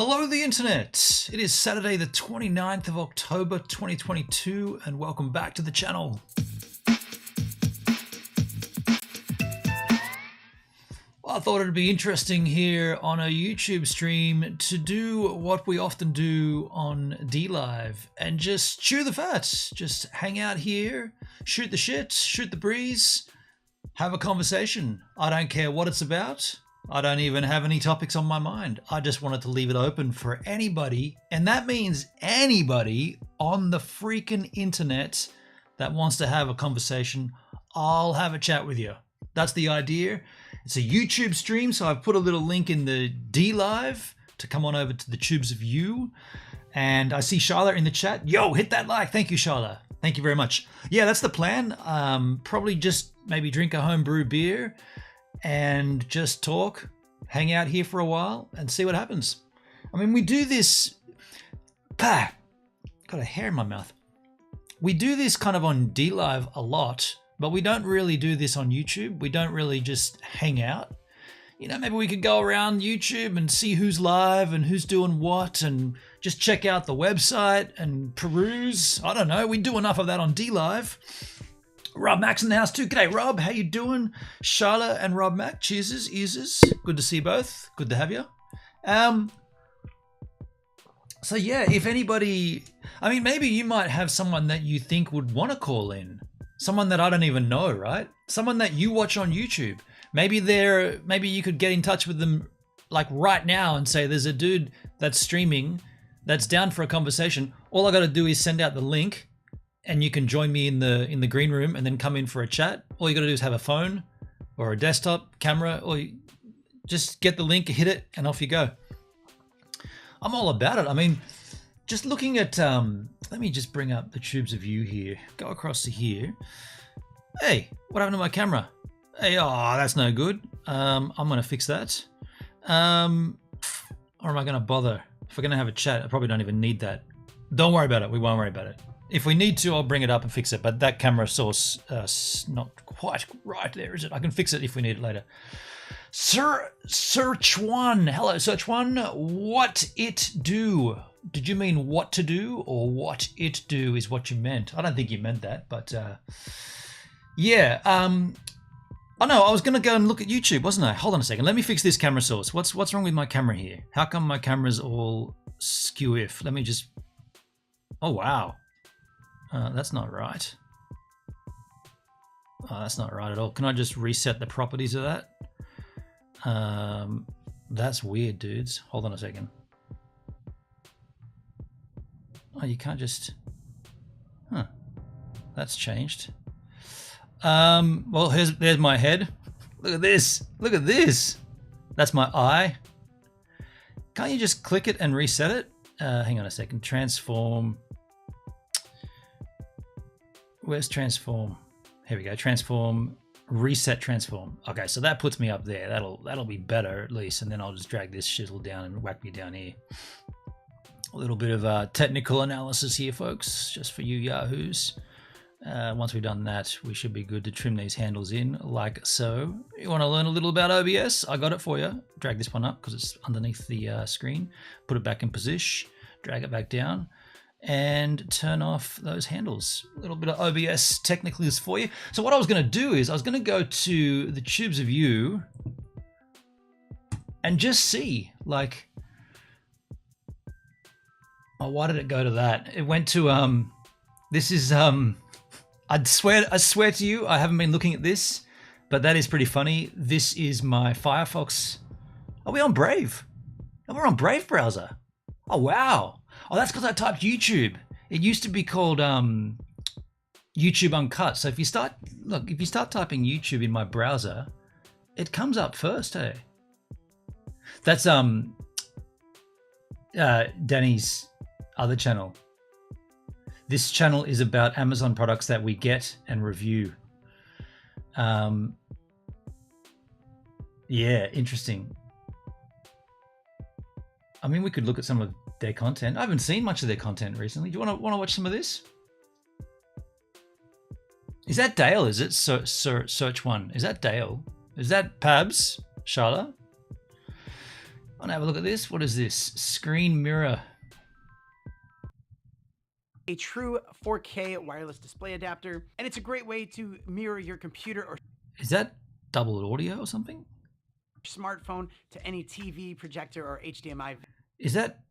Hello the internet! It is Saturday the 29th of October 2022 and welcome back to the channel. Well, I thought it'd be interesting here on a YouTube stream to do what we often do on DLive and just chew the fat. Just hang out here, shoot the shit, shoot the breeze, have a conversation. I don't care what it's about. I don't even have any topics on my mind. I just wanted to leave it open for anybody, and that means anybody on the freaking internet that wants to have a conversation. I'll have a chat with you. That's the idea. It's a YouTube stream, so I've put a little link in the DLive to come on over to the tubes of you. And I see Charlotte in the chat. Yo, hit that like. Thank you, Charlotte. Thank you very much. Yeah, that's the plan. Probably just maybe drink a homebrew beer and just talk, hang out here for a while and see what happens. I mean, we do this, got a hair in my mouth. We do this kind of on DLive a lot, but we don't really do this on YouTube. We don't really just hang out. You know, maybe we could go around YouTube and see who's live and who's doing what and just check out the website and peruse. I don't know, we do enough of that on DLive. Rob Mack's in the house too. G'day, Rob. How you doing? Charlotte and Rob Mack. Cheers, eases. Good to see you both. Good to have you. So yeah, if anybody, I mean, maybe you might have someone that you think would want to call in. Someone that I don't even know, right? Someone that you watch on YouTube. Maybe you could get in touch with them like right now and say, there's a dude that's streaming that's down for a conversation. All I got to do is send out the link and you can join me in the green room and then come in for a chat. All you got to do is have a phone or a desktop camera, or just get the link, hit it, and off you go. I'm all about it. I mean, just looking at, let me just bring up the tubes of you here. Go across to here. Hey, what happened to my camera? Hey, oh, that's no good. I'm going to fix that. Or am I going to bother? If we're going to have a chat, I probably don't even need that. Don't worry about it. We won't worry about it. If we need to, I'll bring it up and fix it. But that camera source not quite right there, is it? I can fix it if we need it later. Search one. Hello, Search one. What it do? Did you mean what to do or what it do is what you meant? I don't think you meant that, but yeah. Oh no, I was gonna go and look at YouTube, wasn't I? Hold on a second. Let me fix this camera source. What's wrong with my camera here? How come my camera's all skew-if? Let me just. Oh wow. That's not right. Oh, that's not right at all. Can I just reset the properties of that? That's weird, dudes. Hold on a second. Oh, you can't just... Huh. That's changed. Well, there's my head. Look at this. Look at this. That's my eye. Can't you just click it and reset it? Hang on a second. Transform... Where's transform? Here we go. Transform, reset transform. Okay, so that puts me up there. That'll be better at least. And then I'll just drag this shizzle down and whack me down here. A little bit of technical analysis here, folks, just for you yahoos. Once we've done that, we should be good to trim these handles in like so. You want to learn a little about OBS? I got it for you. Drag this one up because it's underneath the screen. Put it back in position. Drag it back down. And turn off those handles. A little bit of OBS technicals for you. So what I was going to do is I was going to go to the tubes of you and just see, like, oh, why did it go to that? It went to this is I swear to you, I haven't been looking at this, but that is pretty funny. This is my Firefox. Are we on Brave? Oh, we're on Brave browser. Oh wow. Oh, that's because I typed YouTube. It used to be called YouTube Uncut. So if you start typing YouTube in my browser, it comes up first, hey. That's Danny's other channel. This channel is about Amazon products that we get and review. Yeah, interesting. I mean, we could look at some of their content. I haven't seen much of their content recently. Do you want to watch some of this? Is that Dale? Is it search one? Is that Dale? Is that Pabs? Charlotte? I want to have a look at this. What is this? Screen mirror. A true 4K wireless display adapter, and it's a great way to mirror your computer or Is that double audio or something? smartphone to any TV, projector, or HDMI. Is that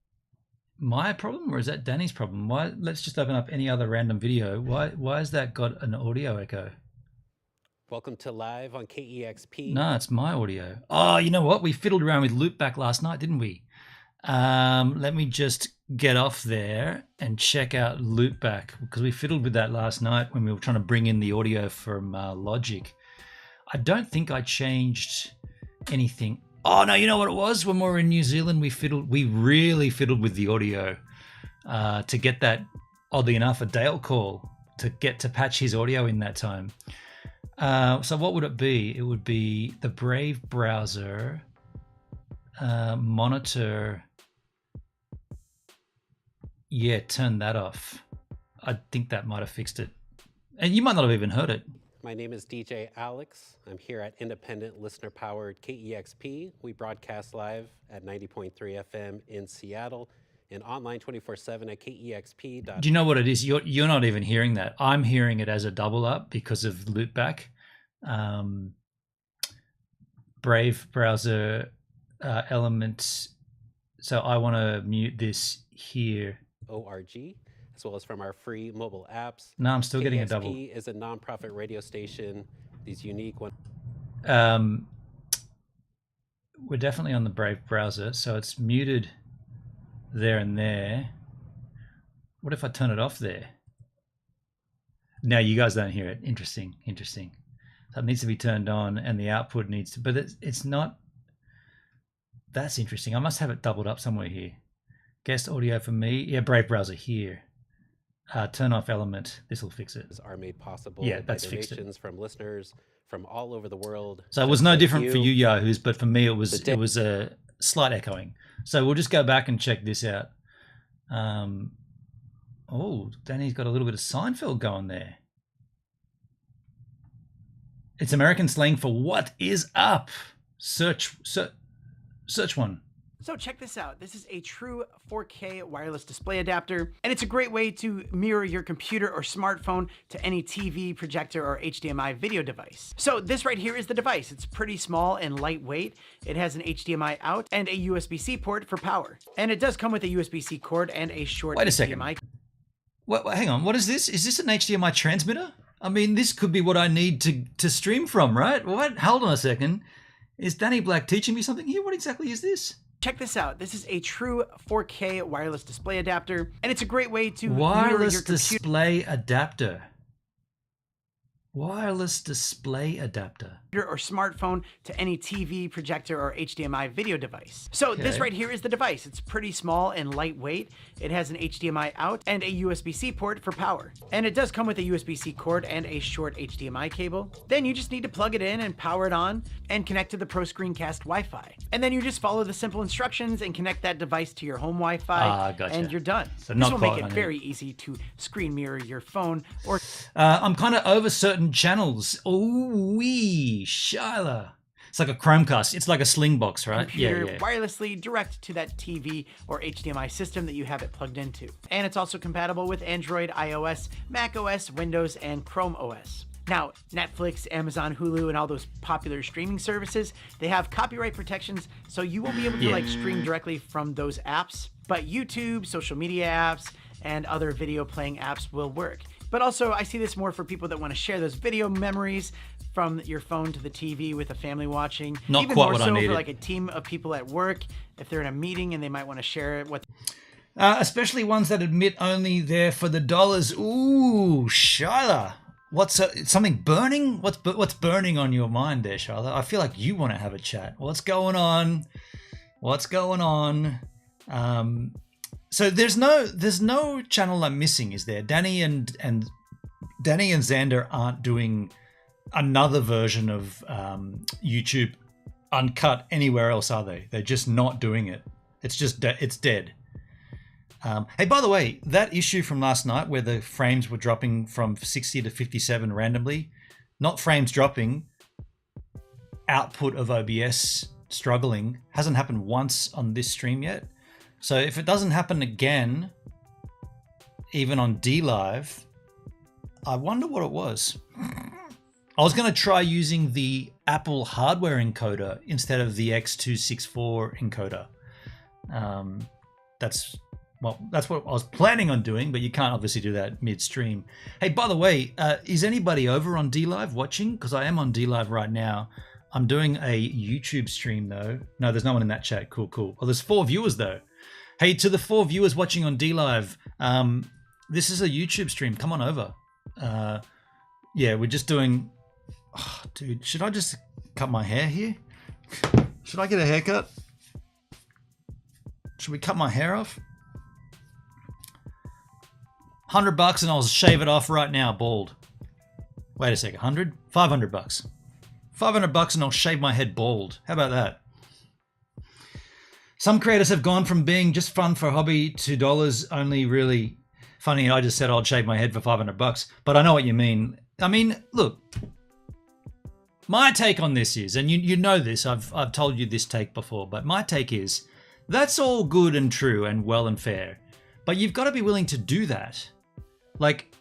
my problem or is that Danny's problem? Why? Let's just open up any other random video. Why has that got an audio echo? Welcome to Live on KEXP. No, it's my audio. Oh, you know what? We fiddled around with loopback last night, didn't we? Let me just get off there and check out loopback because we fiddled with that last night when we were trying to bring in the audio from Logic. I don't think I changed anything. Oh no, you know what it was? When we were in New Zealand, we really fiddled with the audio to get that, oddly enough, a Dale call to get to patch his audio in that time. So what would it be? It would be the Brave browser, monitor. Yeah, turn that off. I think that might have fixed it. And you might not have even heard it. My name is DJ Alex. I'm here at independent listener-powered KEXP. We broadcast live at 90.3 FM in Seattle and online 24/7 at KEXP. Do you know what it is? You're not even hearing that. I'm hearing it as a double up because of loopback. Brave browser elements. So I want to mute this here. .org, as well as from our free mobile apps. No, I'm still getting a double. KEXP is a nonprofit radio station. These unique ones. We're definitely on the Brave browser, so it's muted there and there. What if I turn it off there? No, you guys don't hear it. Interesting. So it needs to be turned on and the output needs to, but it's not. That's interesting. I must have it doubled up somewhere here. Guest audio for me. Yeah, Brave browser here. Turn off element. This will fix it. Are made possible by donations fixed it. from listeners from all over the world. So it was no different for you yahoos, but for me it was a slight echoing. So we'll just go back and check this out. Oh, Danny's got a little bit of Seinfeld going there. It's American slang for what is up. Search one. So check this out. This is a true 4K wireless display adapter, and it's a great way to mirror your computer or smartphone to any TV, projector, or HDMI video device. So this right here is the device. It's pretty small and lightweight. It has an HDMI out and a USB-C port for power. And it does come with a USB-C cord and a short Wait a HDMI. second. What, hang on. What is this? Is this an HDMI transmitter? I mean, this could be what I need to stream from, right? What? Hold on a second. Is Danny Black teaching me something here? What exactly is this? Check this out. This is a true 4K wireless display adapter, and it's a great way to wireless display adapter. Wireless display adapter. Or smartphone to any TV, projector, or HDMI video device. So this right here is the device. It's pretty small and lightweight. It has an HDMI out and a USB-C port for power. And it does come with a USB-C cord and a short HDMI cable. Then you just need to plug it in and power it on and connect to the Pro Screencast Wi-Fi. And then you just follow the simple instructions and connect that device to your home Wi-Fi, gotcha. and you're done. So this will make it very easy to screen mirror your phone or... I'm kind of over certain channels. Ooh-wee, Shyla. It's like a Chromecast. It's like a sling box, right? Computer wirelessly direct to that TV or HDMI system that you have it plugged into. And it's also compatible with Android, iOS, macOS, Windows, and Chrome OS. Now, Netflix, Amazon, Hulu, and all those popular streaming services, they have copyright protections, so you won't be able to stream directly from those apps. But YouTube, social media apps, and other video playing apps will work. But also, I see this more for people that want to share those video memories from your phone to the TV with a family watching. Not even quite more what so I needed. for like a team of people at work, if they're in a meeting and they might want to share it with. Especially ones that admit only there for the dollars. Ooh, Shyla. What's something burning? What's burning on your mind there, Shyla? I feel like you want to have a chat. What's going on? So there's no channel I'm missing, is there? Danny and Xander aren't doing another version of YouTube uncut anywhere else, are they? They're just not doing it. It's just it's dead. Hey, by the way, that issue from last night where the frames were dropping from 60 to 57 randomly, not frames dropping, output of OBS struggling. Hasn't happened once on this stream yet. So if it doesn't happen again, even on DLive, I wonder what it was. I was going to try using the Apple hardware encoder instead of the X264 encoder. That's what I was planning on doing, but you can't obviously do that mid-stream. Hey, by the way, is anybody over on DLive watching? Because I am on DLive right now. I'm doing a YouTube stream though. No, there's no one in that chat. Cool. Well, there's 4 viewers though. Hey, to the 4 viewers watching on DLive, this is a YouTube stream. Come on over. Yeah, we're just doing... Oh, dude, should I just cut my hair here? Should I get a haircut? Should we cut my hair off? $100 and I'll shave it off right now, bald. Wait a second, 100? $500. $500 and I'll shave my head bald. How about that? Some creators have gone from being just fun for hobby to dollars only really funny. I just said I'd shave my head for $500, but I know what you mean. I mean, look, my take on this is, and you know this, I've told you this take before, but my take is, that's all good and true and well and fair, but you've got to be willing to do that. Like,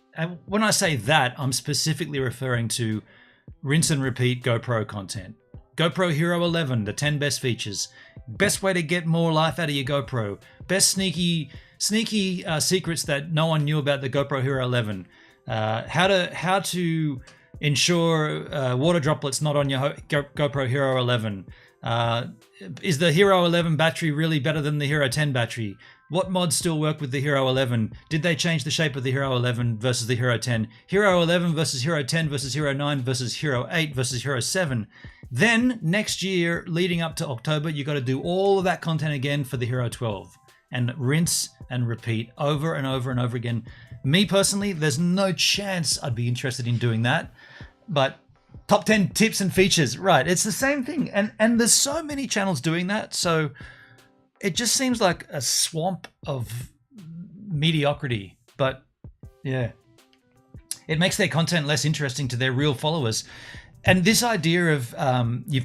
when I say that, I'm specifically referring to rinse and repeat GoPro content. GoPro Hero 11, the 10 best features. Best way to get more life out of your GoPro. Best sneaky secrets that no one knew about the GoPro Hero 11. How to ensure water droplets not on your GoPro Hero 11. Is the Hero 11 battery really better than the Hero 10 battery? What mods still work with the Hero 11? Did they change the shape of the Hero 11 versus the Hero 10? Hero 11 versus Hero 10 versus Hero 9 versus Hero 8 versus Hero 7. Then next year, leading up to October, you got to do all of that content again for the Hero 12 and rinse and repeat over and over and over again. Me personally, there's no chance I'd be interested in doing that. But top 10 tips and features, right? It's the same thing. And there's so many channels doing that. So it just seems like a swamp of mediocrity. But yeah, it makes their content less interesting to their real followers. And this idea of you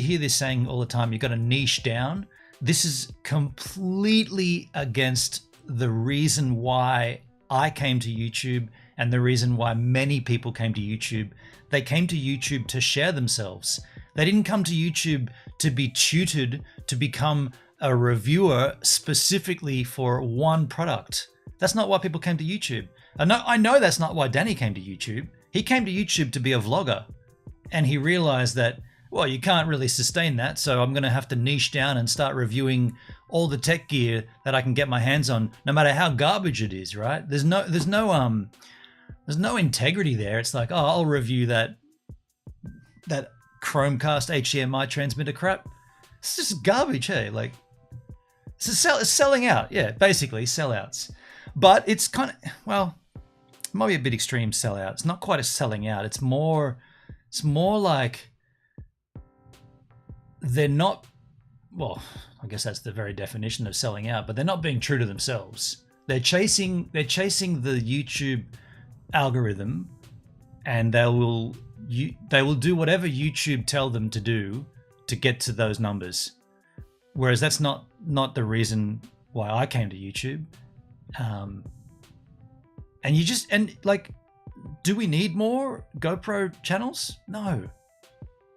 hear this saying all the time, you've got to niche down. This is completely against the reason why I came to YouTube and the reason why many people came to YouTube. They came to YouTube to share themselves. They didn't come to YouTube to be tutored to become a reviewer specifically for one product. That's not why people came to YouTube. I know that's not why Danny came to YouTube. He came to YouTube to be a vlogger. And he realized that, well, you can't really sustain that, so I'm going to have to niche down and start reviewing all the tech gear that I can get my hands on, no matter how garbage it is, right? There's no integrity there. It's like, oh, I'll review that Chromecast HDMI transmitter crap. It's just garbage, hey? Like, it's selling out. Yeah, basically sellouts. But it's kind of, well, it might be a bit extreme sellout. It's not quite a selling out. It's more like they're not, well, I guess that's the very definition of selling out, but they're not being true to themselves. They're chasing the YouTube algorithm, and they will do whatever YouTube tell them to do to get to those numbers. Whereas that's not the reason why I came to YouTube. Do we need more GoPro channels? No.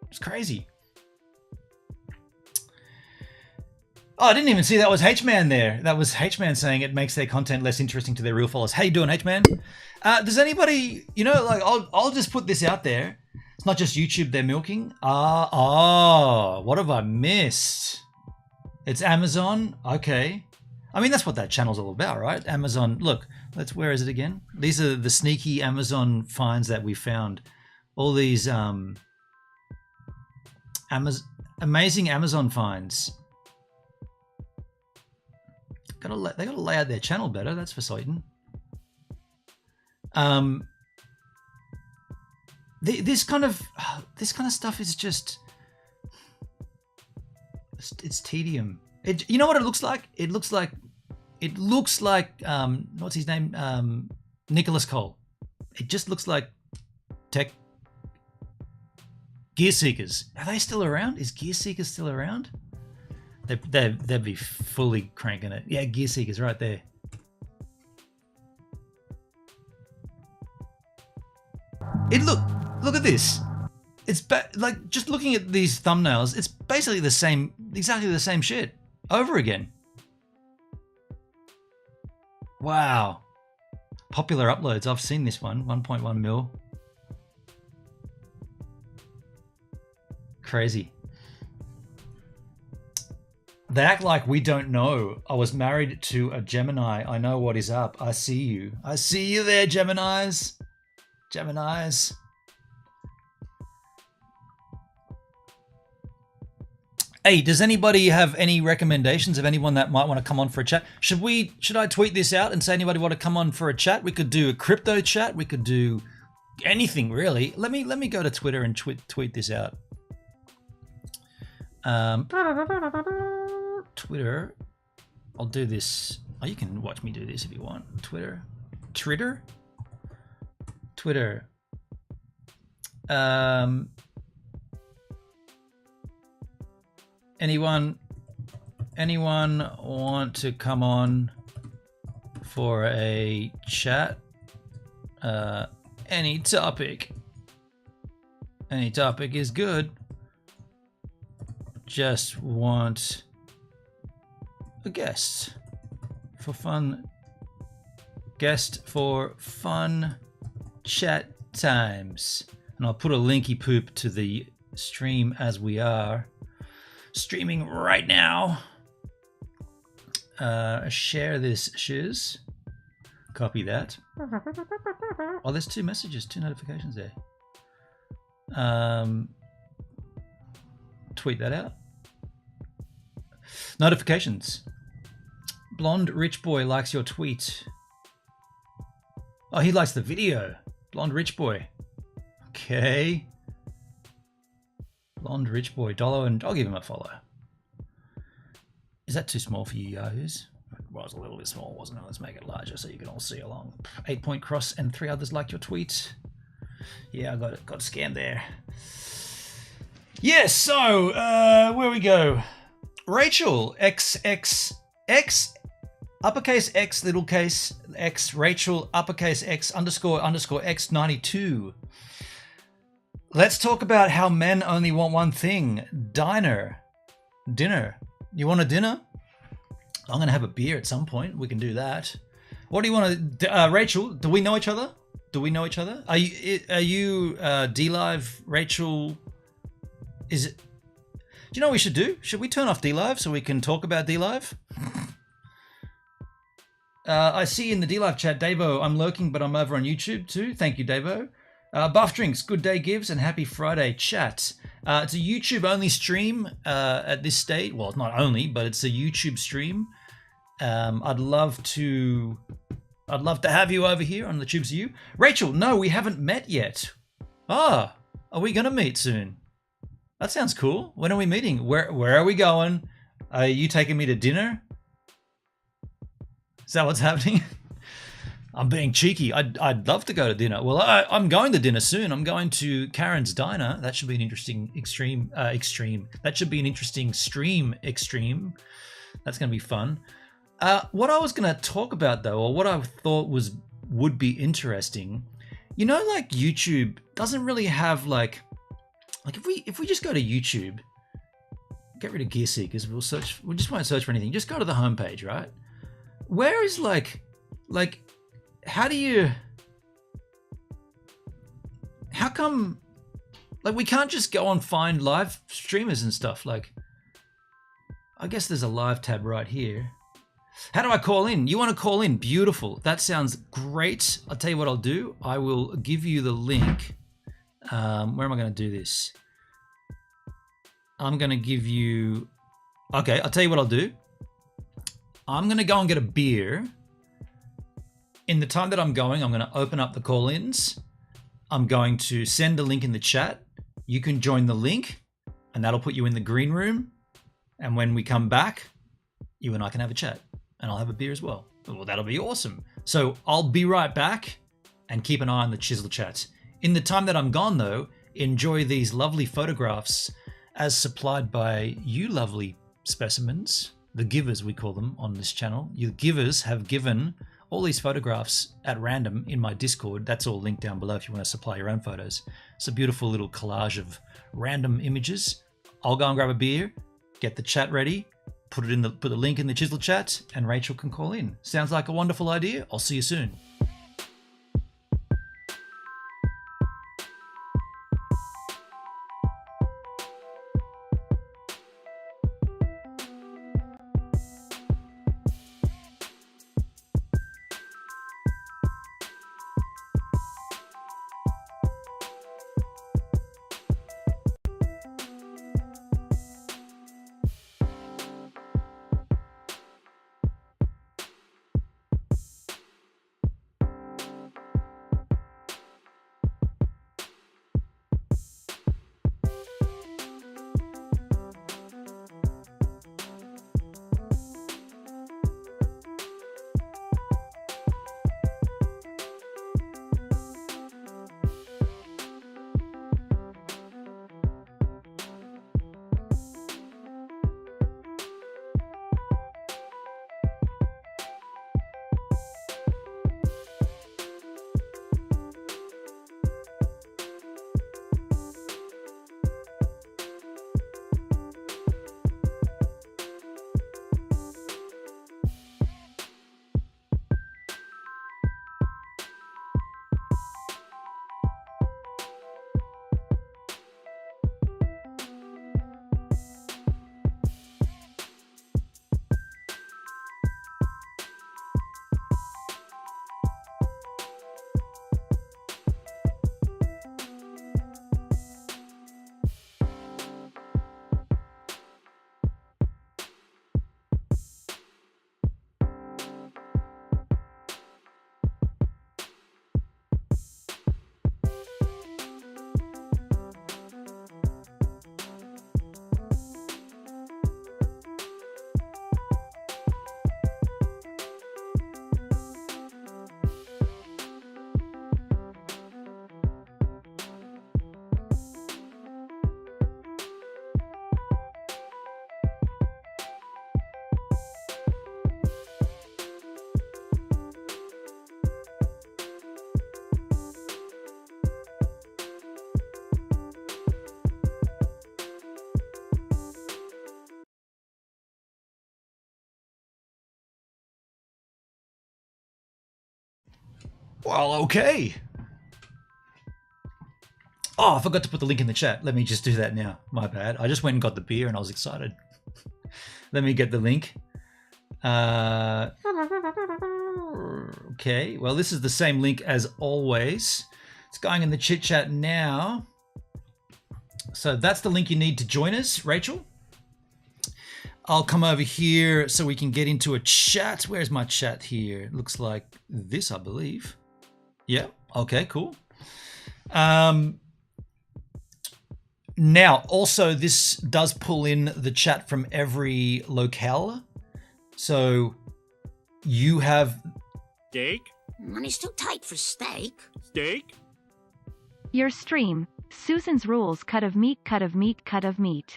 It's crazy. Oh, I didn't even see that was H-Man there. That was H-Man saying it makes their content less interesting to their real followers. How you doing, H-Man? Does anybody, I'll just put this out there. It's not just YouTube they're milking. What have I missed? It's Amazon. Okay. I mean, that's what that channel's all about, right? Amazon. Look, where is it again? These are the sneaky Amazon finds that we found. All these amazing Amazon finds. They gotta lay out their channel better. That's for certain. This kind of stuff is just, it's tedium. You know what it looks like? It looks like what's his name? Nicholas Cole. It just looks like tech Gear Seekers. Are they still around? Is Gear Seekers still around? They'd be fully cranking it. Yeah, Gear Seekers right there. Look at this. It's like, just looking at these thumbnails, it's basically the same, exactly the same shit over again. Wow. Popular uploads. I've seen this one. 1.1 mil. Crazy. They act like we don't know. I was married to a Gemini. I know what is up. I see you. I see you there, Geminis. Geminis. Hey, does anybody have any recommendations of anyone that might want to come on for a chat? Should I tweet this out and say anybody want to come on for a chat? We could do a crypto chat. We could do anything really. Let me go to Twitter and tweet this out. Twitter. I'll do this. Oh, you can watch me do this if you want. Twitter. Anyone want to come on for a chat? Any topic is good. Just want a guest for fun chat times. And I'll put a linky poop to the stream as we are streaming right now. Share this shiz. Copy that. Oh, there's 2 messages, 2 notifications there. Tweet that out. Notifications. Blonde Rich Boy likes your tweet. Oh, he likes the video. Blonde Rich Boy. Okay. Blonde Rich Boy. Dollar, and I'll give him a follow. Is that too small for you yahoos? Well, it was a little bit small, wasn't it? Let's make it larger so you can all see along. 8-point cross and 3 others liked your tweet. Yeah, I got scammed there. Yes, so where we go? Rachel XX uppercase X lowercase X Rachel uppercase X underscore X92. Let's talk about how men only want one thing. Dinner. You want a dinner? I'm gonna have a beer at some point. We can do that. What do you want to? Rachel, do we know each other? Are you D-Live, Rachel? Is it? Do you know what we should do? Should we turn off D-Live so we can talk about D-Live? I see in the D-Live chat, Davo, I'm lurking, but I'm over on YouTube too. Thank you, Davo. Buff Drinks, good day gives, and happy Friday chat. It's a YouTube-only stream at this stage. Well, it's not only, but it's a YouTube stream. I'd love to have you over here on the Tubes of You. Rachel, no, we haven't met yet. Ah, are we gonna meet soon? That sounds cool. When are we meeting? Where are we going? Are you taking me to dinner? Is that what's happening? I'm being cheeky. I'd love to go to dinner. Well, I'm going to dinner soon. I'm going to Karen's Diner. That should be an interesting extreme. That should be an interesting stream extreme. That's going to be fun. What I was going to talk about though, or what I thought would be interesting, you know, like YouTube doesn't really have like if we just go to YouTube, get rid of Gear Seekers, we just won't search for anything. Just go to the homepage, right? Where is like how come like we can't just go and find live streamers and stuff? Like, I guess there's a live tab right here. How do I call in? You want to call in? Beautiful. That sounds great. I'll tell you what I'll do. I will give you the link. Where am I going to do this? I'm going to give you... Okay, I'll tell you what I'll do. I'm going to go and get a beer. In the time that I'm going to open up the call-ins. I'm going to send a link in the chat. You can join the link, and that'll put you in the green room. And when we come back, you and I can have a chat. And I'll have a beer as well. Well, that'll be awesome. So I'll be right back and keep an eye on the Chisel chats. In the time that I'm gone, though, enjoy these lovely photographs as supplied by you lovely specimens, the givers we call them on this channel. You givers have given all these photographs at random in my Discord. That's all linked down below if you want to supply your own photos. It's a beautiful little collage of random images. I'll go and grab a beer, get the chat ready, put the link in the Chisel chat, and Rachel can call in. Sounds like a wonderful idea. I'll see you soon. Well, okay. Oh, I forgot to put the link in the chat. Let me just do that now. My bad. I just went and got the beer and I was excited. Let me get the link. Okay. Well, this is the same link as always. It's going in the chit chat now. So that's the link you need to join us, Rachel. I'll come over here so we can get into a chat. Where's my chat here? It looks like this, I believe. Yeah. Okay, cool. Now, also, this does pull in the chat from every locale. So you have... Steak? Money's too tight for steak. Steak? Your stream. Susan's rules. Cut of meat, cut of meat, cut of meat.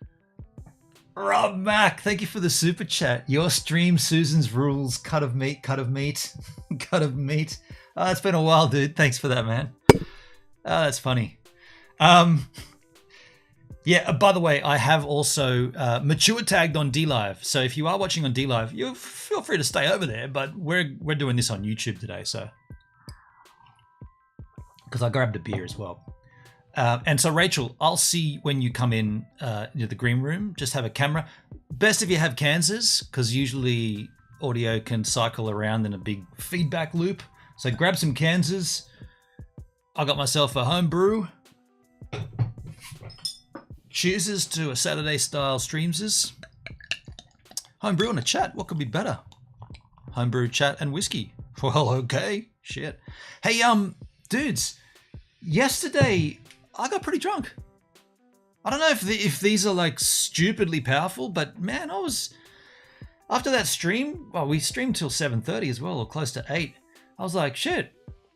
Rob Mack, thank you for the super chat. Your stream, Susan's rules, cut of meat, cut of meat, cut of meat. Oh, it's been a while, dude. Thanks for that, man. Oh, that's funny. Yeah, by the way, I have also mature tagged on DLive. So if you are watching on DLive, you feel free to stay over there, but we're doing this on YouTube today, so. Because I grabbed a beer as well. And so, Rachel, I'll see when you come in the green room. Just have a camera. Best if you have Kansas, because usually audio can cycle around in a big feedback loop. So grab some Kansas. I got myself a home brew. Cheers to a Saturday style streamses. Home brew and a chat. What could be better? Home brew, chat, and whiskey. Well, okay. Shit. Hey, dudes. Yesterday, I got pretty drunk. I don't know if these are like stupidly powerful, but man, I was after that stream. Well, we streamed till 7:30 as well, or close to 8. I was like, shit,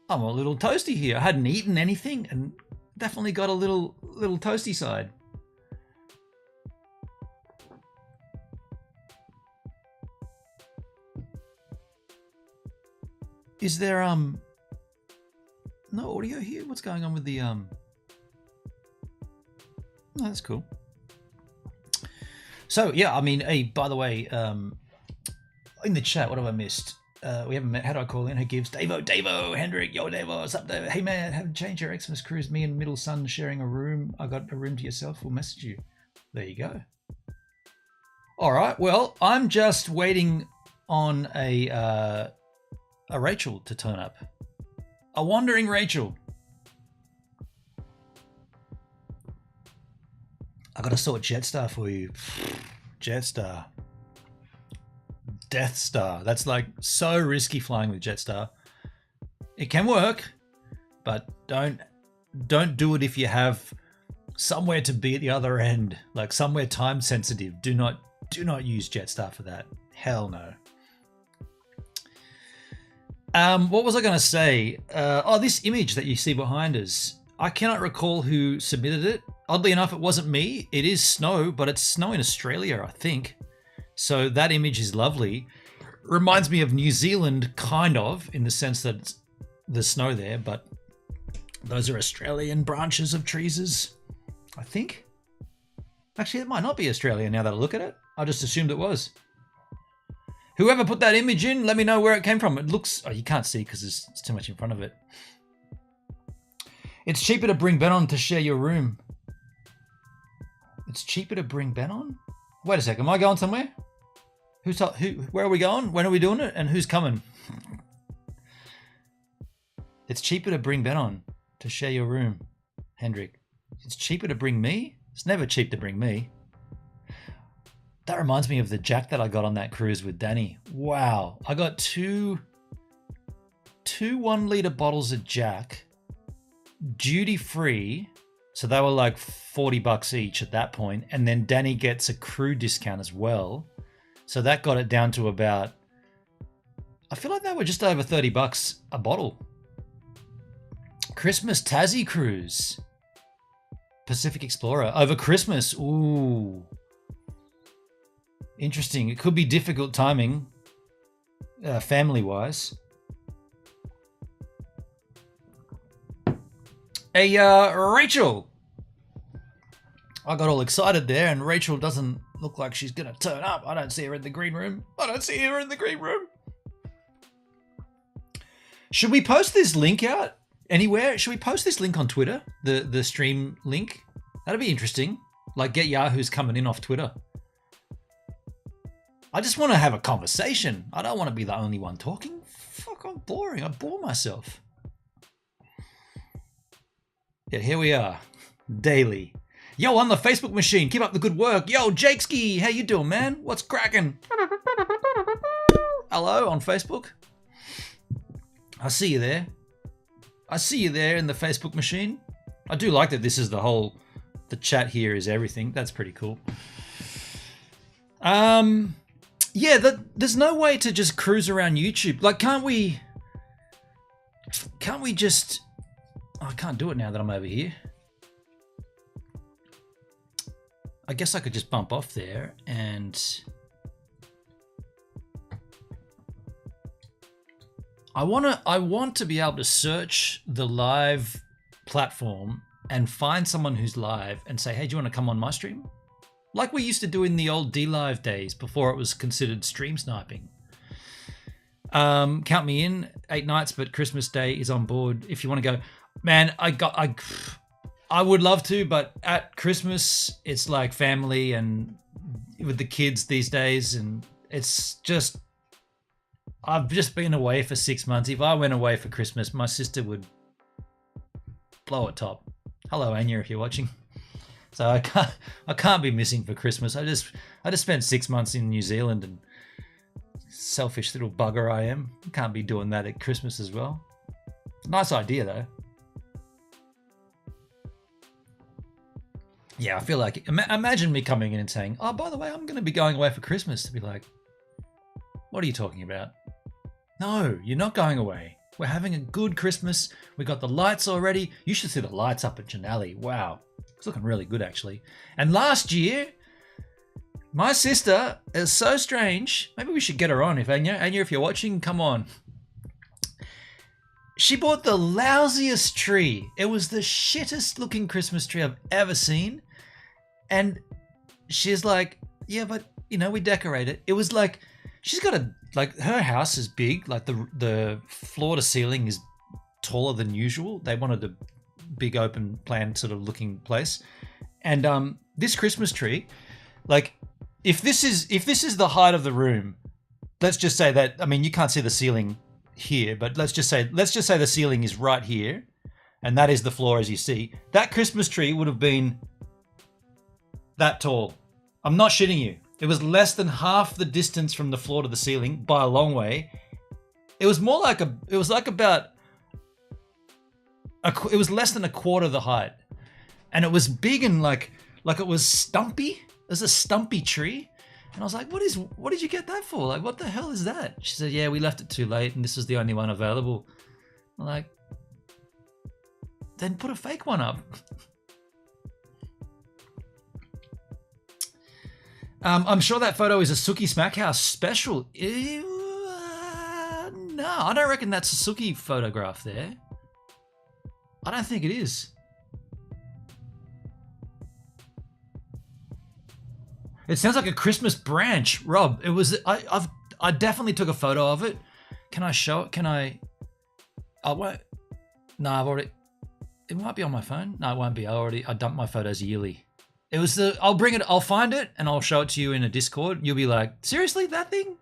I'm a little toasty here. I hadn't eaten anything, and definitely got a little little toasty side. Is there no audio here? What's going on with the Oh, that's cool. So yeah, I mean, hey, by the way, in the chat, what have I missed? We haven't met. How do I call in? Who gives? Davo, Hendrik, yo, Davo, what's up, Davo? Hey man, haven't changed your Xmas cruise. Me and middle son sharing a room. I got a room to yourself. We'll message you. There you go. All right. Well, I'm just waiting on a Rachel to turn up. A wandering Rachel. I got to sort Jetstar for you. Jetstar. Death Star. That's like so risky flying with Jetstar. It can work, but don't do it if you have somewhere to be at the other end, like somewhere time sensitive. Do not use Jetstar for that. Hell no. What was I going to say? This image that you see behind us. I cannot recall who submitted it. Oddly enough, it wasn't me. It is snow, but it's snow in Australia, I think. So that image is lovely. Reminds me of New Zealand, kind of, in the sense that there's snow there, but those are Australian branches of trees, I think. Actually, it might not be Australia now that I look at it. I just assumed it was. Whoever put that image in, let me know where it came from. It looks... Oh, you can't see because there's too much in front of it. It's cheaper to bring Ben on to share your room. It's cheaper to bring Ben on? Wait a second, am I going somewhere? Where are we going? When are we doing it? And who's coming? It's cheaper to bring Ben on to share your room, Hendrik. It's cheaper to bring me? It's never cheap to bring me. That reminds me of the Jack that I got on that cruise with Danny. Wow. I got two 1-litre bottles of Jack, duty free. So they were like $40 each at that point. And then Danny gets a crew discount as well. So that got it down to about, I feel like they were just over $30 a bottle. Christmas Tassie cruise. Pacific Explorer over Christmas. Ooh. Interesting. It could be difficult timing, family-wise. Hey, Rachel. I got all excited there, and Rachel doesn't look like she's going to turn up. I don't see her in the green room. Should we post this link out anywhere? Should we post this link on Twitter? The stream link? That'd be interesting. Like, get Yahoo's coming in off Twitter. I just want to have a conversation. I don't want to be the only one talking. Fuck, I'm boring. I bore myself. Yeah, here we are. Daily. Yo, on the Facebook machine. Keep up the good work. Yo, Jakeski. How you doing, man? What's cracking? Hello on Facebook. I see you there. I see you there in the Facebook machine. I do like that this is the chat here is everything. That's pretty cool. Yeah, there's no way to just cruise around YouTube. Like, can't we just... Oh, I can't do it now that I'm over here. I guess I could just bump off there and... I want to be able to search the live platform and find someone who's live and say, hey, do you want to come on my stream? Like we used to do in the old D-Live days before it was considered stream sniping. Count me in, 8 nights, but Christmas Day is on board. If you want to go, man, I would love to, but at Christmas, it's like family and with the kids these days. And it's just, I've just been away for 6 months. If I went away for Christmas, my sister would blow it top. Hello, Anya, if you're watching. So I can't be missing for Christmas. I just spent 6 months in New Zealand, and selfish little bugger I am. Can't be doing that at Christmas as well. Nice idea though. Yeah, I feel like imagine me coming in and saying, "Oh, by the way, I'm going to be going away for Christmas." To be like, "What are you talking about?" No, you're not going away. We're having a good Christmas. We got the lights already. You should see the lights up at Janelli. Wow. It's looking really good, actually. And last year, my sister is so strange. Maybe we should get her on. If Anya, if you're watching, come on. She bought the lousiest tree. It was the shittest looking Christmas tree I've ever seen. And she's like, yeah, but, you know, we decorate it. It was like, she's got her house is big. Like the floor to ceiling is taller than usual. They wanted a big open plan sort of looking place. And this Christmas tree, like, if this is the height of the room, let's just say that, I mean, you can't see the ceiling here, but let's just say the ceiling is right here, and that is the floor as you see. That Christmas tree would have been that tall. I'm not shitting you. It was less than half the distance from the floor to the ceiling by a long way. It was more like it was less than a quarter the height, and it was big and like it was stumpy. It was a stumpy tree. And I was like, what did you get that for? Like, what the hell is that? She said, yeah, we left it too late and this is the only one available. I'm like, then put a fake one up. I'm sure that photo is a Suki Smackhouse special. No, I don't reckon that's a Suki photograph there. I don't think it is. It sounds like a Christmas branch, Rob. It was. I definitely took a photo of it. Can I show it? Can I? I won't. No, I've already. It might be on my phone. No, it won't be. I dump my photos yearly. It was the. I'll bring it. I'll find it and I'll show it to you in a Discord. You'll be like, seriously, that thing?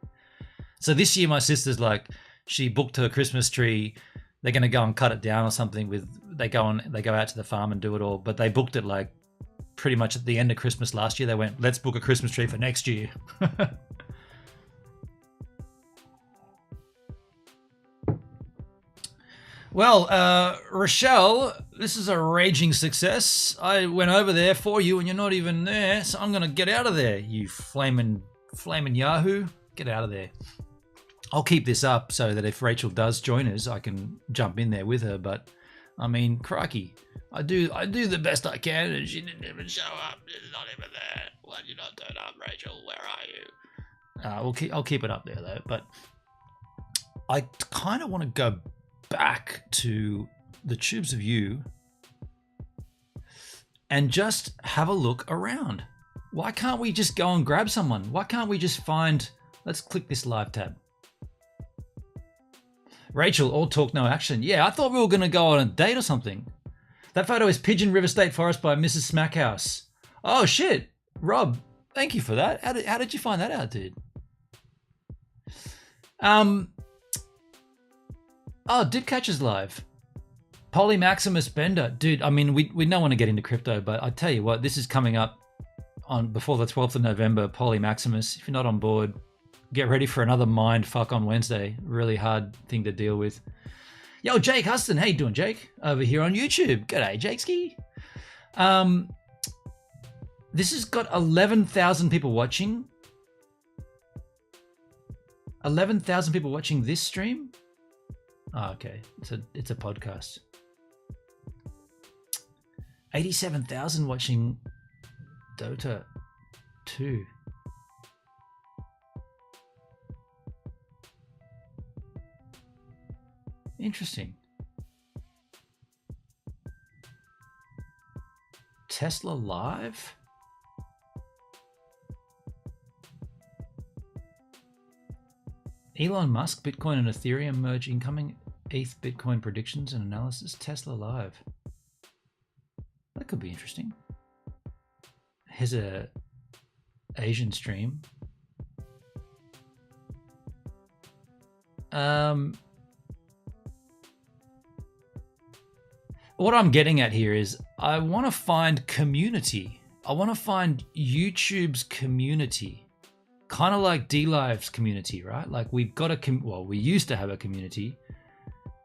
So this year, my sister's like, she booked her Christmas tree. They're gonna go and cut it down or something. They go out to the farm and do it all. But they booked it like pretty much at the end of Christmas last year. They went, let's book a Christmas tree for next year. Well, Rochelle, this is a raging success. I went over there for you and you're not even there, so I'm going to get out of there, you flaming Yahoo. Get out of there. I'll keep this up so that if Rachel does join us, I can jump in there with her, but I mean, crikey. I do the best I can, and she didn't even show up. She's not even there. Why did you not turn up, Rachel? Where are you? I'll keep it up there though. But I kind of want to go back to the Tubes of You and just have a look around. Why can't we just go and grab someone? Why can't we just find? Let's click this live tab. Rachel, all talk, no action. Yeah, I thought we were going to go on a date or something. That photo is Pigeon River State Forest by Mrs. Smackhouse. Oh, shit. Rob, thank you for that. How did you find that out, dude? Oh, Dipcatcher's live. Poly Maximus Bender. Dude, I mean, we don't want to get into crypto, but I tell you what, this is coming up on before the 12th of November, Poly Maximus. If you're not on board, get ready for another mind fuck on Wednesday. Really hard thing to deal with. Yo, Jake Huston. How you doing, Jake? Over here on YouTube. G'day, Jakeski. This has got 11,000 people watching. 11,000 people watching this stream? Oh, okay. It's a podcast. 87,000 watching Dota 2. Interesting. Tesla Live? Elon Musk, Bitcoin and Ethereum merge incoming ETH Bitcoin predictions and analysis. Tesla Live. That could be interesting. Here's a Asian stream. What I'm getting at here is I want to find community. I want to find YouTube's community. Kind of like DLive's community, right? Like we've got we used to have a community.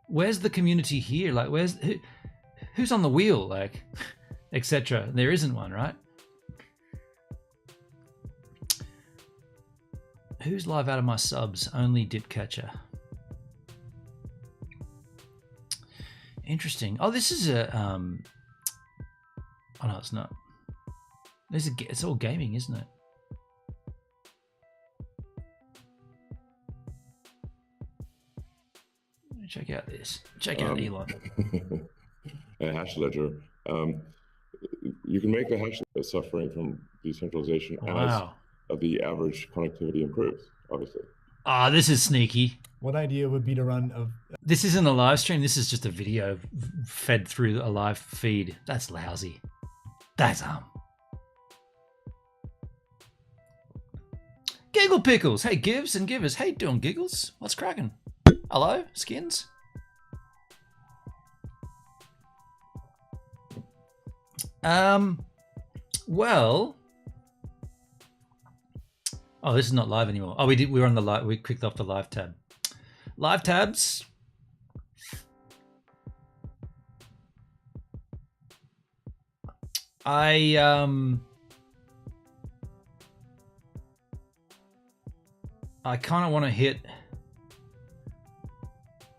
Where's the community here? Like who's on the wheel? Like, etc. There isn't one, right? Who's live out of my subs? Only Dipcatcher. Interesting. Oh, this is a Oh no, it's not. It's all gaming, isn't it? Check out this. Check out Elon. A hash ledger. You can make the hash ledger suffering from decentralization as the average connectivity improves, obviously. Ah, this is sneaky. What idea would be to run a... This isn't a live stream. This is just a video fed through a live feed. That's lousy. That's Giggle Pickles. Hey, Gives and Givers. Hey, doing Giggles? What's cracking? Hello, Skins? Well... Oh, this is not live anymore. Oh, we were on the live. We clicked off the live tab. Live tabs. I kind of want to hit.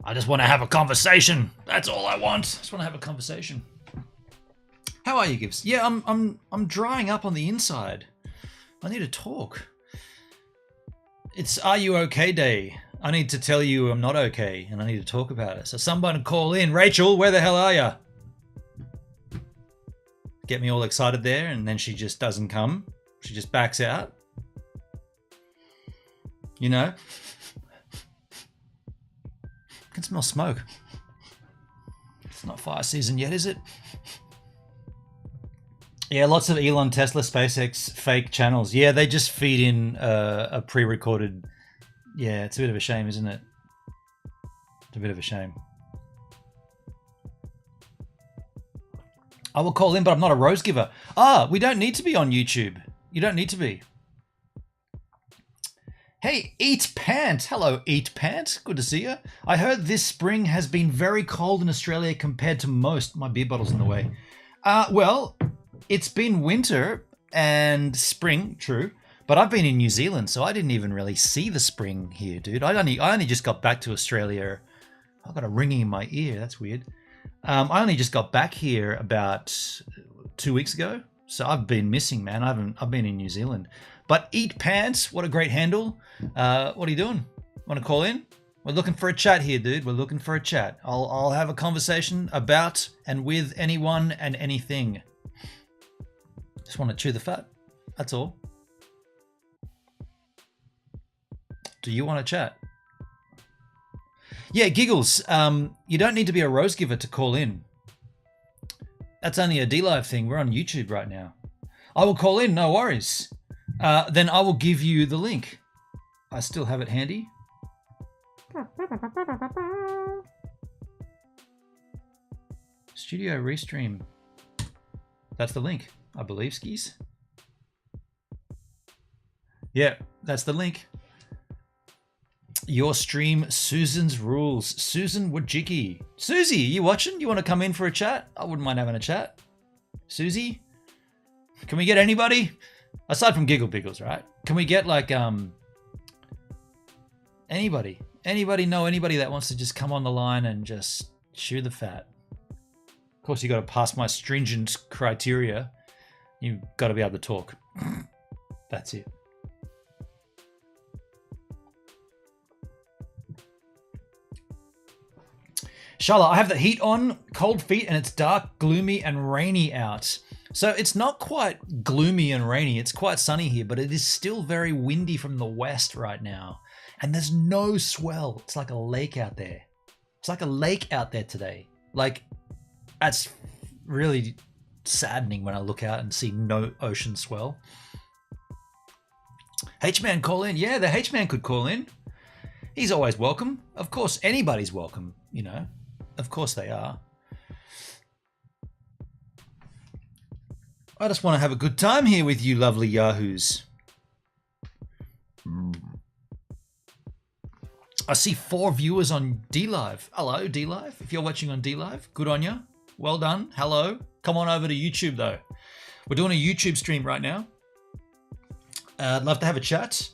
I just want to have a conversation. That's all I want. I just want to have a conversation. How are you, Gibbs? Yeah, I'm drying up on the inside. I need to talk. It's Are You Okay Day. I need to tell you I'm not okay, and I need to talk about it. So someone call in. Rachel, where the hell are you? Get me all excited there, and then she just doesn't come. She just backs out. You know? I can smell smoke. It's not fire season yet, is it? Yeah, lots of Elon, Tesla, SpaceX fake channels. Yeah, they just feed in a pre-recorded... Yeah, it's a bit of a shame, isn't it? It's a bit of a shame. I will call in, but I'm not a rose giver. Ah, we don't need to be on YouTube. You don't need to be. Hey, Eat Pant. Hello, Eat Pant. Good to see you. I heard this spring has been very cold in Australia compared to most. My beer bottle's in the way. Well... It's been winter and spring, true, but I've been in New Zealand, so I didn't even really see the spring here, dude. I only just got back to Australia. I've got a ringing in my ear. That's weird. I only just got back here about 2 weeks ago, so I've been missing, man. I've been in New Zealand. But Eat Pants, what a great handle. What are you doing? Want to call in? We're looking for a chat here, dude. We're looking for a chat. I'll have a conversation about and with anyone and anything. Just want to chew the fat. That's all. Do you want to chat? Yeah, Giggles. You don't need to be a rose giver to call in. That's only a D-Live thing. We're on YouTube right now. I will call in, no worries. Then I will give you the link. I still have it handy. Studio Restream. That's the link. I believe, Skis. Yeah, that's the link. Your stream, Susan's Rules. Susan Wojcicki. Susie, you watching? You want to come in for a chat? I wouldn't mind having a chat. Susie? Can we get anybody? Aside from Giggle Biggles, right? Can we get like, anybody? Anybody know anybody that wants to just come on the line and just chew the fat? Of course, you got to pass my stringent criteria. You've got to be able to talk. That's it. Charlotte, I have the heat on, cold feet, and it's dark, gloomy, and rainy out. So it's not quite gloomy and rainy. It's quite sunny here, but it is still very windy from the west right now. And there's no swell. It's like a lake out there. It's like a lake out there today. Like, that's really saddening when I look out and see no ocean swell. H-Man, call in. Yeah, the H-Man could call in. He's always welcome. Of course, anybody's welcome, you know. Of course they are. I just want to have a good time here with you lovely yahoos. I see 4 viewers on D-Live. Hello, D-Live. If you're watching on D-Live, good on you. Well done. Hello. Come on over to YouTube, though. We're doing a YouTube stream right now. I'd love to have a chat.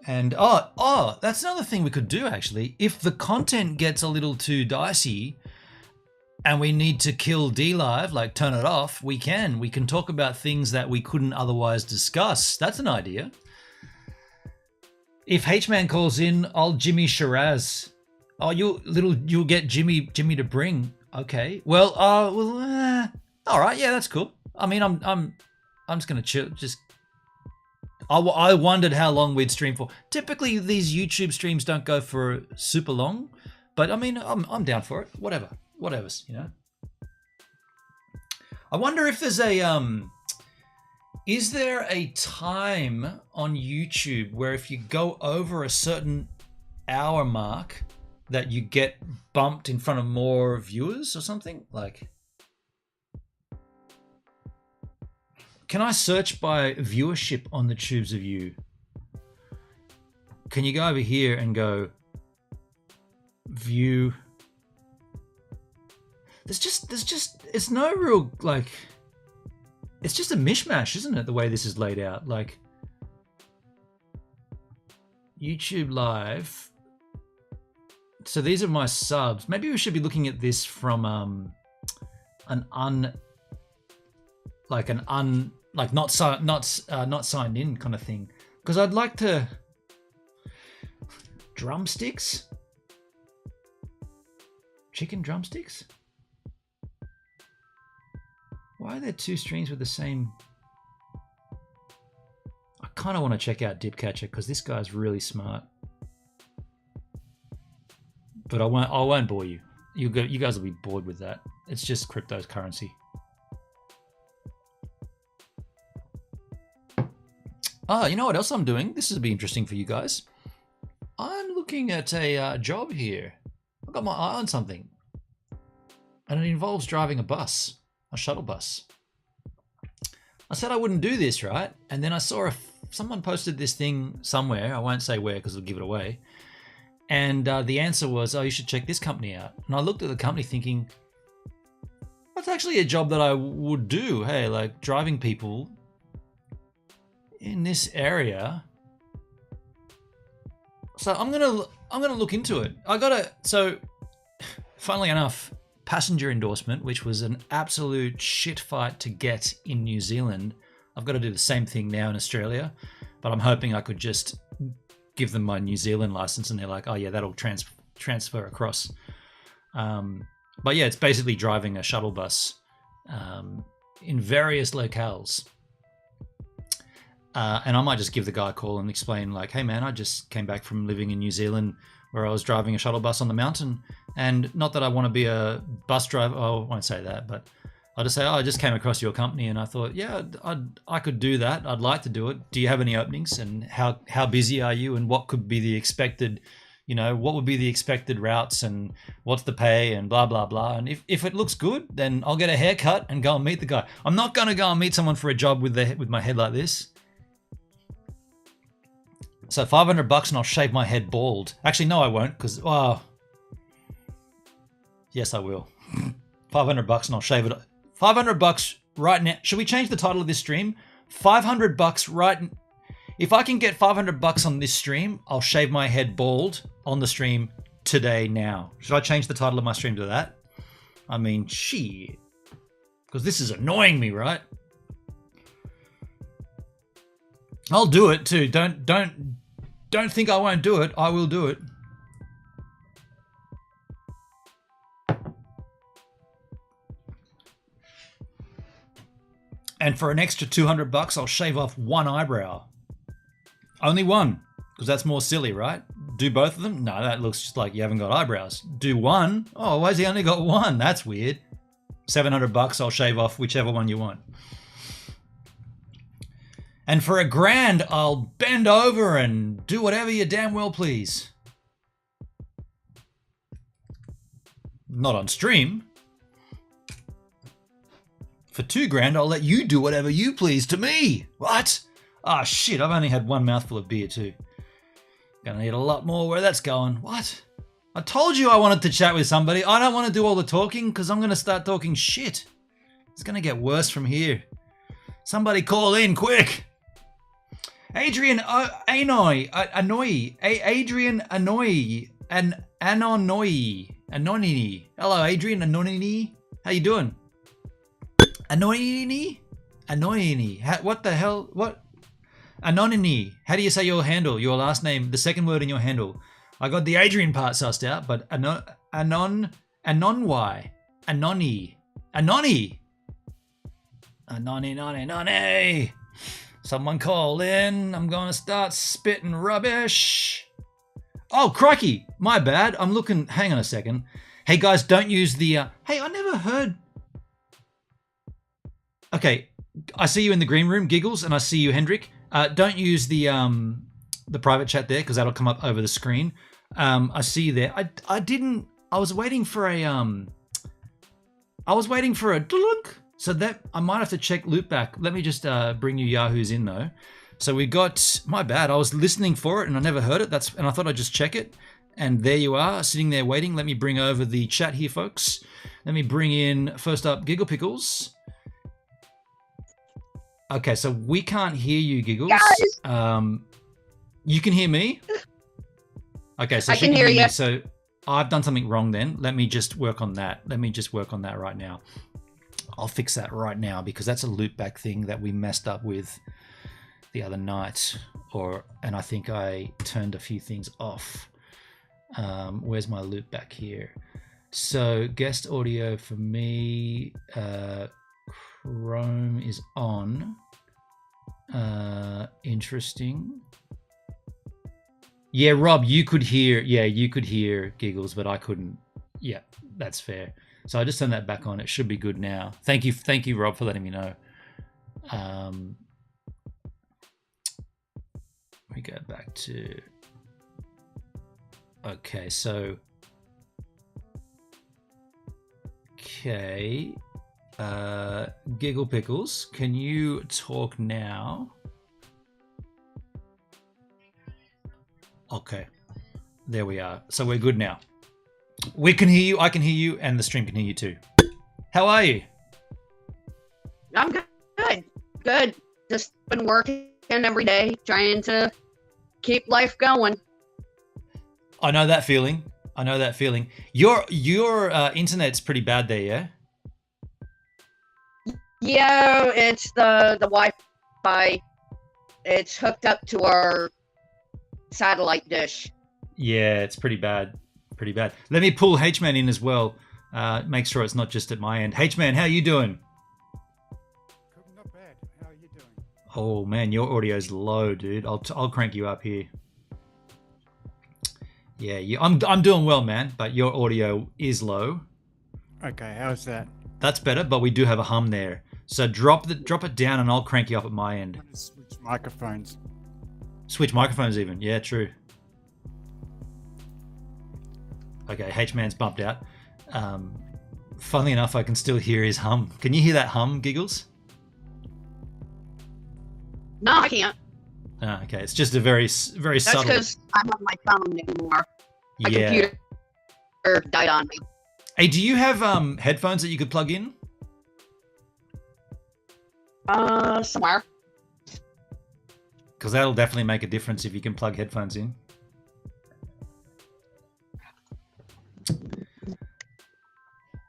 And, that's another thing we could do, actually. If the content gets a little too dicey, and we need to kill DLive, like turn it off, we can. We can talk about things that we couldn't otherwise discuss. That's an idea. If H-Man calls in, I'll Jimmy Shiraz. Oh, you'll get Jimmy to bring. Okay. Well, all right. Yeah, that's cool. I mean, I'm just gonna chill. Just, I wondered how long we'd stream for. Typically, these YouTube streams don't go for super long, but I mean, I'm down for it. Whatever's, you know. I wonder if there's a is there a time on YouTube where if you go over a certain hour mark that you get bumped in front of more viewers or something? Like, can I search by viewership on the tubes of you? Can you go over here and go view? There's just it's no real, like, it's just a mishmash, isn't it, the way this is laid out? Like, YouTube Live. So these are my subs. Maybe we should be looking at this from not signed in kind of thing, because I'd like to drumsticks, chicken drumsticks. Why are there two streams with the same? I kind of want to check out Dipcatcher because this guy's really smart. But I won't bore you. You guys will be bored with that. It's just cryptocurrency. Ah, you know what else I'm doing? This will be interesting for you guys. I'm looking at a job here. I've got my eye on something. And it involves driving a bus. A shuttle bus. I said I wouldn't do this, right? And then I saw someone posted this thing somewhere. I won't say where because it'll give it away. And the answer was, oh, you should check this company out. And I looked at the company thinking, that's actually a job that I would do. Hey, like driving people in this area. So I'm gonna look into it. So funnily enough, passenger endorsement, which was an absolute shit fight to get in New Zealand. I've got to do the same thing now in Australia, but I'm hoping I could just give them my New Zealand license and they're like, oh yeah, that'll transfer across. But yeah, it's basically driving a shuttle bus in various locales. And I might just give the guy a call and explain like, hey man, I just came back from living in New Zealand where I was driving a shuttle bus on the mountain. And not that I want to be a bus driver. Oh, I won't say that, but I'll just say, oh, I just came across your company and I thought, yeah, I could do that. I'd like to do it. Do you have any openings? And how busy are you? And what could be the expected, you know, what would be the expected routes and what's the pay and blah, blah, blah. And if it looks good, then I'll get a haircut and go and meet the guy. I'm not going to go and meet someone for a job with my head like this. So $500 and I'll shave my head bald. Actually, no, I won't, because, oh, yes, I will. $500 and I'll shave it. $500 right now. Should we change the title of this stream? $500 right. If I can get $500 on this stream, I'll shave my head bald on the stream today now. Should I change the title of my stream to that? I mean, shit. Because this is annoying me, right? I'll do it too. Don't think I won't do it. I will do it. And for an extra $200, I'll shave off one eyebrow. Only one, because that's more silly, right? Do both of them? No, that looks just like you haven't got eyebrows. Do one? Oh, why's he only got one? That's weird. $700, I'll shave off whichever one you want. And for $1,000, I'll bend over and do whatever you damn well please. Not on stream. For $2,000, I'll let you do whatever you please to me. What? Ah, shit, I've only had one mouthful of beer too. Gonna need a lot more where that's going. What? I told you I wanted to chat with somebody. I don't want to do all the talking because I'm gonna start talking shit. It's gonna get worse from here. Somebody call in quick. Adrian Anoy, Adrian Anoy, and Anonoy. Anonini. Hello, Adrian. Anonini. How you doing? Anonini? Anonini. What the hell? What? Anonini. How do you say your handle, your last name, the second word in your handle? I got the Adrian part sussed out, but Anonwhy. Anoni. Anoni. Anoni. Someone call in. I'm going to start spitting rubbish. Oh, crikey. My bad. I'm looking. Hang on a second. Hey, guys, don't use the... Hey, I never heard... Okay, I see you in the green room, Giggles, and I see you, Hendrik. Don't use the private chat there because that'll come up over the screen. I see you there. I didn't... I was waiting for a... So that I might have to check loopback. Let me just bring you Yahoos in though. So we got, my bad, I was listening for it and I never heard it. And I thought I'd just check it. And there you are, sitting there waiting. Let me bring over the chat here, folks. Let me bring in, first up, Giggle Pickles. Okay, so we can't hear you, Giggles. Guys. You can hear me? Okay, so I can hear you. So I've done something wrong then. Let me just work on that. Let me just work on that right now. I'll fix that right now because that's a loopback thing that we messed up with the other night. And I think I turned a few things off. Where's my loopback here? So guest audio for me, Chrome is on. Interesting. Yeah, Rob, you could hear Giggles, but I couldn't. Yeah, that's fair. So I just turned that back on. It should be good now. Thank you, Rob, for letting me know. We go back to... Okay, so... Okay. Giggle Pickles, can you talk now? Okay. There we are. So we're good now. We can hear you, I can hear you, and the stream can hear you too. How are you? I'm good. Good. Just been working every day, trying to keep life going. I know that feeling. Your internet's pretty bad there, yeah? Yeah, it's the Wi-Fi. It's hooked up to our satellite dish. Yeah, it's pretty bad. Let me pull H-Man in as well. Make sure it's not just at my end. H-Man, how you doing? Not bad. How are you doing? Oh man, your audio's low, dude. I'll crank you up here. Yeah, I'm doing well, man. But your audio is low. Okay, how's that? That's better, but we do have a hum there. So drop it down, and I'll crank you up at my end. I'm gonna switch microphones. Switch microphones even. Yeah, true. Okay, H-Man's bumped out. Funnily enough, I can still hear his hum. Can you hear that hum, Giggles? No, I can't. Ah, okay, it's just a very subtle. That's because I'm on my phone anymore. My computer died on me. Hey, do you have headphones that you could plug in? Somewhere. Because that'll definitely make a difference if you can plug headphones in.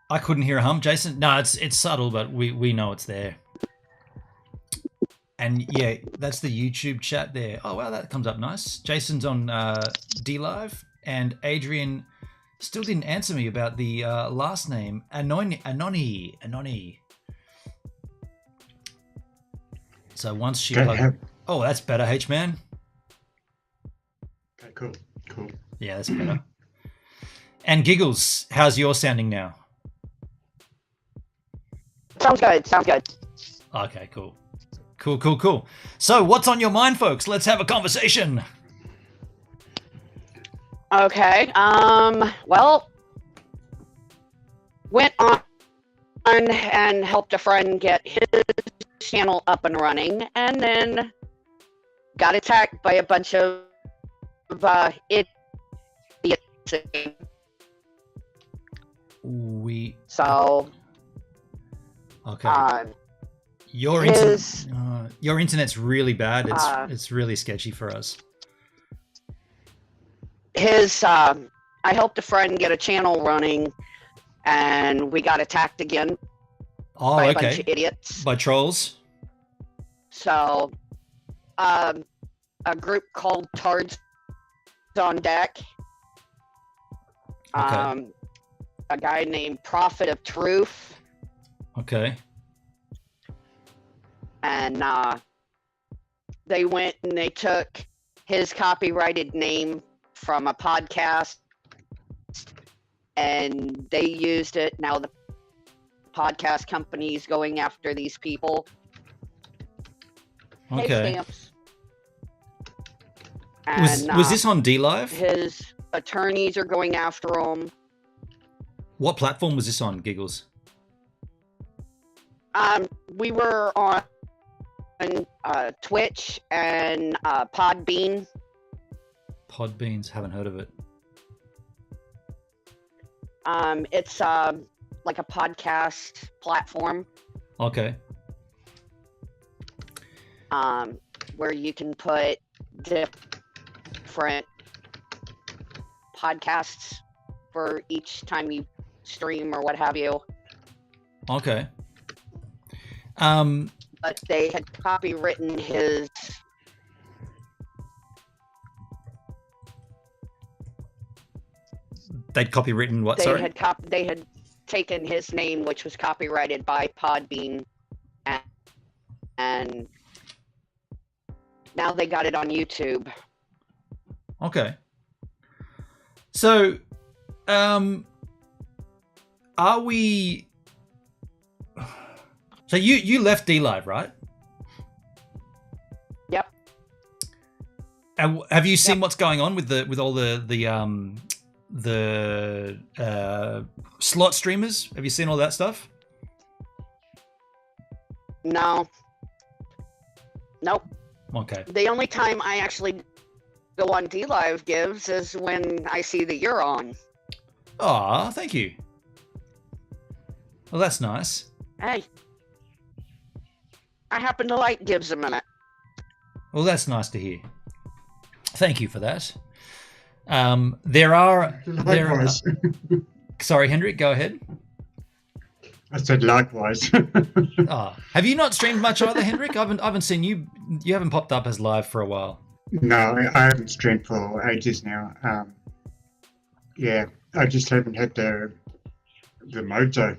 I couldn't hear a hum, Jason. No, it's subtle, but we know it's there. And yeah, that's the YouTube chat there. Oh wow, that comes up nice. Jason's on D Live, and Adrian still didn't answer me about the last name, Anoni. So once she oh, that's better, H-Man. Okay, cool. Yeah, that's better. And Giggles, how's your sounding now? Sounds good. Okay, cool. So what's on your mind, folks? Let's have a conversation. Okay. Well, went on and helped a friend get his channel up and running, and then got attacked by a bunch of idiots. Okay. Your internet's really bad. It's really sketchy for us. His I helped a friend get a channel running, and we got attacked again by a bunch of idiots. By trolls? So, a group called Tards on Deck. Okay. A guy named Prophet of Truth. Okay. And they went and they took his copyrighted name from a podcast and they used it. Now the podcast company's going after these people. Okay. Hey, Stamps. And, Was this on DLive? His attorneys are going after him. What platform was this on, Giggles? We were on Twitch and Podbean. Podbeans, haven't heard of it. It's like a podcast platform. Okay. Where you can put different podcasts for each time you stream or what have you. Okay. But they had copywritten his. They'd copywritten what? Sorry. They had taken his name, which was copyrighted by Podbean, and now they got it on YouTube. Okay. So, are we? So you left DLive, right? Yep. And have you seen what's going on with all the slot streamers? Have you seen all that stuff? No. Nope. Okay. The only time I actually go on DLive gives is when I see that you're on. Aw, thank you. Well, that's nice. Hey. I happen to like Gibbs a minute. Well, that's nice to hear. Thank you for that. There are... Likewise. Sorry, Hendrik, go ahead. I said likewise. Have you not streamed much either, Hendrik? I haven't seen you. You haven't popped up as live for a while. No, I haven't streamed for ages now. Yeah, I just haven't had the mojo.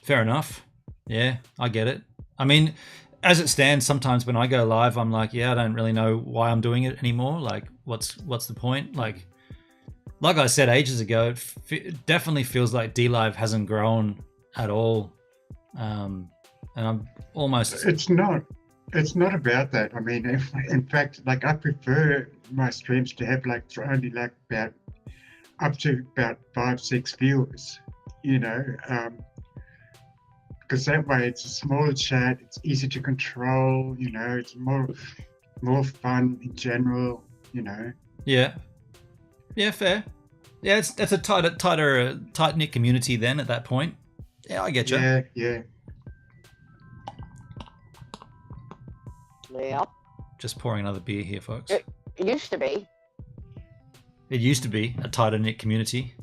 Fair enough. Yeah, I get it. I mean, as it stands, sometimes when I go live, I'm like, yeah, I don't really know why I'm doing it anymore. Like, what's the point? Like I said ages ago, it definitely feels like DLive hasn't grown at all. And I'm almost... It's not about that. I mean, in fact, like I prefer my streams to have like only like about up to about 5-6 viewers, you know, because that way it's a smaller chat, it's easy to control, you know, it's more fun in general, you know. Yeah, fair. Yeah, it's a tight-knit community then at that point. Yeah, I get you. Yeah. Yep. Just pouring another beer here, folks. It used to be. It used to be a tighter-knit community.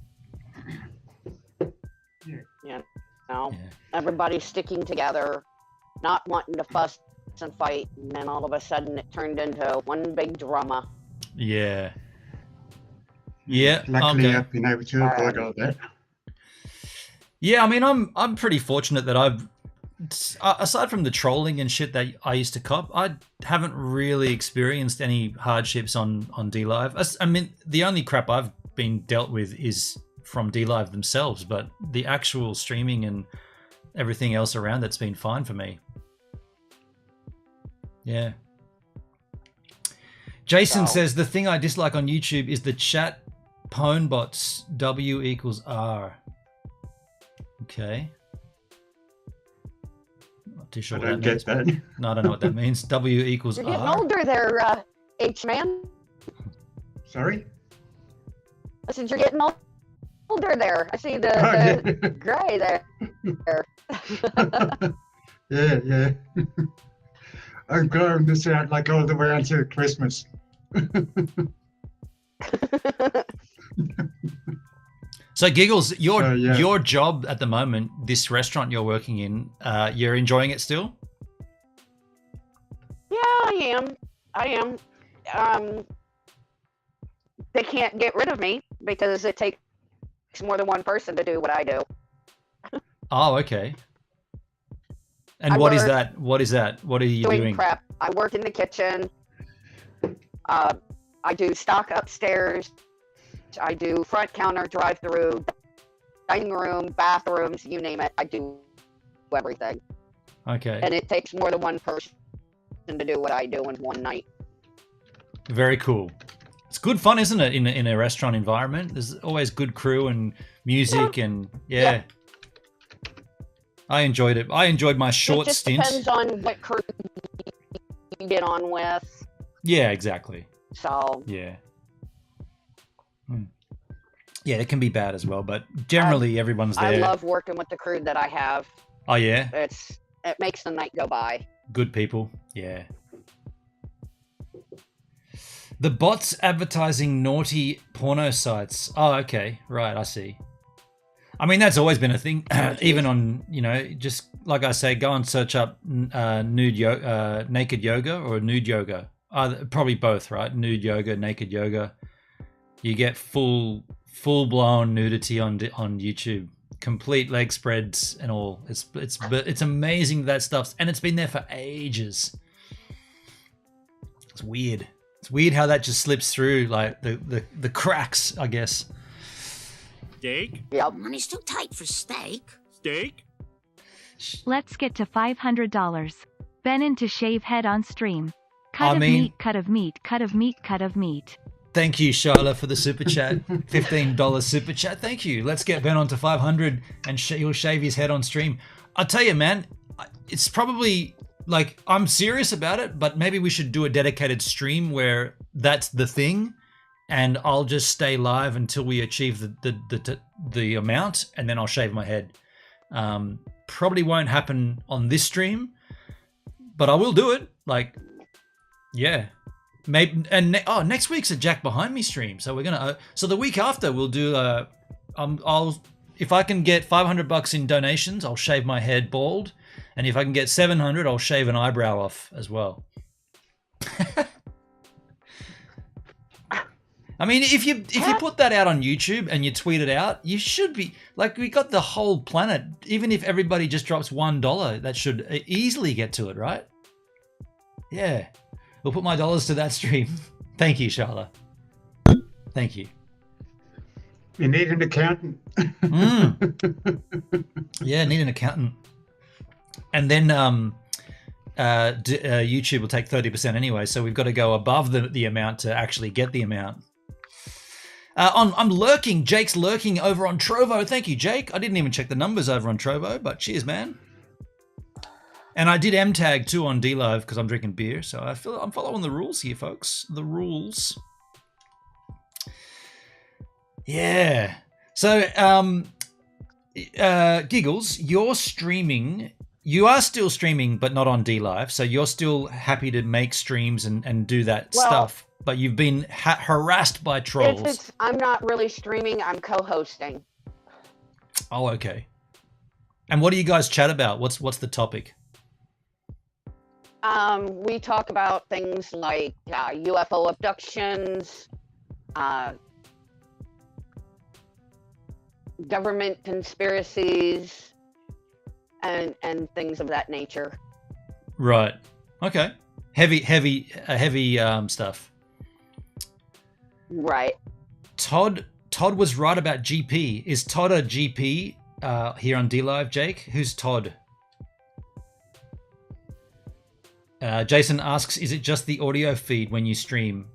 Yeah. Now everybody's sticking together, not wanting to fuss and fight, and then all of a sudden it turned into one big drama. Yeah. Yeah. Luckily, I've been able to avoid all that. Yeah, I mean, I'm pretty fortunate that I've, aside from the trolling and shit that I used to cop, I haven't really experienced any hardships on DLive. I mean, the only crap I've been dealt with is from DLive themselves, but the actual streaming and everything else around that's been fine for me. Yeah. Jason says the thing I dislike on YouTube is the chat pwn bots W equals R. Okay. Not too sure I don't get that. No, I don't know what that means. W equals You're R. getting older there, H-man. Sorry? I said you're getting older there. I see the gray there. Yeah. I'm growing this out like all the way until Christmas. So Giggles, your Yeah. job at the moment, this restaurant you're working in, you're enjoying it still? Yeah, I am. They can't get rid of me because it takes more than one person to do what I do. Oh, okay. And I what is work that? What is that? What are you doing? prep. I work in the kitchen. I do stock upstairs. I do front counter, drive-through, dining room, bathrooms, you name it. I do everything. Okay. And it takes more than one person to do what I do in one night. Very cool. It's good fun, isn't it? In a restaurant environment, there's always good crew and music, and yeah. I enjoyed it. I enjoyed my short It just stint. depends on what crew you get on with. Yeah, exactly. So Yeah. Yeah, it can be bad as well, but generally everyone's there. I love working with the crew that I have. Oh yeah, It makes the night go by. good people. Yeah. The bots advertising naughty porno sites. Oh, okay, right. I see. I mean, that's always been a thing. Even on, just like I say, go and search up naked yoga or nude yoga. Probably both, right? Nude yoga, naked yoga. You get full blown nudity on YouTube, complete leg spreads and all. It's amazing that stuff, and it's been there for ages. It's weird. It's weird how that just slips through like the cracks, I guess. Steak? Yep. Money's too tight for steak. Steak? Let's get to $500. Benin to shave head on stream. Cut of meat, cut of meat, cut of meat, cut of meat. Thank you, Charlotte, for the super chat. $15 super chat. Thank you. Let's get Ben on to 500 and he'll shave his head on stream. I'll tell you, man, it's probably like, I'm serious about it, but maybe we should do a dedicated stream where that's the thing, and I'll just stay live until we achieve the amount, and then I'll shave my head. Probably won't happen on this stream, but I will do it. Like, yeah. Maybe, and next week's a Jack Behind Me stream, so we're gonna. So the week after we'll do. I'll if I can get $500 in donations, I'll shave my head bald, and if I can get 700, I'll shave an eyebrow off as well. I mean, if you put that out on YouTube and you tweet it out, you should be like, we got the whole planet. Even if everybody just drops $1, that should easily get to it, right? Yeah. We'll put my dollars to that stream. Thank you, Charlotte. Thank you. You need an accountant. Yeah, need an accountant. And then YouTube will take 30% anyway, so we've got to go above the amount to actually get the amount. I'm lurking. Jake's lurking over on Trovo. Thank you, Jake. I didn't even check the numbers over on Trovo, but cheers, man. And I did M-tag too on D-Live because I'm drinking beer, so I feel I'm following the rules here, folks. The rules. Yeah. So, Giggles, you're streaming. You are still streaming, but not on D-Live, so you're still happy to make streams and do that stuff. But you've been harassed by trolls. I'm not really streaming. I'm co-hosting. Oh, okay. And what do you guys chat about? What's the topic? We talk about things like UFO abductions, government conspiracies, and things of that nature. Right. Okay. Heavy stuff. Right. Todd was right about GP. Is Todd a GP here on D-Live, Jake? Who's Todd? Jason asks, is it just the audio feed when you stream,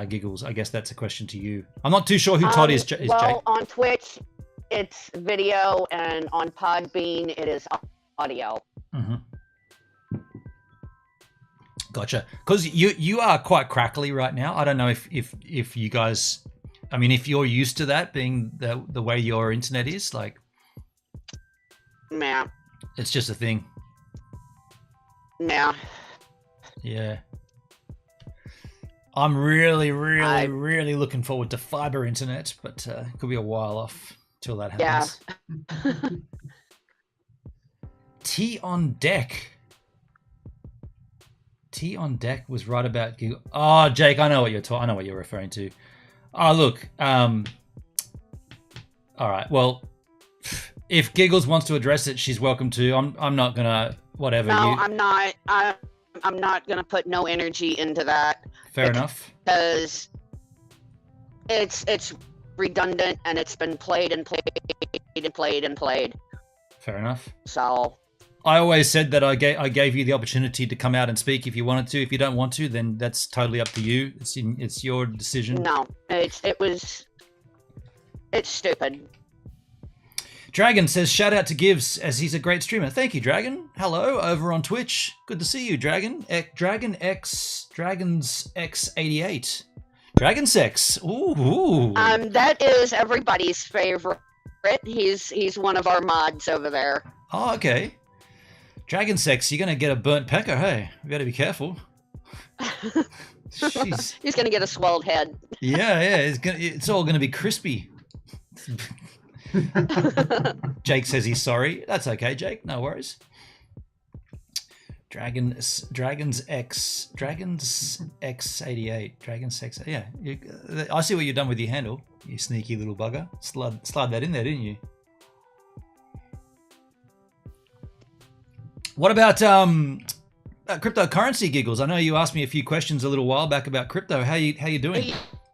Giggles? I guess that's a question to you. I'm not too sure who Todd is, Jake. Well, on Twitch, it's video, and on Podbean, it is audio. Mm-hmm. Gotcha. Because you are quite crackly right now. I don't know if you guys, I mean, if you're used to that being the way your internet is, like, Yeah. It's just a thing. Yeah. Yeah. I'm really looking forward to fiber internet, but it could be a while off. till that happens. Yeah. Tea on Deck. Tea on Deck was right about Giggle. Oh, Jake, I know what you're I know what you're referring to. Oh, look. All right. Well, if Giggles wants to address it, she's welcome to. I'm not gonna whatever. No, I'm not. I'm not gonna put no energy into that. Fair enough. Because it's redundant and it's been played and played and played and played. Fair enough. So I always said that I gave you the opportunity to come out and speak if you wanted to. If you don't want to, then that's totally up to you. It's your decision. No, it's stupid. Dragon says, shout out to Gibbs as he's a great streamer. Thank you, Dragon. Hello, over on Twitch. Good to see you, Dragon. Dragons X88. Dragon Sex. Ooh. That is everybody's favorite. He's one of our mods over there. Oh, okay. Dragon Sex, you're gonna get a burnt pecker, hey? We gotta be careful. Jeez. He's gonna get a swelled head. Yeah, it's all gonna be crispy. Jake says he's sorry. That's okay, Jake. No worries. Dragons X88. Dragon Sex. Yeah, I see what you've done with your handle. You sneaky little bugger. Slide that in there, didn't you? What about cryptocurrency, Giggles? I know you asked me a few questions a little while back about crypto. How you doing?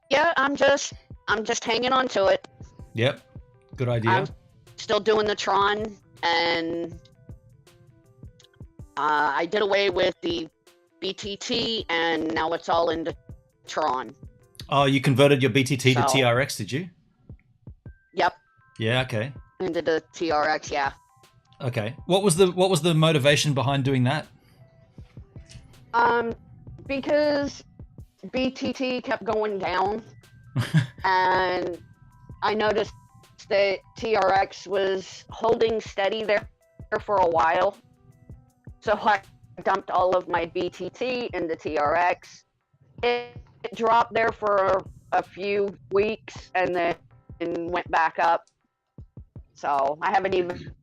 Yeah, I'm just hanging on to it. Yep. Good idea. I'm still doing the Tron, and I did away with the BTT, and now it's all into Tron. Oh, you converted your BTT to TRX, did you? Yep. Yeah. Okay. Into the TRX, yeah. Okay. What was the motivation behind doing that? Because BTT kept going down, and I noticed that TRX was holding steady there for a while. So I dumped all of my BTT into TRX. It dropped there for a few weeks and then went back up. So I haven't even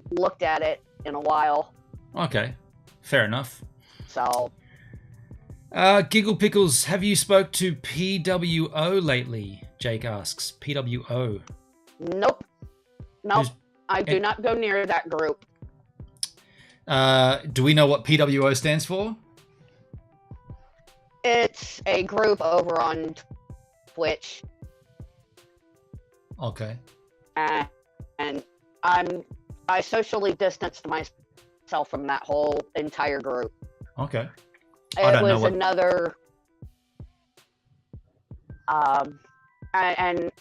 looked at it in a while. Okay, fair enough. So Giggle Pickles, have you spoke to PWO lately? Jake asks. PWO. Nope. I do not go near that group. Do we know what PWO stands for? It's a group over on Twitch. Okay. And I socially distanced myself from that whole entire group. Okay. It was another and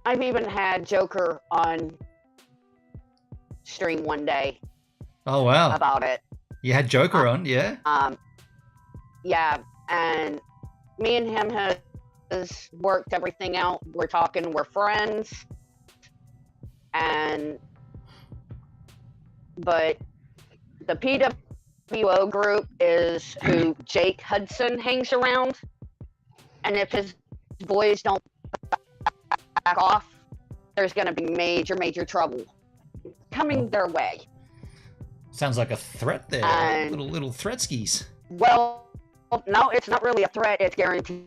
I've even had Joker on stream one day. Oh wow. About it. You had Joker on, yeah? Yeah, and me and him has worked everything out. We're talking, we're friends. But the PWO group is who Jake Hudson hangs around. And if his boys don't back off, there's going to be major, major trouble coming their way. Sounds like a threat there. Little threat skis. Well, no, it's not really a threat. It's guaranteed.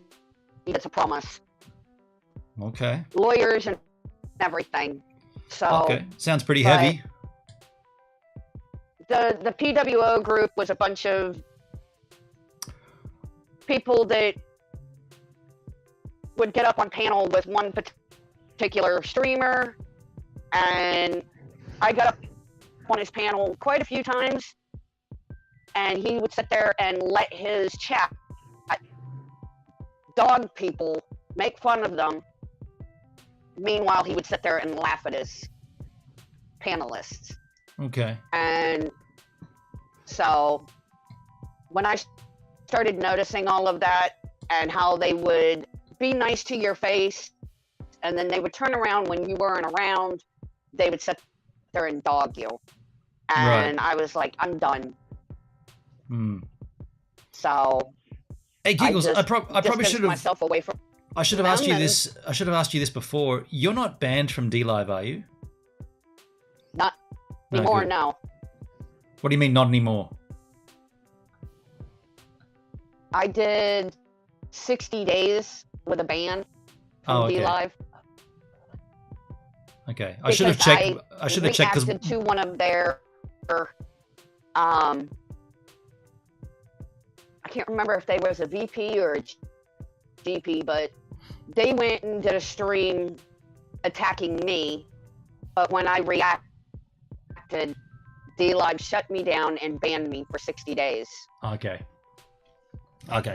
It's a promise. Okay. Lawyers and everything. So. Okay. Sounds pretty heavy. The PWO group was a bunch of people that would get up on panel with one particular streamer, and I got up on his panel quite a few times, and he would sit there and let his chat dog people, make fun of them. Meanwhile, he would sit there and laugh at his panelists. Okay. And so when I started noticing all of that and how they would be nice to your face, and then they would turn around when you weren't around, they would sit there and dog you. And I was like, I'm done. So hey, Giggles, I probably should have myself away from. I should have asked you this. I should have asked you this before. You're not banned from DLive, are you? Not anymore, good. no. What do you mean, not anymore? I did 60 days with a ban from DLive. Okay, I should have checked. I should have checked because reacted to one of their, I can't remember if they was a VP or a GP, but they went and did a stream attacking me. But when I reacted, DLive shut me down and banned me for 60 days. Okay,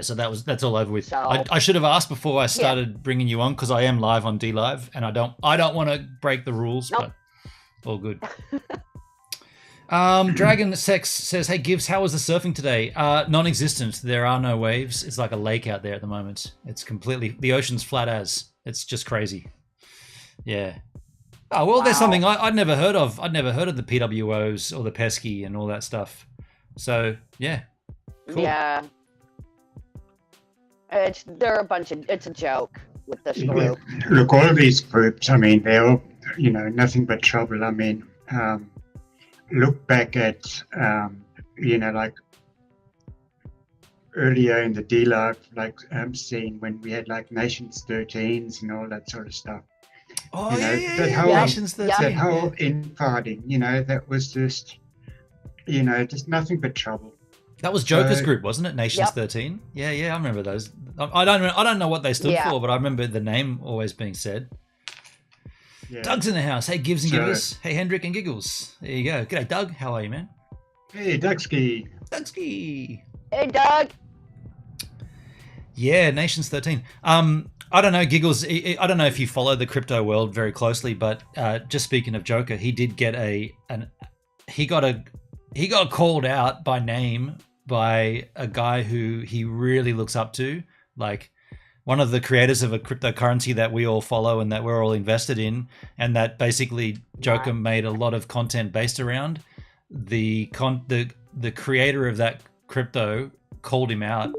so that's all over with. So, I should have asked before I started bringing you on because I am live on DLive and I don't want to break the rules, but all good. Dragon Sex says, "Hey Gibbs, how was the surfing today?" Non-existent. There are no waves. It's like a lake out there at the moment. It's completely, the ocean's flat as. It's just crazy. Yeah. Oh well, there's something I'd never heard of. I'd never heard of the PWOs or the pesky and all that stuff. So yeah, cool. Yeah. They're a bunch of, it's a joke with this group. Look, all of these groups, I mean, they're all, nothing but trouble. I mean, look back at, like earlier in the DLive, scene when we had like Nations 13s and all that sort of stuff. Oh, Nations 13. That whole infighting, that was just, just nothing but trouble. That was Joker's group, wasn't it? Nations 13. Yeah, I remember those. I don't know what they stood for, but I remember the name always being said. Yeah. Doug's in the house. Hey, Gibbs and Giggles. Hey, Hendrick and Giggles. There you go. G'day, Doug. How are you, man? Hey, Dougski. Hey, Doug. Yeah, Nations 13. I don't know, Giggles. I don't know if you follow the crypto world very closely, but just speaking of Joker, he did get he got called out by name by a guy who he really looks up to, like one of the creators of a cryptocurrency that we all follow and that we're all invested in, and that basically Joker made a lot of content based around. The creator of that crypto called him out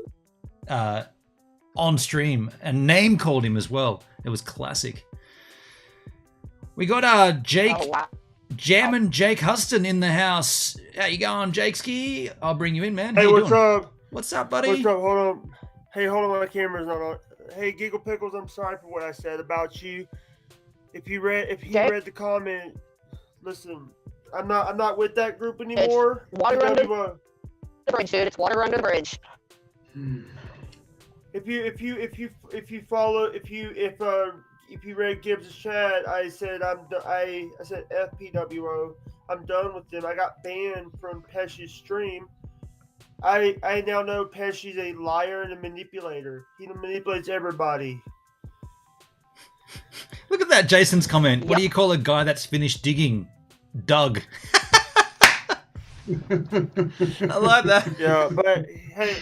on stream and name called him as well. It was classic. We got Jake. Oh, wow. Jammin' Jake Huston in the house. How you going, Jakeski? I'll bring you in, man. Hey, what's up? What's up, buddy? What's up? Hold on. Hey, hold on. My camera's not on. Hey, Giggle Pickles, I'm sorry for what I said about you. If you read the comment, listen, I'm not with that group anymore. It's water under the bridge, dude. It's water under the bridge. If you read Gibbs' chat, I said FPWO. I'm done with them. I got banned from Pesci's stream. I now know Pesci's a liar and a manipulator. He manipulates everybody. Look at that, Jason's comment. What do you call a guy that's finished digging? Doug. I like that. Yeah, but hey,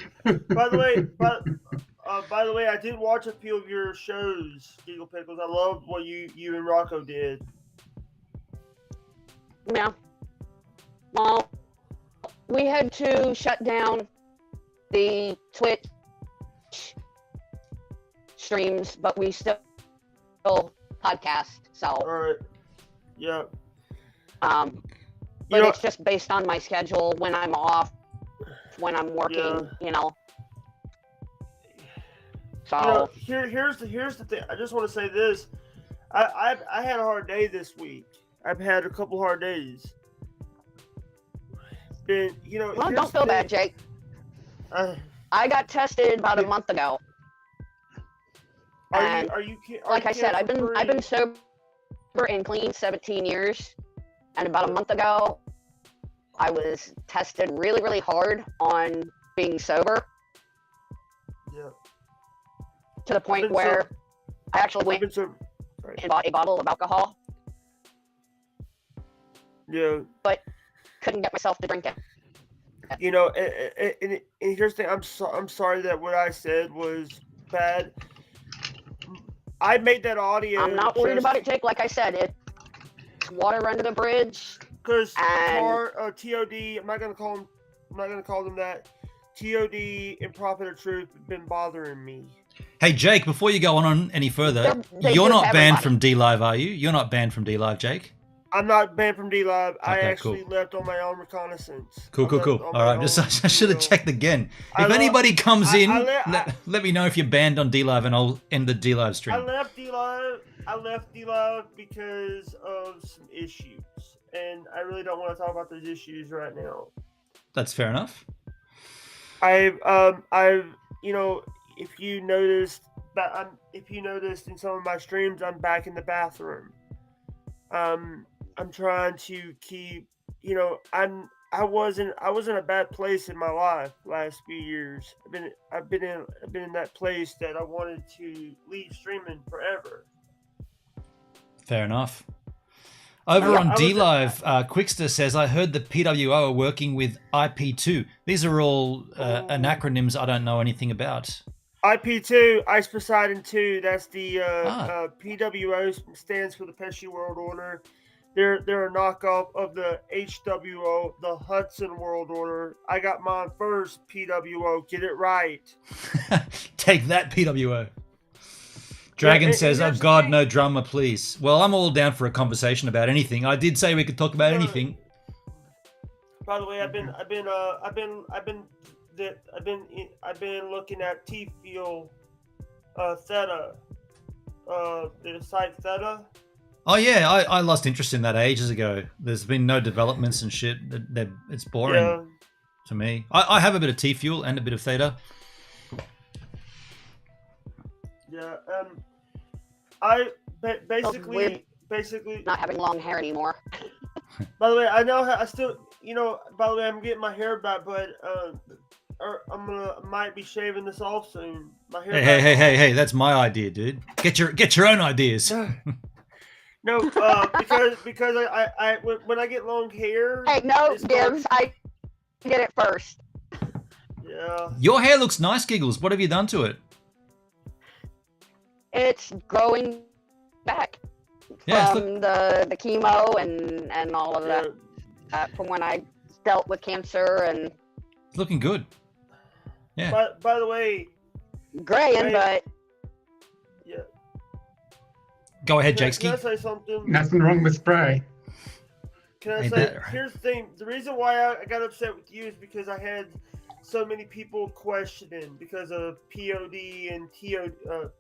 by the way, I did watch a few of your shows, Giggle Pickles. I love what you and Rocco did. Yeah. Well, we had to shut down the Twitch streams, but we still podcast. So. All right. Yeah. But it's just based on my schedule, when I'm off, when I'm working, So here's the thing. I just want to say this. I had a hard day this week. I've had a couple hard days. And well, don't feel bad, Jake. I got tested about a month ago. Like I said, I've been sober and clean 17 years, and about a month ago, I was tested really, really hard on being sober. Yeah. To the point where I actually went and bought a bottle of alcohol. Yeah. But couldn't get myself to drink it. And here's the thing. I'm sorry that what I said was bad. I made that audio. I'm not worried about it, Jake. Like I said, it's water under the bridge. Because TOD, I'm not gonna call them that. TOD and Prophet of Truth have been bothering me. Hey, Jake, before you go on any further, They you're do not banned everybody. from D-Live, are you? You're not banned from D-Live, Jake? I'm not banned from D-Live. I Okay, actually cool. left on my own recognizance. Cool. All right, I should have checked again. If anybody comes in, let me know if you're banned on D-Live, and I'll end the D-Live stream. I left D-Live because of some issues, and I really don't want to talk about those issues right now. That's fair enough. I've you know, if you noticed in some of my streams, I'm back in the bathroom. I'm trying to keep, you know, I was in a bad place in my life last few years. I've been in that place that I wanted to leave streaming forever. Fair enough. Over on D-Live, Quickster says, I heard the PWO are working with IP2. These are all acronyms I don't know anything about. IP2, Ice Poseidon 2, that's the PWO stands for the Pesci World Order. They're a knockoff of the HWO, the Hudson World Order. I got mine first, PWO. Get it right. Take that, PWO. Dragon says, oh God, no drama, please. Well, I'm all down for a conversation about anything. I did say we could talk about anything. By the way, I've been looking at T-Fuel, Theta, the site Theta. Oh yeah, I lost interest in that ages ago. There's been no developments and shit. It's boring to me. I have a bit of T-Fuel and a bit of Theta. Yeah, I basically not having long hair anymore. By the way, I know I still, you know. By the way, I'm getting my hair back, but might be shaving this off soon. My hair. Hey! That's my idea, dude. Get your own ideas. No, because I when I get long hair. Hey, no, Gibbs, I get it first. Yeah. Your hair looks nice, Giggles. What have you done to it? It's growing back from the chemo and all of that from when I dealt with cancer and. It's looking good. Yeah. But by the way, graying, but. Yeah. Go ahead, Jake. Can I say something? Nothing wrong with spray. Can I say? Here's the thing. The reason why I got upset with you is because I had so many people questioning because of POD and TOD.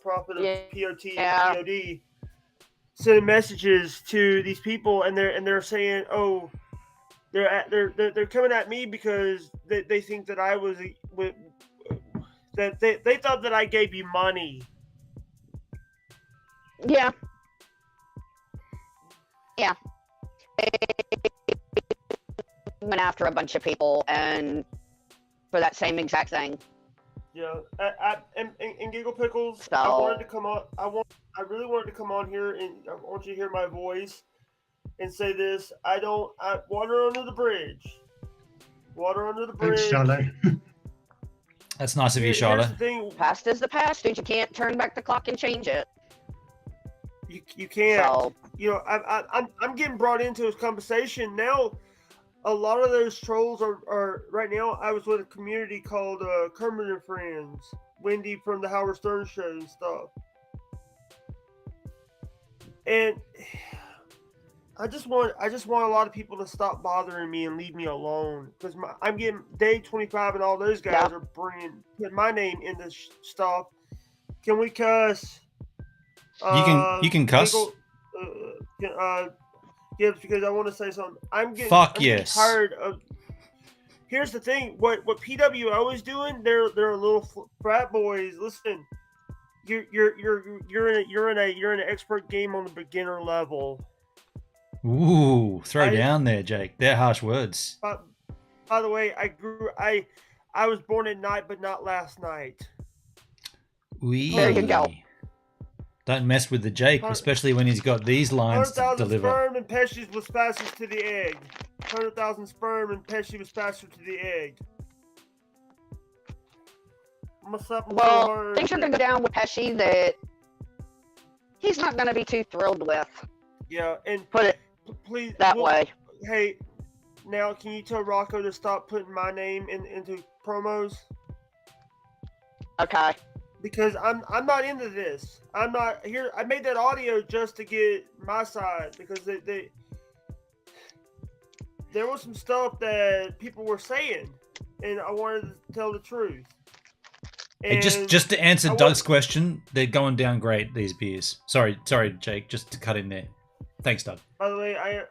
Profit of POT and POD, sending messages to these people, and they're saying, oh, they're coming at me because they think that I was that they thought that I gave you money. Yeah. Went after a bunch of people and for that same exact thing. Yeah, and Giggle Pickles, so, I wanted to come on. I really wanted to come on here, and I want you to hear my voice and say this. Water under the bridge. Water under the bridge. Thanks, Charlie. That's nice of you, Charlotte. Past is the past, dude. You can't turn back the clock and change it. You can't. So, you know, I'm getting brought into this conversation now. A lot of those trolls are right now. I was with a community called Kermit and Friends, Wendy from the Howard Stern Show and stuff. And I just want a lot of people to stop bothering me and leave me alone because I'm getting Day 25 and all those guys are putting my name in this stuff. Can we cuss? You can cuss. Gibbs, because I want to say something. I'm getting tired of. Here's the thing: what PWO is doing, they're little frat boys. Listen, you're in an expert game on the beginner level. Ooh, throw down there, Jake. They're harsh words. By the way, I was born at night, but not last night. There you go. Don't mess with the Jake, especially when he's got these lines to deliver. 100,000 sperm and Pesci was fastest to the egg. 100,000 sperm and Pesci was faster to the egg. Well, things are going to go down with Pesci that he's not going to be too thrilled with. Yeah, and put it please that way. Hey, now can you tell Rocco to stop putting my name into promos? Okay. because I'm not into this. I'm not here. I made that audio just to get my side because there was some stuff that people were saying, and I wanted to tell the truth. Hey, just to answer Doug's question, they're going down great, these beers. Sorry, Jake, just to cut in there. Thanks, Doug. By the way, I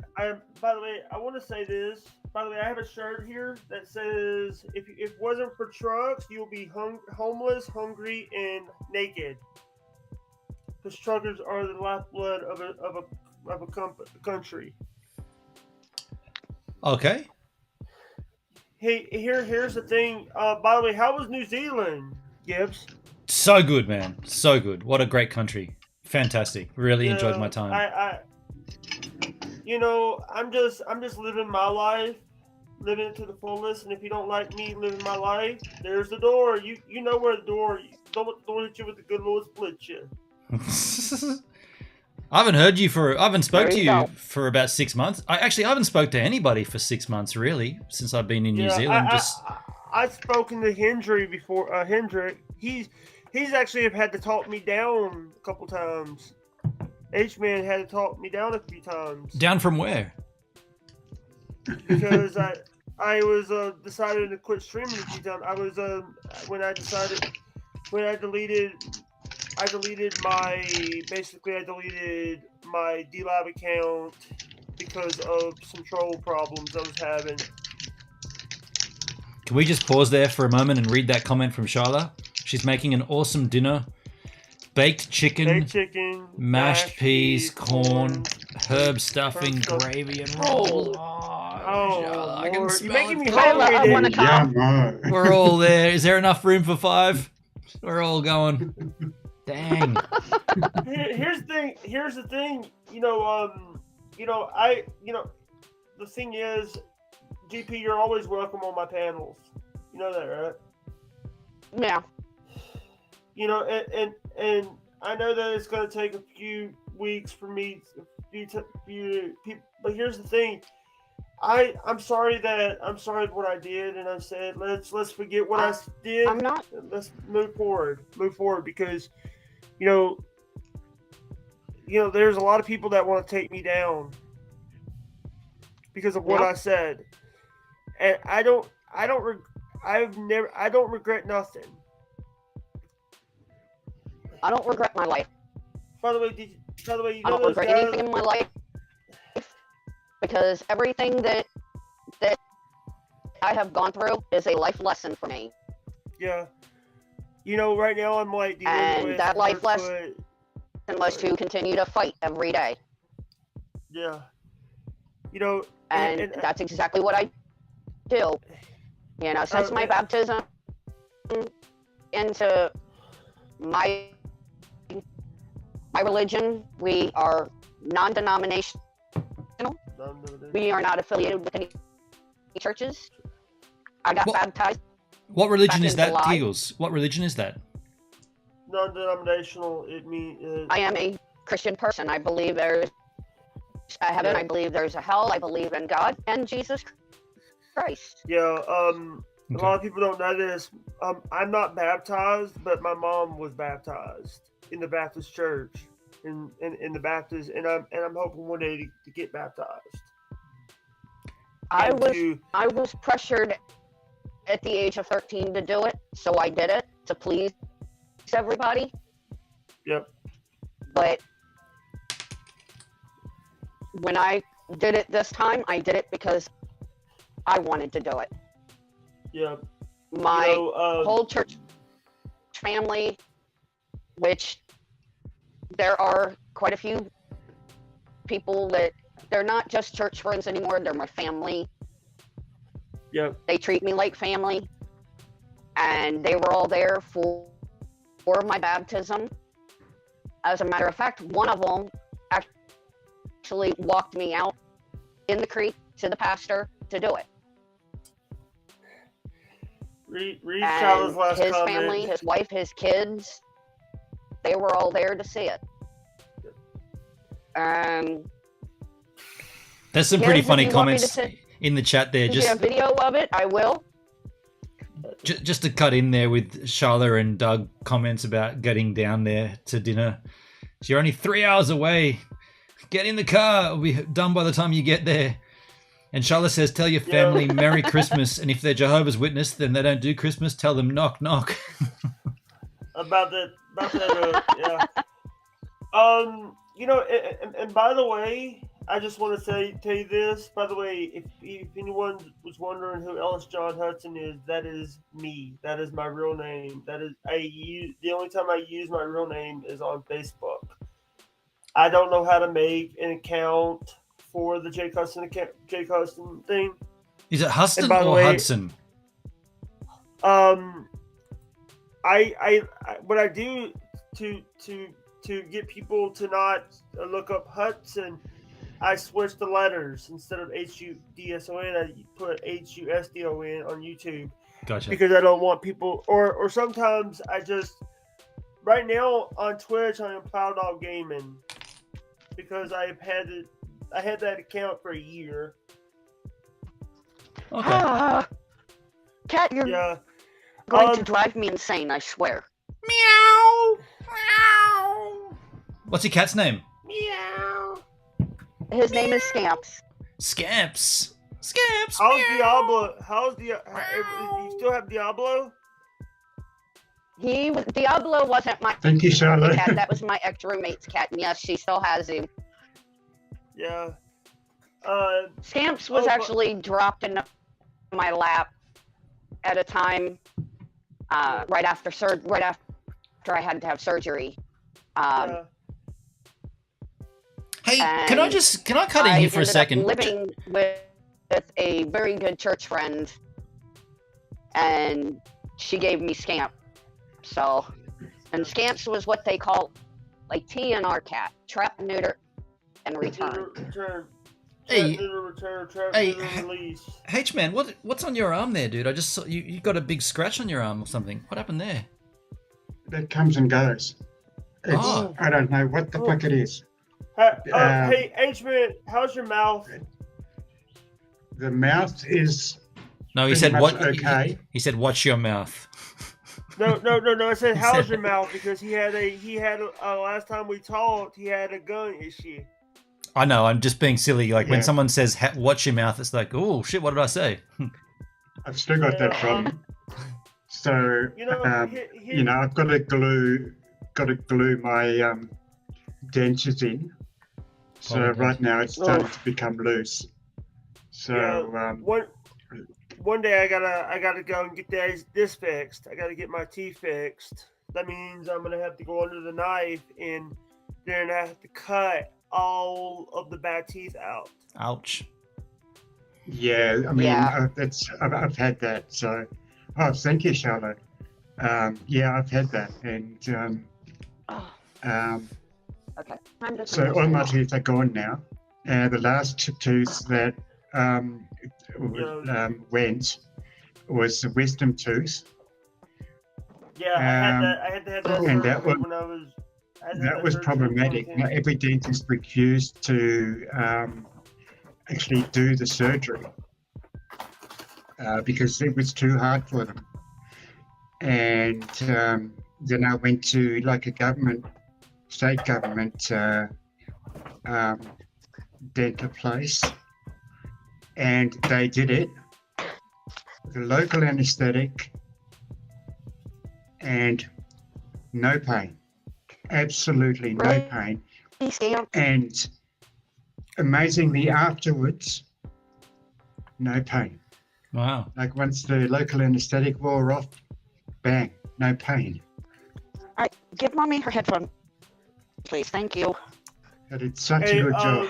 want to say this. By the way, I have a shirt here that says, "If it wasn't for trucks, you'll be homeless, hungry, and naked." Because truckers are the lifeblood of a country. Okay. Hey, here's the thing. By the way, how was New Zealand, Gibbs? So good, man. So good. What a great country. Fantastic. Really enjoyed my time. I'm just living my life, living it to the fullest. And if you don't like me living my life, there's the door. You know where the door. Don't let the door hit you with the good Lord split you. I haven't spoke to you for about 6 months. I haven't spoke to anybody for 6 months really since I've been in New Zealand. I've spoken to Hendry before. Hendrick, he's actually have had to talk me down a couple times. H-Man had to talk me down a few times. Down from where? Because I was decided to quit streaming a few times. I was when I deleted my DLive account because of some troll problems I was having. Can we just pause there for a moment and read that comment from Sharla? She's making an awesome dinner. Baked chicken, mashed peas, corn, herb stuffing, gravy, and rolls. Oh, I can smell You're making me hungry. We're all there. Is there enough room for 5? We're all going. Dang. Here's the thing. The thing is, GP, you're always welcome on my panels. You know that, right? Yeah. And I know that it's going to take a few weeks for me, but here's the thing. I'm sorry what I did, and I said let's forget what I did. I'm not. Let's move forward because there's a lot of people that want to take me down because of what I said, and I don't regret nothing. I don't regret my life. By the way, I don't regret anything in my life because everything that I have gone through is a life lesson for me. Yeah. Right now I'm like dealing with that life lesson was to continue to fight every day. Yeah. And that's exactly what I do. Since my baptism into my religion, we are non-denominational. We are not affiliated with any churches. I got baptized. What religion is that, Giggles? What religion is that? Non-denominational. It means. I am a Christian person. I believe there's a heaven. Yeah. I believe there's a hell. I believe in God and Jesus Christ. Yeah. A lot of people don't know this. I'm not baptized, but my mom was baptized in the Baptist church, in the Baptist, and I'm hoping one day to get baptized. I was pressured at the age of 13 to do it, so I did it to please everybody. Yep. But when I did it this time, I did it because I wanted to do it. Yeah. My whole church family, which there are quite a few people that they're not just church friends anymore, they're my family. Yep. They treat me like family, and they were all there for my baptism. As a matter of fact, one of them actually walked me out in the creek to the pastor to do it. Read Charlotte's last his comment. family, his wife, his kids, they were all there to see it. There's some pretty funny comments in the chat there. Just a video of it, I will. Just to cut in there with Charla and Doug comments about getting down there to dinner. So you're only 3 hours away. Get in the car. It'll be done by the time you get there. And Charla says, tell your family Merry Christmas. And if they're Jehovah's Witness, then they don't do Christmas. Tell them knock, knock. About that, yeah. And by the way, I just want to tell you this. By the way, if anyone was wondering who Ellis John Hudson is, that is me. That is my real name. The only time I use my real name is on Facebook. I don't know how to make an account for the Jake Hudson thing. Is it Huston or Hudson? What I do to get people to not look up Hudson, I switch the letters. Instead of HUDSON, I put HUSDON on YouTube. Gotcha. Because I don't want people, or sometimes I just, right now on Twitch I am Plow Dog Gaming, because I had that account for a year. Okay. Cat, you're going to drive me insane, I swear. Meow. Meow. What's your cat's name? Meow. His name is Scamps. Scamps. How's Diablo? You still have Diablo? Diablo wasn't my Thank you, Charlotte. cat. That was my ex-roommate's cat. And yes, she still has him. Yeah. Scamps was actually dropped in my lap at a time right after I had to have surgery. Hey, can I cut in here for a second? Living with a very good church friend, and she gave me Scamp. So, and Scamps was what they call like TNR cat, trap, neuter, and return. Hey, Release. H-Man, what's on your arm there, dude? I just saw you got a big scratch on your arm or something. What happened there? That comes and goes. I don't know what the fuck it is. Hey, H-Man, how's your mouth? The mouth is. No, he said what? Okay. He said, "Watch your mouth." No. I said, how's your mouth? Because he had last time we talked, he had a gun issue. I know. I'm just being silly. Like when someone says, "Watch your mouth," it's like, "Oh shit! What did I say?" I've still got that problem. So I've got to glue my dentures in. So right now it's starting to become loose. So one day I gotta go and get this fixed. I gotta get my teeth fixed. That means I'm gonna have to go under the knife and then I have to cut all of the bad teeth out. Ouch. Yeah, I mean I've had that. So, thank you, Charlotte. I've had that, and okay. So all my teeth are gone now. The last tooth that went was the wisdom tooth. Yeah, I had to have that and surgery when I was. That was problematic. Every dentist refused to actually do the surgery because it was too hard for them. And then I went to like a state government dental place, and they did it. The local anesthetic and no pain. Absolutely no pain. And amazingly afterwards, no pain. Wow. Like once the local anesthetic wore off, bang, no pain. All right, give Mommy her headphone, please. Thank you. I did such a good job.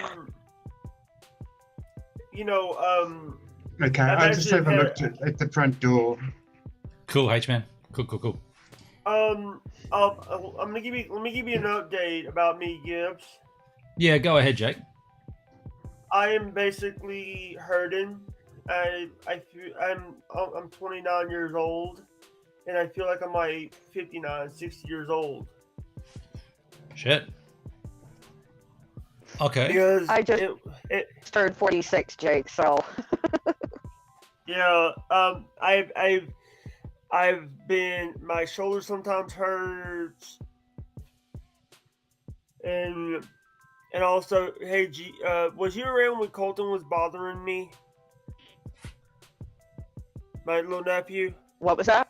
Okay, I just have a look at the front door. Cool, H-Man. Cool. Let me give you an update about me, Gibbs. Yeah, go ahead, Jake. I am basically hurting. I'm 29 years old, and I feel like I'm like 59, 60 years old. Shit. Okay. Because I just turned 46, Jake. So. Yeah. my shoulder sometimes hurts, and also, hey, was you around when Colton was bothering me? My little nephew. What was that?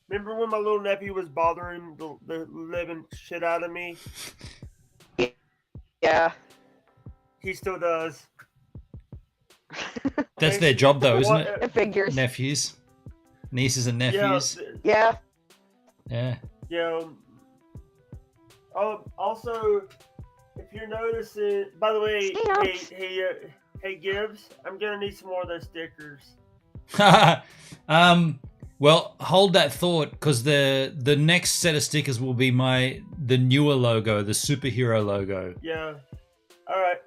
Remember when my little nephew was bothering the living shit out of me? Yeah. He still does. That's their job, though, isn't it? It figures. Nephews, nieces, and nephews. Yeah. Yeah. Yeah. Also, if you're noticing, by the way, hey, Gibbs, I'm gonna need some more of those stickers. Well, hold that thought, because the next set of stickers will be the newer logo, the superhero logo. Yeah. All right.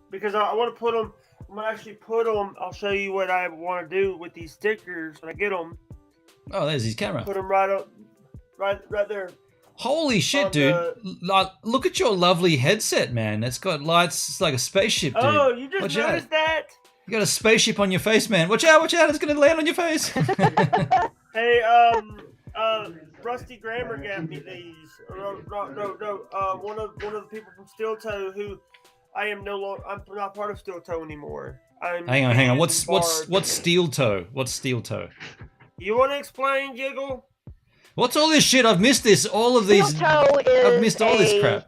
Because I want to put them. I'm gonna actually put them. I'll show you what I want to do with these stickers when I get them. Oh, there's his camera. Put them right up, right there. Holy shit, dude! Look at your lovely headset, man. It's got lights. It's like a spaceship, dude. Oh, you just noticed that? You got a spaceship on your face, man. Watch out! Watch out! It's gonna land on your face. Hey, Rusty Grammer got me these. No. One of the people from Steel Toe, who I am no longer. I'm not part of Steel Toe anymore. Hang on. What's Steel Toe? What's Steel Toe? You want to explain, Giggle? What's all this shit? I've missed this. All of these. I've missed all this crap.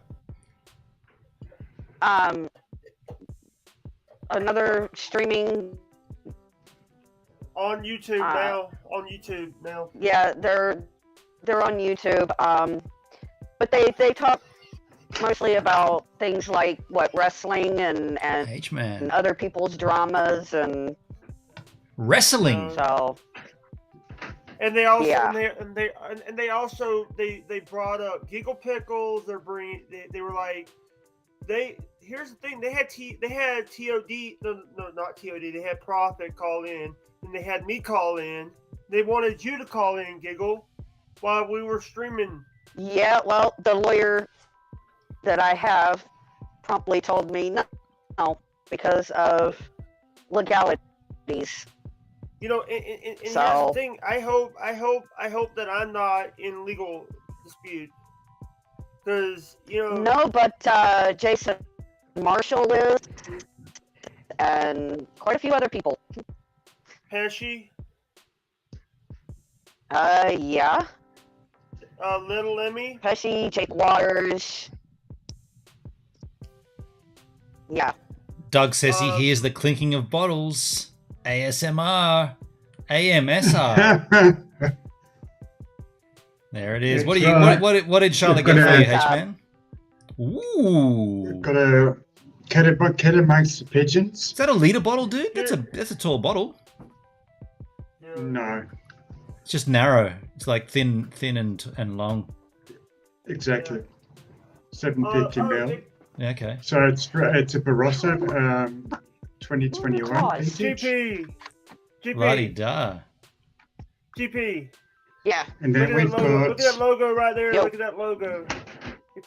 Another streaming on YouTube now. On YouTube now. Yeah, they're on YouTube. But they talk mostly about things like wrestling and other people's dramas and wrestling. So. And they also they brought up Giggle Pickles. They were like here's the thing, they had TOD, no, not TOD, they had Prophet call in, and they had me call in. They wanted you to call in, Giggle, while we were streaming. Yeah, well, the lawyer that I have promptly told me no because of legalities. You know, and here's the thing. I hope that I'm not in legal dispute, because No, but Jason Marshall is, and quite a few other people. Pesci. Yeah. Little Emmy. Pesci, Jake Waters. Yeah. Doug says he hears the clinking of bottles. ASMR. AMSR. There it is. What did Charlotte get for you, H-Man? Ooh. Got a cat amongst the pigeons. Is that a liter bottle, dude? That's a tall bottle. No. It's just narrow. It's like thin and long. Exactly. 750 ml. Yeah, okay. So it's a Barossa 2021 vintage. GP. La-di-da. GP. Yeah. And then we've got... Look at that logo right there. Yep. Look at that logo.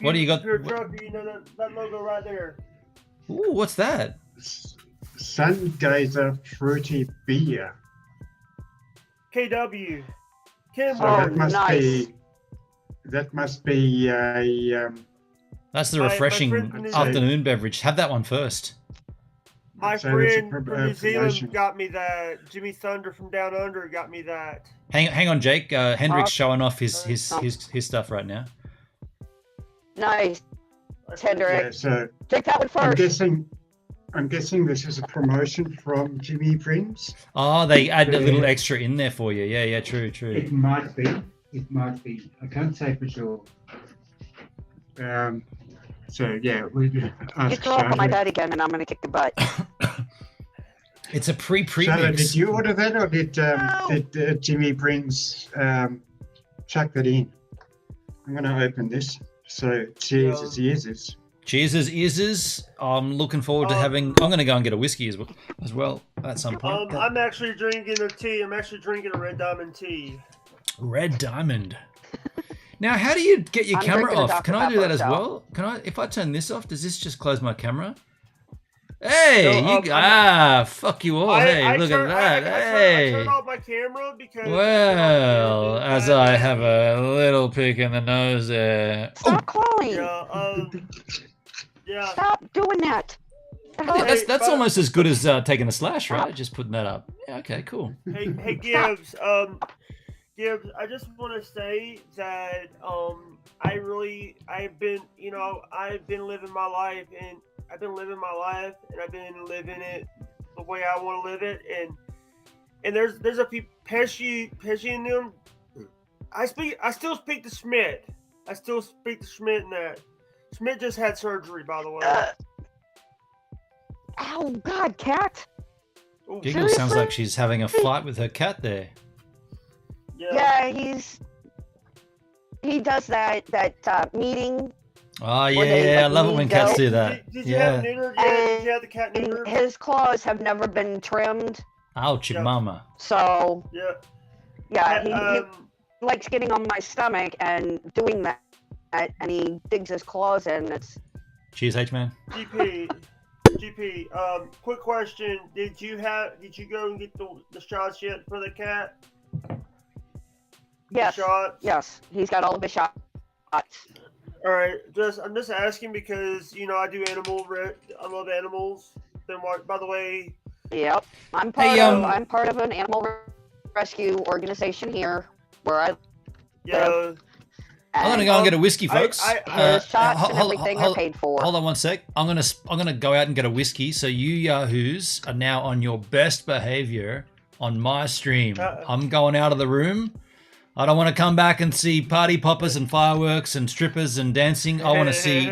What do you got? If you're a trucker, you know that logo right there. Ooh, what's that? Sun Geyser Fruity Beer. KW. So that must be a... That's the refreshing afternoon beverage. Have that one first. My friend from New Zealand got me that. Jimmy Thunder from Down Under got me that. Hang on, Jake. Hendrick's showing off his stuff right now. Nice, Hendrick. Yeah, so take that one first. I'm guessing this is a promotion from Jimmy Brings. Oh, they add a little extra in there for you. Yeah, true. It might be. I can't say for sure. So yeah, we you throw up on my dad again, and I'm gonna kick the butt. It's a pre-mix. Charlotte, did you order that, or did Jimmy Brings chuck that in? I'm gonna open this. So cheers as ears. Cheers as ears. I'm looking forward to having. I'm gonna go and get a whiskey as well at some point. I'm actually drinking a tea. I'm actually drinking a Red Diamond tea. Red Diamond. Now, how do you get your camera off? Can I do that as well? Can I? If I turn this off, does this just close my camera? Hey, fuck you all. Hey, look at that. Hey. I turned off my camera because. Well, as I have a little pick in the nose there. Stop calling. Yeah. Stop doing that. That's almost as good as taking a slash, right? Just putting that up. Yeah. Okay. Cool. Hey, Gibbs. Gibbs, I just want to say that I've been living my life, and I've been living it the way I want to live it, and there's a few Pesci in them. I still speak to Schmidt. And that Schmidt just had surgery, by the way. Oh God, cat. Giggle sounds like she's having a fight with her cat there. Yeah, he does that meeting. Oh yeah, I love it when cats do that. Did you have neuter? Did you have the cat neuter? His claws have never been trimmed. Ouch, mama. So he likes getting on my stomach and doing that, and he digs his claws in. It's. Cheers, H-Man. GP, quick question: Did you go and get the shots yet for the cat? Yes. Yes, he's got all the shots. All right, I'm just asking because I do I love animals. Then by the way. Yep, I'm part of an animal rescue organization here where I. Yeah. I'm gonna go and get a whiskey, folks. Shots and everything are paid for. Hold on one sec. I'm gonna go out and get a whiskey. So you yahoos are now on your best behavior on my stream. I'm going out of the room. I don't want to come back and see party poppers and fireworks and strippers and dancing. I want to see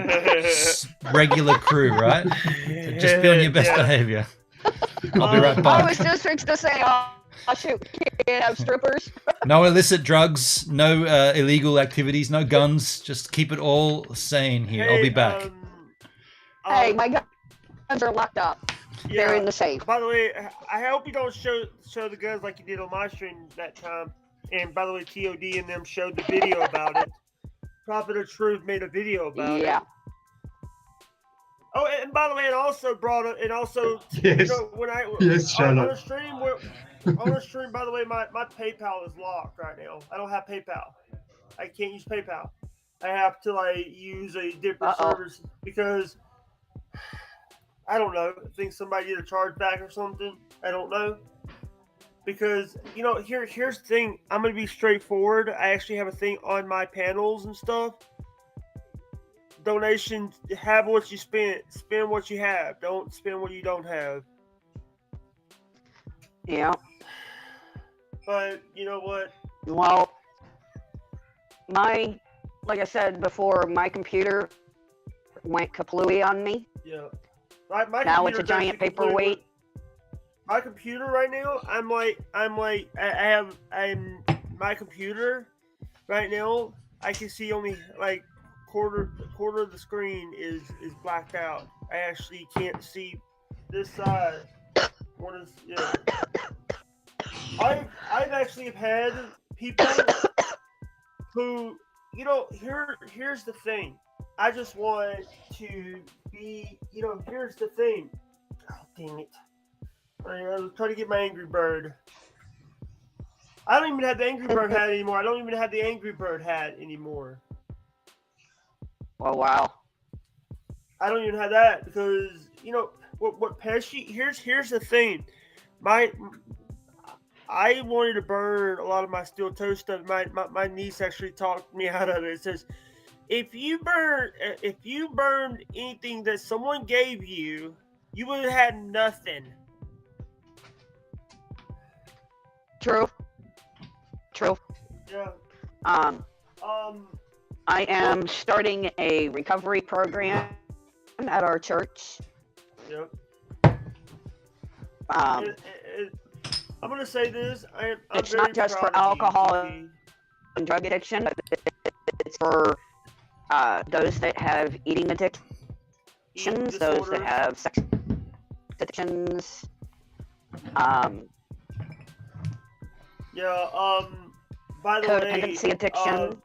regular crew, right? So just be on your best behavior. I'll be right back. I was just fixed to say, shoot, can't have strippers. No illicit drugs, no illegal activities, no guns. Just keep it all sane here. I'll be back. Hey, my guns are locked up. They're in the safe. By the way, I hope you don't show the guns like you did on my stream that time. And by the way, TOD and them showed the video about it. Prophet of Truth made a video about it. Oh, and by the way, it also brought up, yes. When I on the stream, by the way, my PayPal is locked right now. I don't have PayPal. I can't use PayPal. I have to use a different service because I don't know. I think somebody did a chargeback or something. I don't know. Because here's the thing. I'm gonna be straightforward. I actually have a thing on my panels and stuff. Donations, have what you spend what you have. Don't spend what you don't have. Yeah. But you know what? Well, like I said before, my computer went kaplooey on me. Yeah. Now it's a giant paperweight. My computer right now, my computer right now, I can see only quarter of the screen is blacked out. I actually can't see this side. I've actually had people who, here's the thing. I just want to be, here's the thing. Oh, dang it. I was trying to get my Angry Bird. I don't even have the Angry Bird hat anymore. Oh, wow. I don't even have that because, what Pesci, here's the thing. I wanted to burn a lot of my steel toe stuff. My niece actually talked me out of it. It says, if you burned anything that someone gave you, you would have had nothing. True. Yeah. I am starting a recovery program at our church. Yep. I'm gonna say this. It's not just for alcohol and drug addiction. It's for those that have eating addictions, those that have sex addictions. By the way, codependency addiction.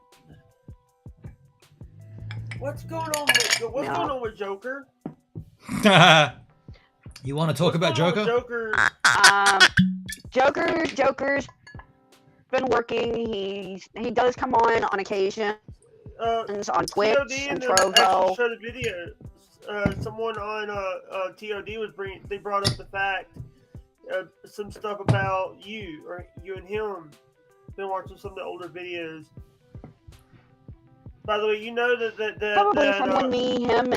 What's going on with Joker? You want to talk about Joker? Joker's been working. He does come on occasion on Twitch and Trovo. Showed a video. Someone on TOD they brought up the fact some stuff about you and him. Been watching some of the older videos. By the way, you know that probably from me, him,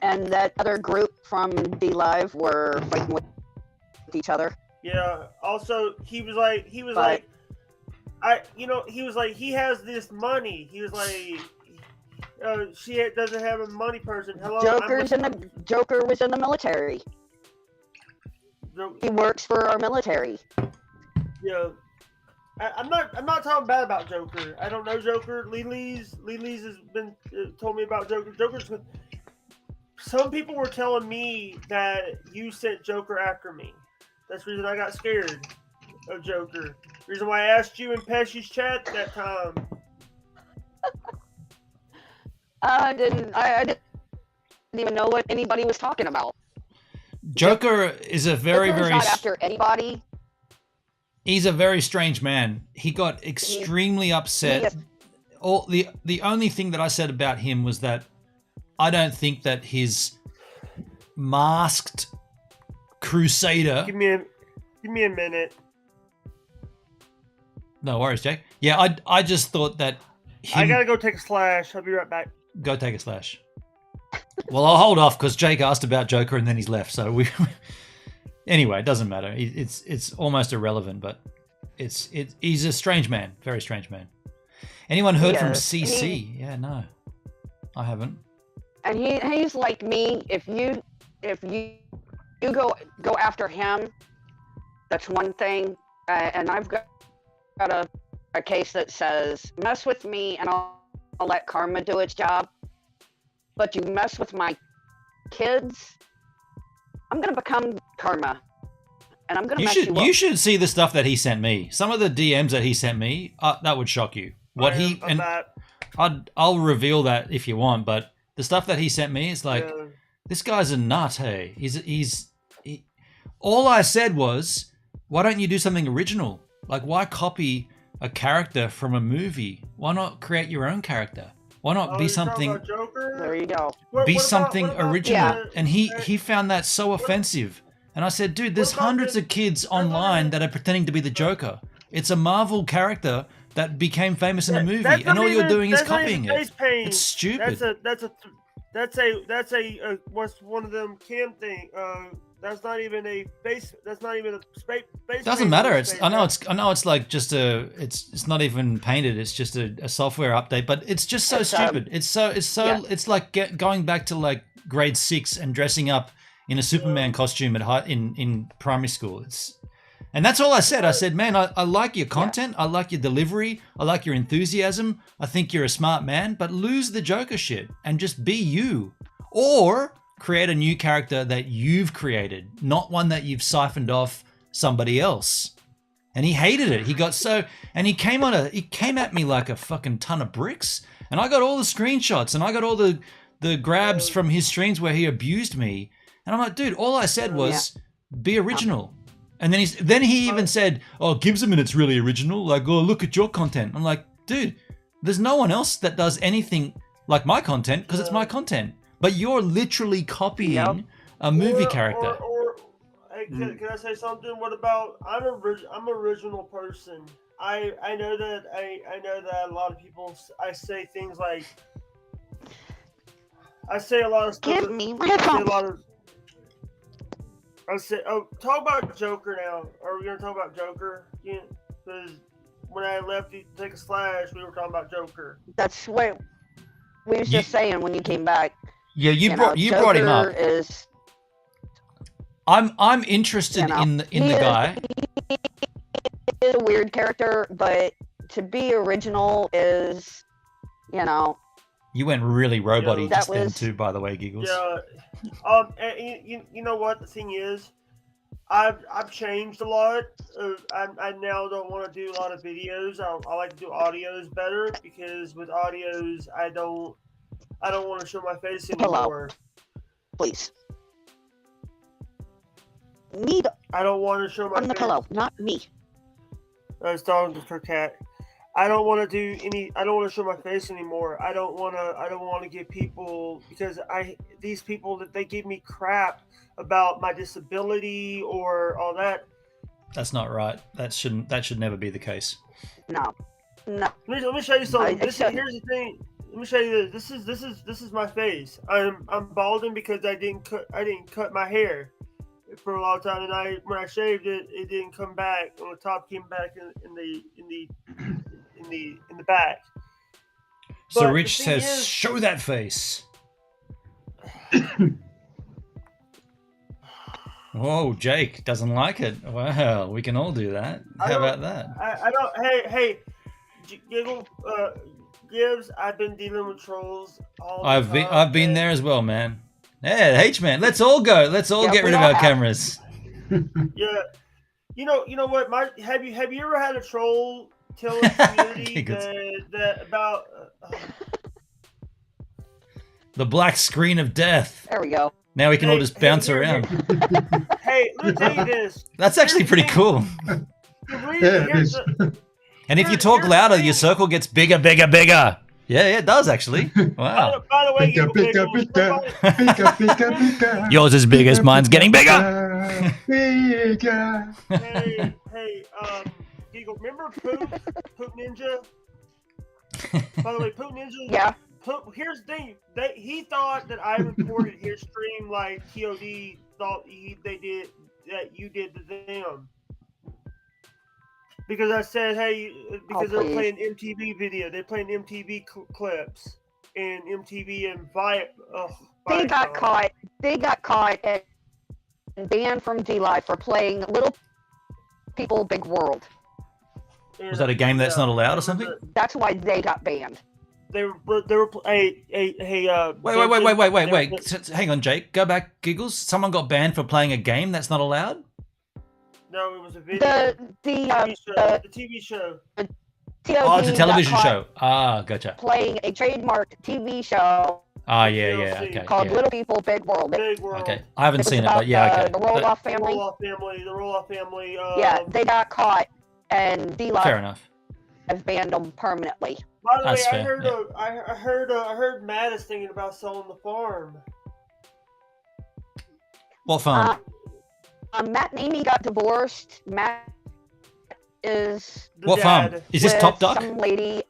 and that other group from D Live were fighting with each other. Yeah. Also, he was like, he has this money. He was like, she doesn't have a money person. Hello. Joker was in the military. He works for our military. Yeah. I'm not talking bad about Joker. I don't know Joker. Lee's has been told me about Joker. Some people were telling me that you sent Joker after me. That's the reason I got scared of Joker. The reason why I asked you in Pesci's chat that time. I didn't even know what anybody was talking about. Joker is a very not after anybody. He's a very strange man. He got extremely upset. The only thing that I said about him was that I don't think that his masked crusader. Give me a minute. No worries, Jake. Yeah, I just thought that. I gotta go take a slash. I'll be right back. Go take a slash. Well, I'll hold off because Jake asked about Joker and then he's left. So we. Anyway, it doesn't matter. It's almost irrelevant, but he's a strange man, very strange man. Anyone heard from CC? Yeah, no, I haven't. And he's like me. If you go after him, that's one thing. And I've got a case that says mess with me and I'll let karma do its job. But you mess with my kids, I'm gonna become karma, and I'm gonna mess you up. You should see the stuff that he sent me. Some of the DMs that he sent me, that would shock you. I'll reveal that if you want, but the stuff that he sent me is like, this guy's a nut. Hey, all I said was, why don't you do something original? Like, why copy a character from a movie? Why not create your own character? Why not be something? There you go. Be something original. And he found that so offensive. And I said, dude, there's hundreds of kids online that are pretending to be the Joker. It's a Marvel character that became famous in a movie, and all you're doing is copying it. It's stupid. That's a what's one of them cam thing? That's not even a face. That's not even a space. Doesn't matter. I know it's like just it's not even painted. It's just a software update. But it's just so stupid. It's like going back to like grade 6 and dressing up in a Superman costume in primary school. And that's all I said. I said, man, I like your content. I like your delivery. I like your enthusiasm. I think you're a smart man. But lose the Joker shit and just be you, or create a new character that you've created, not one that you've siphoned off somebody else. And he hated it. He got so, and he came at me like a fucking ton of bricks. And I got all the screenshots and I got all the grabs from his streams where he abused me. And I'm like, dude, all I said was be original. And then he even said, oh, Gibbs a Minute's really original. Like, oh, look at your content. I'm like, dude, there's no one else that does anything like my content because it's my content. But you're literally copying a movie character. Hey, can I say something? What about I'm original person. I know that a lot of people. I say things like I say a lot of stuff. Give me my phone. Talk about Joker now. Are we gonna talk about Joker? Because when I left you to take a slash, we were talking about Joker. That's what we was just saying when you came back. Yeah, you brought him up. I'm interested in the guy. He is a weird character, but to be original is, You went really robot-y then too, by the way, Giggles. Yeah. And you know what the thing is? I've changed a lot. I now don't want to do a lot of videos. I like to do audios better because with audios I don't want to show my face anymore. Please. Me I don't want to show my on the face. pillow, not me. I was talking to her cat. I don't want to do any. I don't want to show my face anymore. I don't want to. I don't want to give people because these people that they give me crap about my disability or all that. That's not right. That should never be the case. No. Let me show you something. Here's the thing. Let me show you this. This is my face. I'm balding because I didn't cut my hair for a long time, and when I shaved it, it didn't come back. On the top came back in the back. So Rich says, "Show that face." Whoa, Jake doesn't like it. Wow, we can all do that. How about that? I don't. Hey, Giggle, Gibbs. I've been dealing with trolls all the time. I've been there as well, man. Yeah, H-man, let's all go. Let's all get rid of our cameras. Yeah, you know what? Have you ever had a troll tell a community that about the black screen of death? There we go. Now we can all just bounce around. Hey, let me tell you this. That's actually pretty cool. And if you talk louder, your circle gets bigger, bigger, bigger. Yeah, it does actually. Wow. By the way, bigger. Yours is biggest, mine's getting bigger. Hey, Eagle, remember Poop Ninja? By the way, Poop Ninja. Yeah. Here's the thing. He thought that I reported his stream like TOD thought they did that you did to them. Because I said, hey, because they're playing MTV video. They're playing MTV clips and MTV and They got caught. They got caught and banned from DLive for playing Little People Big World. Was that a game that's not allowed or something? That's why they got banned. They were wait. Hang on, Jake. Go back, Giggles. Someone got banned for playing a game that's not allowed? No, it was a video. The TV show. Oh, it's a television show. Ah, gotcha. Playing a trademarked TV show. Ah, yeah, okay. Called Little People Big World. Okay, I haven't seen it, but yeah, okay. The Roloff family. The Roloff family. Yeah, they got caught, and DLive fair enough. Has banned them permanently. By the way, I heard Matt is thinking about selling the farm. What farm? Matt and Amy got divorced. Matt is what farm? Is this Top Duck? Some lady,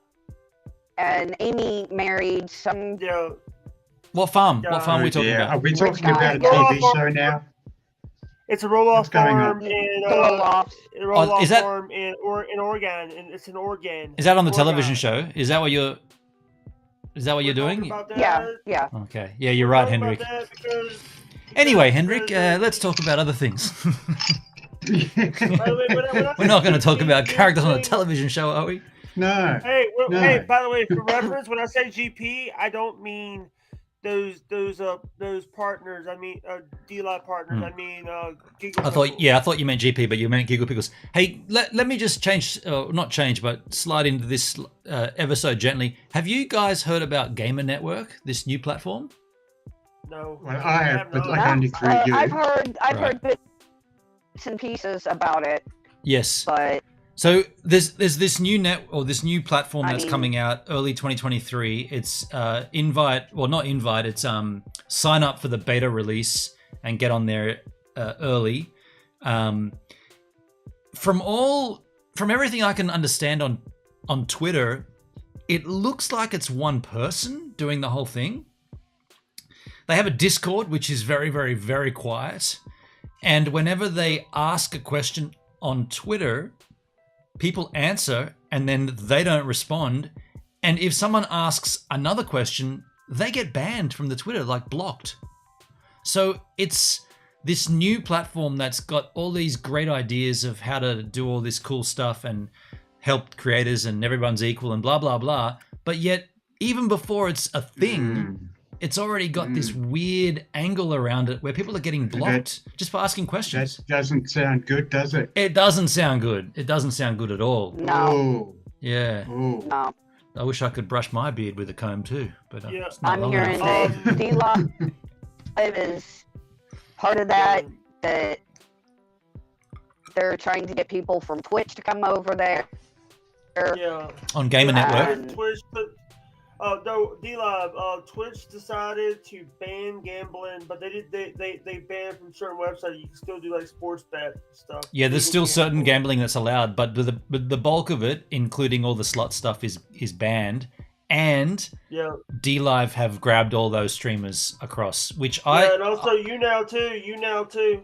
and Amy married some. Yeah. What farm? What farm are we talking about? Are we talking about a TV show now? It's a roll-off farm in farm in Oregon, and it's in Oregon. Is that on the television show? Is that what you're doing? Yeah. Okay. Yeah, you're right, Hendrik. Anyway, Hendrik, let's talk about other things. We're not going to talk about characters on a television show, are we? No. Hey, hey. By the way, for reference, when I say GP, I don't mean those partners. I mean DLive partners. I mean Giggle. I thought you meant GP, but you meant Giggle Pickles. Hey, let me just not change, but slide into this ever so gently. Have you guys heard about Gamer Network, this new platform? No. Well, I have, but like only through you. I've heard bits and pieces about it. Yes. But so there's this new platform that's coming out early 2023. It's not invite. It's sign up for the beta release and get on there early. From everything I can understand on Twitter, it looks like it's one person doing the whole thing. They have a Discord, which is very, very, very quiet. And whenever they ask a question on Twitter, people answer and then they don't respond. And if someone asks another question, they get banned from the Twitter, like blocked. So it's this new platform that's got all these great ideas of how to do all this cool stuff and help creators and everyone's equal and blah, blah, blah. But yet, even before it's a thing, it's already got this weird angle around it where people are getting blocked just for asking questions. That doesn't sound good, does it? It doesn't sound good. It doesn't sound good at all. No. Yeah. No. I wish I could brush my beard with a comb too, but it's not I'm long hearing enough. that DLive is part of that they're trying to get people from Twitch to come over there. Yeah. On Gamer Network. Twitch, no, D-Live. Twitch decided to ban gambling, but they banned from certain websites. You can still do like sports bet stuff. Yeah, there's still certain gambling that's allowed, but the bulk of it, including all the slot stuff, is banned. And D-Live have grabbed all those streamers across, which and also you now too.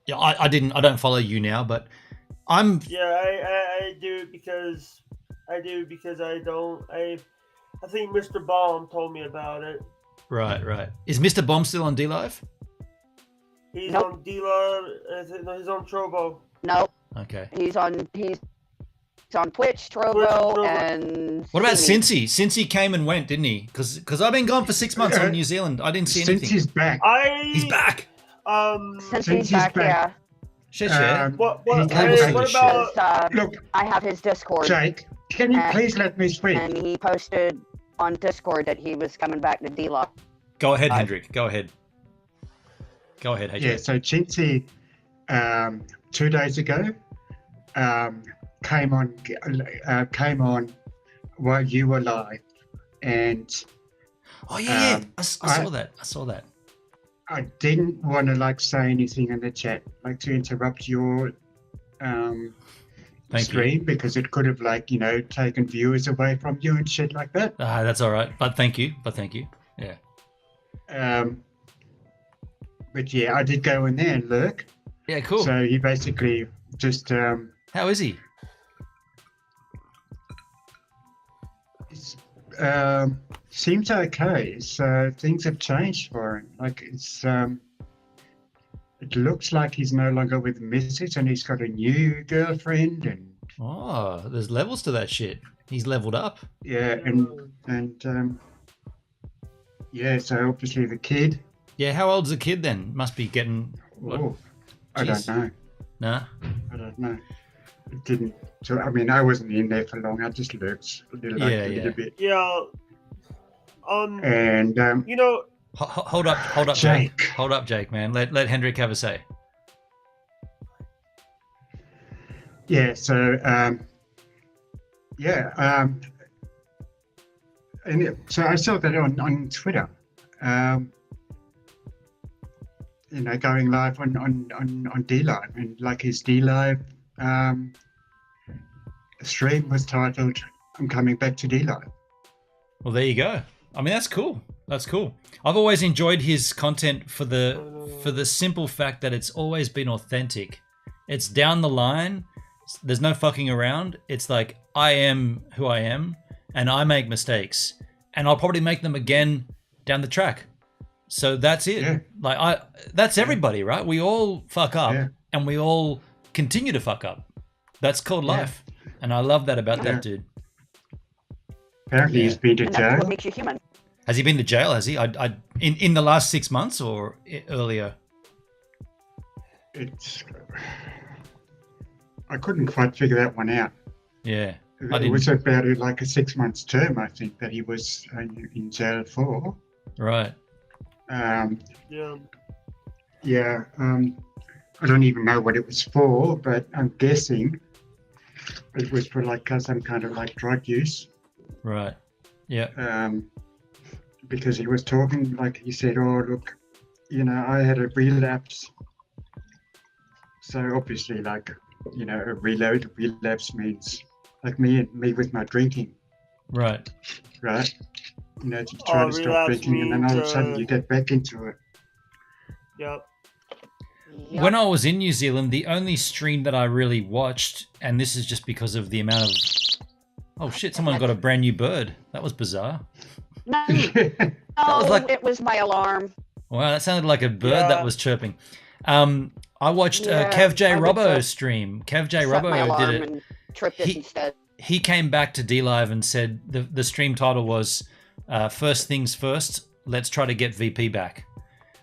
Yeah, I don't follow you now, but I'm. Yeah, I do because I think Mr. Baum told me about it. Right. Is Mr. Bomb still on D-Live? He's on D-Live. No, he's on Trovo. No. Okay. He's on Twitch, Trovo, and. What about Cincy? Cincy came and went, didn't he? Because I've been gone for 6 months on New Zealand. I didn't see anything. Cincy's back. He's back. Cincy's back. Yeah. What about? Look, I have his Discord. Jake, can you please let me speak? And he posted on Discord that he was coming back to D-Live. Go ahead, Hendrik. Go ahead. HJ. Yeah, so Cincy, 2 days ago, came on while you were live, and I saw that. I didn't want to say anything in the chat, to interrupt your stream because it could have taken viewers away from you and shit like that. That's all right, but thank you. Yeah. But yeah, I did go in there and lurk. Yeah, cool. So he basically just how is he? Seems okay. So things have changed for him. It looks like he's no longer with Mrs. and he's got a new girlfriend and. Oh, there's levels to that shit. He's leveled up. Yeah, and yeah. So obviously the kid. Yeah, how old's the kid then? Must be getting. I don't know. Nah. I don't know. It didn't. So I mean, I wasn't in there for long. I just lurked a little bit. Yeah. And hold up, Jake. Hold up, Jake, man. Let Hendrik have a say. Yeah. So and so I saw that on Twitter. Going live on D-Live, and his D-Live stream was titled "I'm coming back to D-Live." Well, there you go. I mean, that's cool. I've always enjoyed his content for the simple fact that it's always been authentic. It's down the line. There's no fucking around. It's like, I am who I am, and I make mistakes, and I'll probably make them again down the track. So that's it. Yeah. That's everybody, right? We all fuck up, and we all continue to fuck up. That's called life, and I love that about that dude. Apparently he's been to jail. That's what makes you human. Has he been to jail? Has he? In the last 6 months or earlier? I couldn't quite figure that one out. Yeah. It was about a 6 months term, I think, that he was in jail for. Right. Yeah. I don't even know what it was for, but I'm guessing it was for some kind of drug use. Right. Yeah. Because he was talking, he said, "Oh, look, I had a relapse." So obviously, a relapse means me with my drinking. Right. Right. To try to stop drinking, and then all of a sudden you get back into it. Yep. When I was in New Zealand, the only stream that I really watched, and this is just because of the amount of... Oh shit, someone got a brand new bird. That was bizarre. No, it was my alarm. Wow, that sounded like a bird that was chirping. I watched Kev J. Robbo stream. Kev J. Robbo did it. And tripped it instead. He came back to D-Live and said the stream title was First Things First, Let's Try to Get VP Back.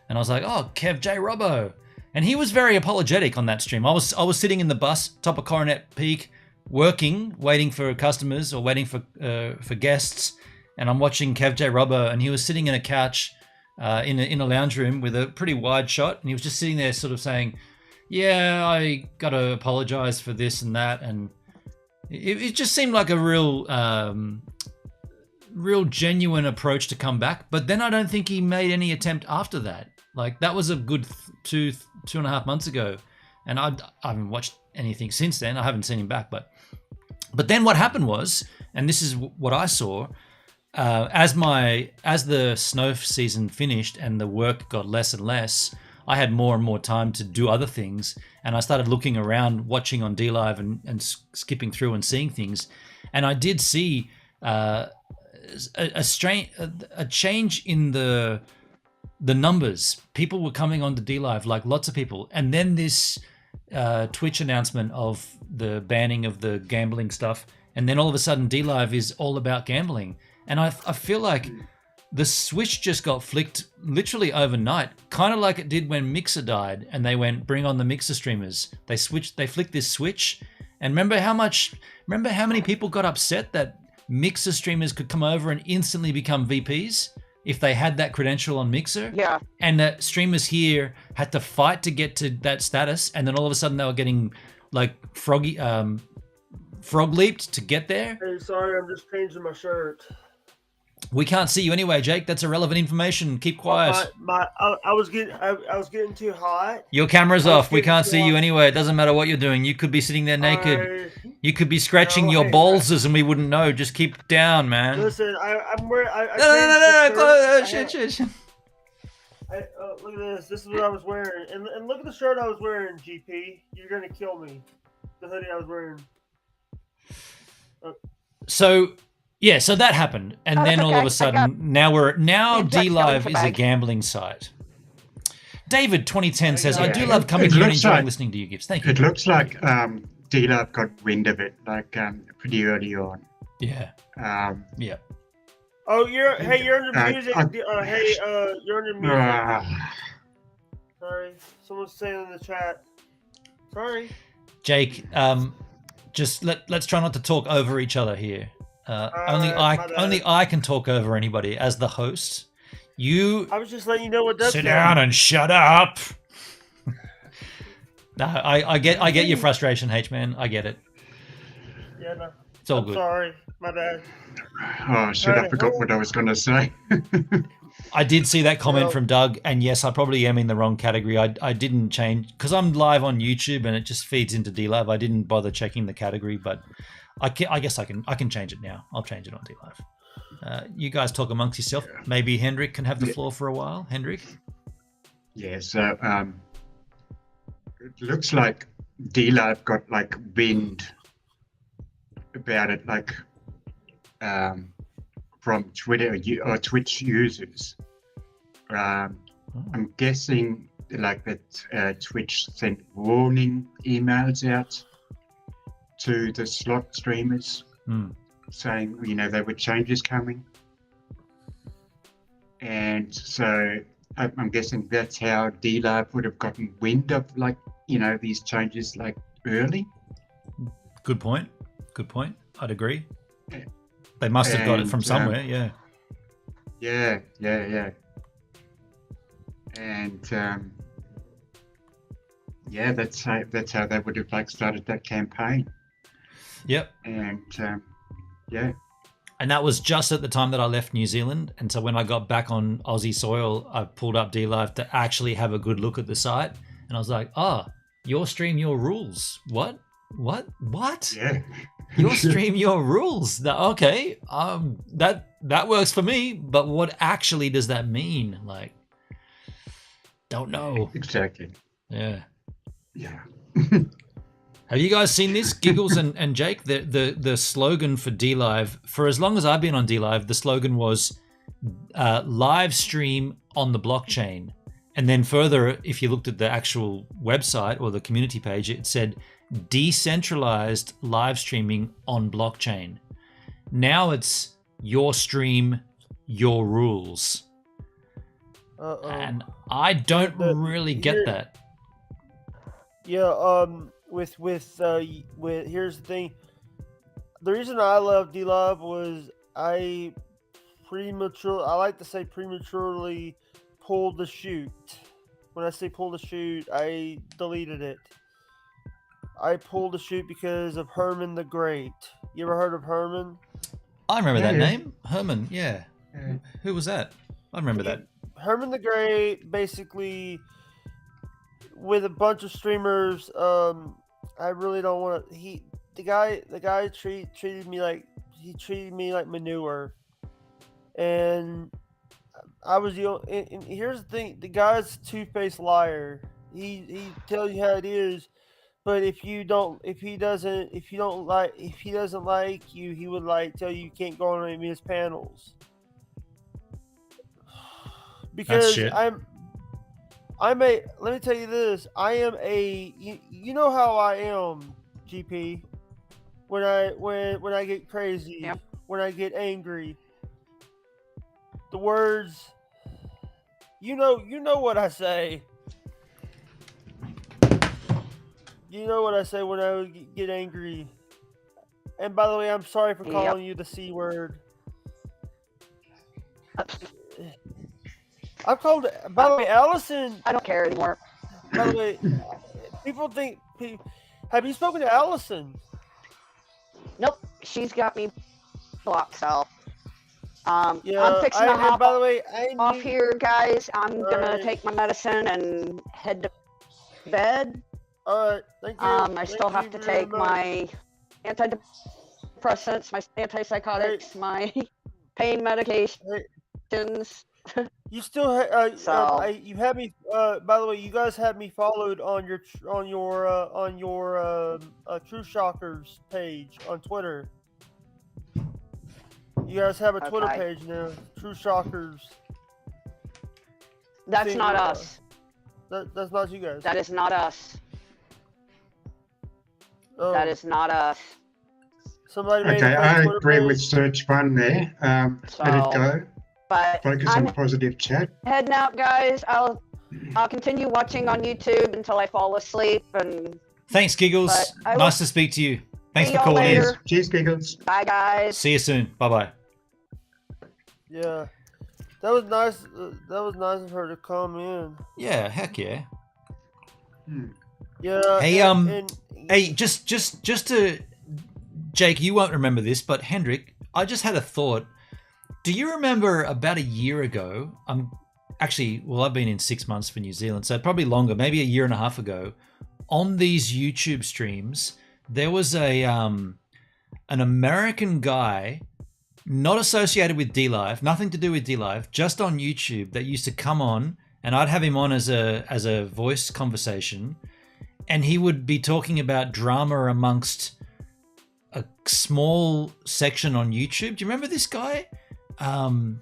And I was like, oh, Kev J. Robbo. And he was very apologetic on that stream. I was sitting in the bus, top of Coronet Peak, working, waiting for customers or waiting for guests. And I'm watching Kev J. Robbo, and he was sitting in a couch in a lounge room with a pretty wide shot. And he was just sitting there sort of saying, yeah, I got to apologize for this and that. And it just seemed like a real genuine approach to come back. But then I don't think he made any attempt after that. Like, that was a good 2.5 months ago. And I haven't watched anything since then. I haven't seen him back. But then what happened was, and this is what I saw, as the snow season finished and the work got less and less, I had more and more time to do other things, and I started looking around, watching on DLive and skipping through and seeing things, and I did see a change in the numbers. People were coming onto DLive, like lots of people, and then this Twitch announcement of the banning of the gambling stuff, and then all of a sudden DLive is all about gambling, and I feel like the switch just got flicked literally overnight, kind of like it did when Mixer died and they went, bring on the Mixer streamers. They flicked this switch. And remember how many people got upset that Mixer streamers could come over and instantly become VPs if they had that credential on Mixer? Yeah. And that streamers here had to fight to get to that status, and then all of a sudden they were getting like frog leaped to get there. Hey, sorry, I'm just changing my shirt. We can't see you anyway, Jake. That's irrelevant information. Keep quiet. I was getting too hot. Your camera's off. We can't see you anyway. It doesn't matter what you're doing. You could be sitting there naked. You could be scratching your balls and we wouldn't know. Just keep down, man. Listen, I'm wearing. No. Shit. Look at this. This is what I was wearing, and look at the shirt I was wearing. GP, you're gonna kill me. The hoodie I was wearing. So that happened, and then all of a sudden, now DLive is a gambling site. David 2010 says, "I do love coming here and enjoying listening to you, Gibbs. Thank you." It looks like DLive got wind of it, like pretty early on. Yeah. Yeah. Oh, you're under music. You're under music. Sorry, someone's saying in the chat. Sorry. Jake, just let's try not to talk over each other here. Only I can talk over anybody as the host. I was just letting you know what that's. Sit down and shut up. No, I get your frustration, H-man. I get it. Yeah, no. It's all good. Sorry, my bad. Oh shit! I forgot what I was going to say. I did see that comment from Doug, and yes, I probably am in the wrong category. I didn't change because I'm live on YouTube and it just feeds into DLive. I didn't bother checking the category, but I guess I can change it now. I'll change it on DLive. You guys talk amongst yourself. Maybe Hendrik can have the floor for a while. Hendrik? Yeah, so it looks like DLive got like wind about it, like from Twitter or Twitch users. I'm guessing like that Twitch sent warning emails out to the slot streamers saying, there were changes coming. And so I'm guessing that's how DLive would have gotten wind of these changes early. Good point. I'd agree. They must have got it from somewhere, yeah. Yeah. And that's how they would have started that campaign. Yep. And And that was just at the time that I left New Zealand. And so when I got back on Aussie soil, I pulled up DLive to actually have a good look at the site. And I was like, your stream, your rules. What? Yeah. Your stream, your rules. Okay. That works for me. But what actually does that mean? Don't know. Exactly. Yeah. Yeah. Have you guys seen this, Giggles and Jake? The slogan for DLive, for as long as I've been on DLive, the slogan was live stream on the blockchain. And then further, if you looked at the actual website or the community page, it said decentralized live streaming on blockchain. Now it's your stream, your rules. And I don't really get that. Yeah, with here's the thing. The reason I love DLive was I like to say prematurely pulled the chute. When I say pull the chute, I deleted it. I pulled the chute because of Herman the Great. You ever heard of Herman? I remember that name. Herman, yeah. Who was that? I remember that. Herman the Great, basically, with a bunch of streamers. I really don't want to. The guy treated me like manure, and I was and here's the thing: the guy's a two-faced liar. He tells you how it is, but if he doesn't like you, he would tell you can't go on any of his panels. Because let me tell you this, I am you know how I am, GP. When I get crazy, Yep. when I get angry, the words, you know what I say. You know what I say when I get angry. And by the way, I'm sorry for calling you the C word. I've called. By the way, Allison. I don't care anymore. By the way, people think. Have you spoken to Allison? Nope, she's got me blocked. So, yeah, I'm fixing to hop by the way, off here, guys. I'm gonna take my medicine and head to bed. All right, thank you. I still have to take my antidepressants, my antipsychotics, my pain medications. You still you had me. By the way, you guys had me followed on your True Shockers page on Twitter. You guys have a Twitter page now, True Shockers. That's not us. That's not you guys. That is not us. Oh. That is not us. Somebody made Okay, a I Twitter agree page. with Search Fun there. Let it go. But Focus on positive chat. Heading out, guys. I'll continue watching on YouTube until I fall asleep. And thanks, Giggles. Nice to speak to you. Thanks for calling in. Cheers, Giggles. Bye, guys. See you soon. Bye-bye. Yeah, that was nice. That was nice of her to come in. Yeah, heck yeah. Yeah. Hey, hey, just to, Jake, you won't remember this, but Hendrik, I just had a thought. Do you remember about a year ago? I've been in 6 months for New Zealand, so probably longer, maybe a year and a half ago. On these YouTube streams, there was an American guy, not associated with DLive, nothing to do with DLive, just on YouTube, that used to come on, and I'd have him on as a voice conversation, and he would be talking about drama amongst a small section on YouTube. Do you remember this guy? No.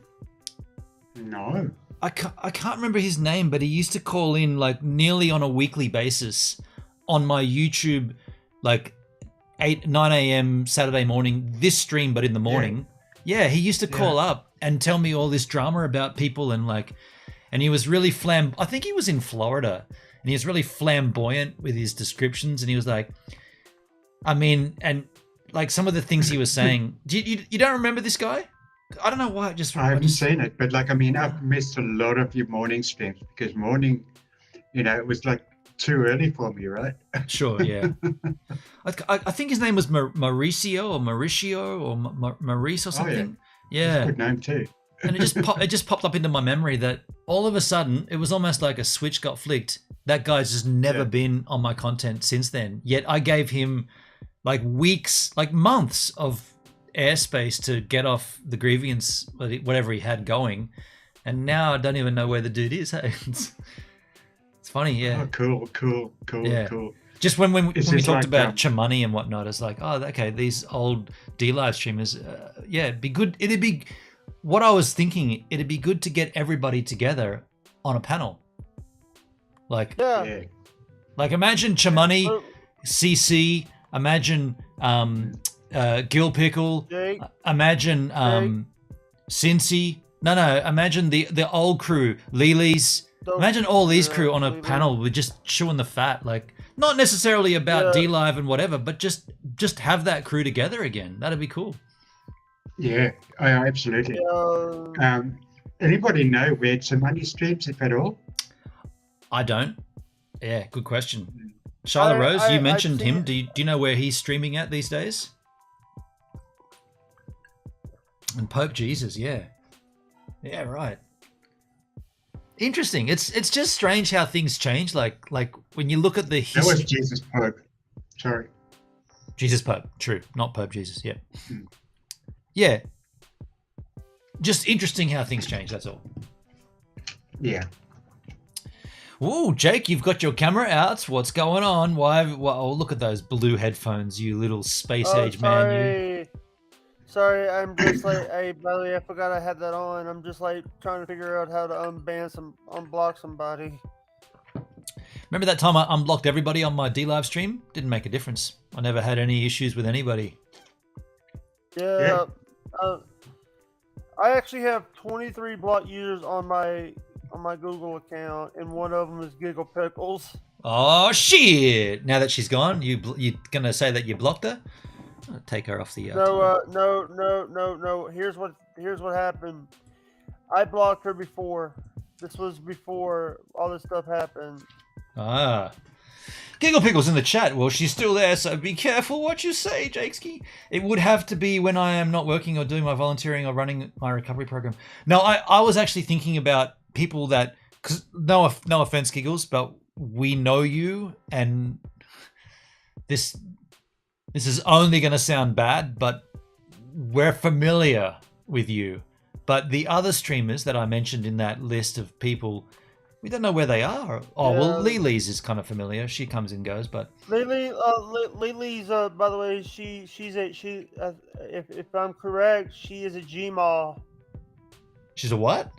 I can't remember his name, but he used to call in like nearly on a weekly basis on my YouTube, like 9 a.m. Saturday morning, this stream, but in the morning. Yeah, he used to call up and tell me all this drama about people and he was really I think he was in Florida, and he was really flamboyant with his descriptions, and he was like, I mean, and like some of the things he was saying. You don't remember this guy? I don't know why. I haven't seen it, but I've missed a lot of your morning streams because morning, it was like too early for me, right? Sure, yeah. I think his name was Mauricio or Maurice or something. Yeah, that's a good name too. And it just popped up into my memory that all of a sudden it was almost like a switch got flicked. That guy's just never been on my content since then. Yet I gave him like weeks, like months of airspace to get off the grievance, whatever he had going, and now I don't even know where the dude is. Hey? It's funny, yeah. Oh, cool. Just when we talked about Chamonix and whatnot, it's like, oh, okay, these old DLive streamers, it'd be good. What I was thinking, it'd be good to get everybody together on a panel. Like imagine Chamonix, CC, imagine Gil Pickle, imagine Cincy. No, imagine the old crew, Lily's. Imagine all these crew on a panel with just chewing the fat, like not necessarily about DLive and whatever, but just have that crew together again. That'd be cool. Yeah, absolutely. Anybody know where Chamonix streams, if at all? I don't. Yeah, good question. Charlotte Rose, you mentioned him. Do you know where he's streaming at these days? And Pope Jesus, yeah. Yeah, right. Interesting. It's just strange how things change. Like when you look at the history. That was Jesus Pope. Sorry. Jesus Pope. True. Not Pope Jesus. Yeah. Yeah. Just interesting how things change. That's all. Yeah. Ooh, Jake, you've got your camera out. What's going on? Why? Oh, look at those blue headphones, you little space age man. You. Sorry, I'm just like, hey, by the way, I forgot I had that on. I'm just like trying to figure out how to unblock somebody. Remember that time I unblocked everybody on my D-Live stream? Didn't make a difference. I never had any issues with anybody. Yeah. I actually have 23 blocked users on my Google account, and one of them is Giggle Pickles. Oh shit! Now that she's gone, you gonna say that you blocked her? I'll take her off the. No. Here's what happened. I blocked her before. This was before all this stuff happened. Ah. Giggle Pickles in the chat. Well, she's still there, so be careful what you say, Jakeski. It would have to be when I am not working or doing my volunteering or running my recovery program. No, I was actually thinking about people that, cause no offense, Giggles, but we know you, and this is only going to sound bad, but we're familiar with you. But the other streamers that I mentioned in that list of people, we don't know where they are. Oh, yeah. Well, Lily's is kind of familiar. She comes and goes, but Lily's, by the way, if I'm correct, she is a Gmaw. She's a what?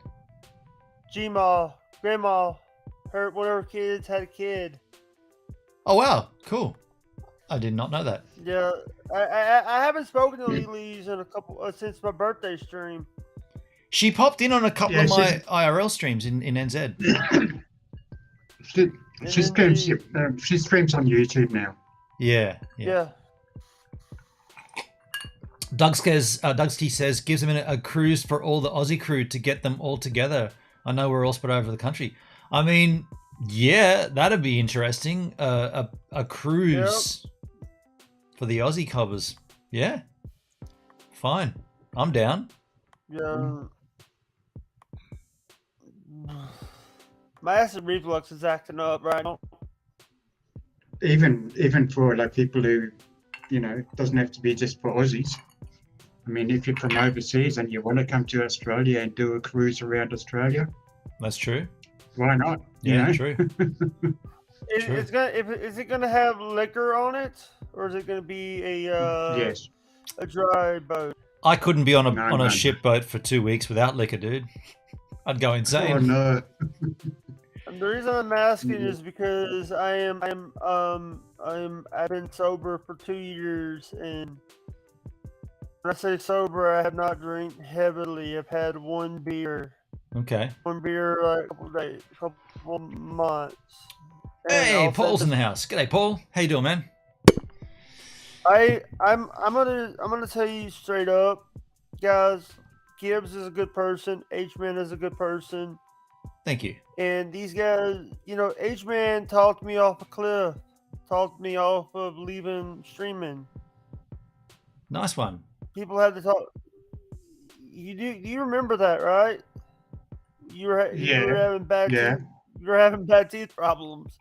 Gmaw, grandma. One of her kids had a kid. Oh wow, cool. I did not know that. Yeah, I haven't spoken to Lily's in a couple since my birthday stream. She popped in on a couple of my IRL streams in NZ. She streams on YouTube now. Yeah. Dugsky says, gives them a cruise for all the Aussie crew to get them all together. I know we're all spread over the country. I mean, yeah, that'd be interesting. A cruise for the Aussie cobbers. Yeah. Fine. I'm down. Yeah. My acid reflux is acting up right now. Even for like people who, it doesn't have to be just for Aussies. I mean, if you're from overseas and you want to come to Australia and do a cruise around Australia, that's true. Why not? Yeah, true. Is it gonna have liquor on it, or is it gonna be a dry boat? I couldn't be on a ship boat for 2 weeks without liquor, dude. I'd go insane. Oh no. And the reason I'm asking is because I've been sober for 2 years, and when I say sober, I have not drank heavily. I've had one beer. Okay. One beer like a couple months. Hey, Paul's in the house. G'day, Paul. How you doing, man? I'm gonna tell you straight up, guys. Gibbs is a good person. H-Man is a good person. Thank you. And these guys, H-Man talked me off a cliff. Talked me off of leaving streaming. Nice one. People had to talk. You remember that, right? You were having bad teeth. You were having bad teeth problems.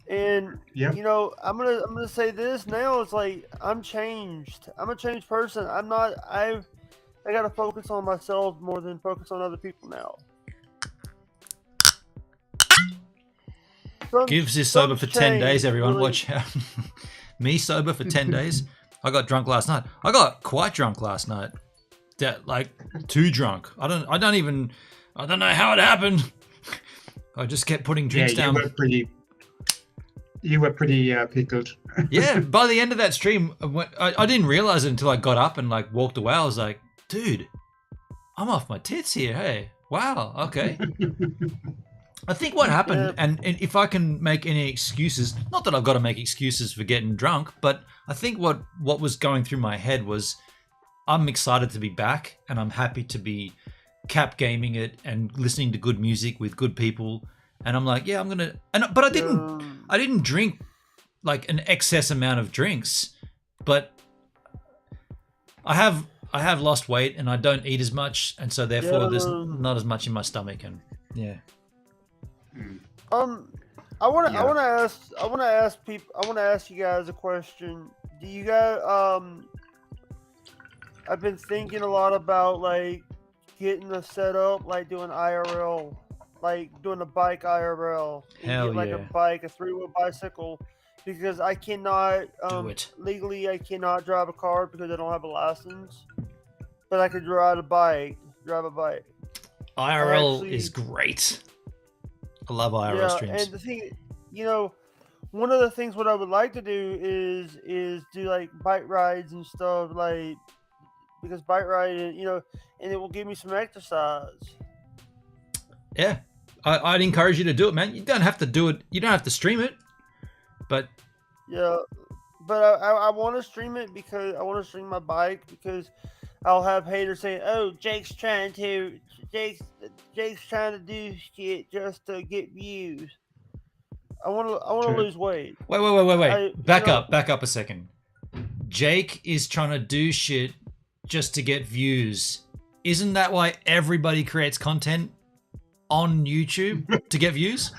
And I'm gonna say this now. It's like I'm changed. I'm a changed person. I gotta focus on myself more than focus on other people now. Gives is sober for 10 days, everyone. Really. Watch out. Me sober for 10 days. I got drunk last night. I got quite drunk last night. Too drunk. I don't know how it happened. I just kept putting drinks down. You were pretty pickled. Yeah, by the end of that stream, I didn't realize it until I got up and walked away. I was like, dude, I'm off my tits here. Hey, wow, okay. I think what happened, and if I can make any excuses, not that I've got to make excuses for getting drunk, but I think what was going through my head was I'm excited to be back, and I'm happy to be cap gaming it and listening to good music with good people. And I'm like, yeah, I'm gonna. But I didn't drink like an excess amount of drinks, but I have lost weight and I don't eat as much, and so therefore there's not as much in my stomach, and yeah. I want to ask you guys a question. Do you guys I've been thinking a lot about like getting a setup, like doing IRL, like doing a bike IRL. Hell get, like yeah. a bike, a 3-wheel bicycle, because I cannot legally I cannot drive a car because I don't have a license, but I could drive a bike. IRL is great. I love IRL streams. And the thing, one of the things what I would like to do is do like bike rides and stuff, like because bike riding, and it will give me some exercise. Yeah, I'd encourage you to do it, man. You don't have to do it. You don't have to stream it, but yeah, but I want to stream it because I want to stream my bike because I'll have haters saying, "Oh, Jake's trying to do shit just to get views." I want to lose weight. Wait. Back up a second. Jake is trying to do shit just to get views. Isn't that why everybody creates content on YouTube to get views?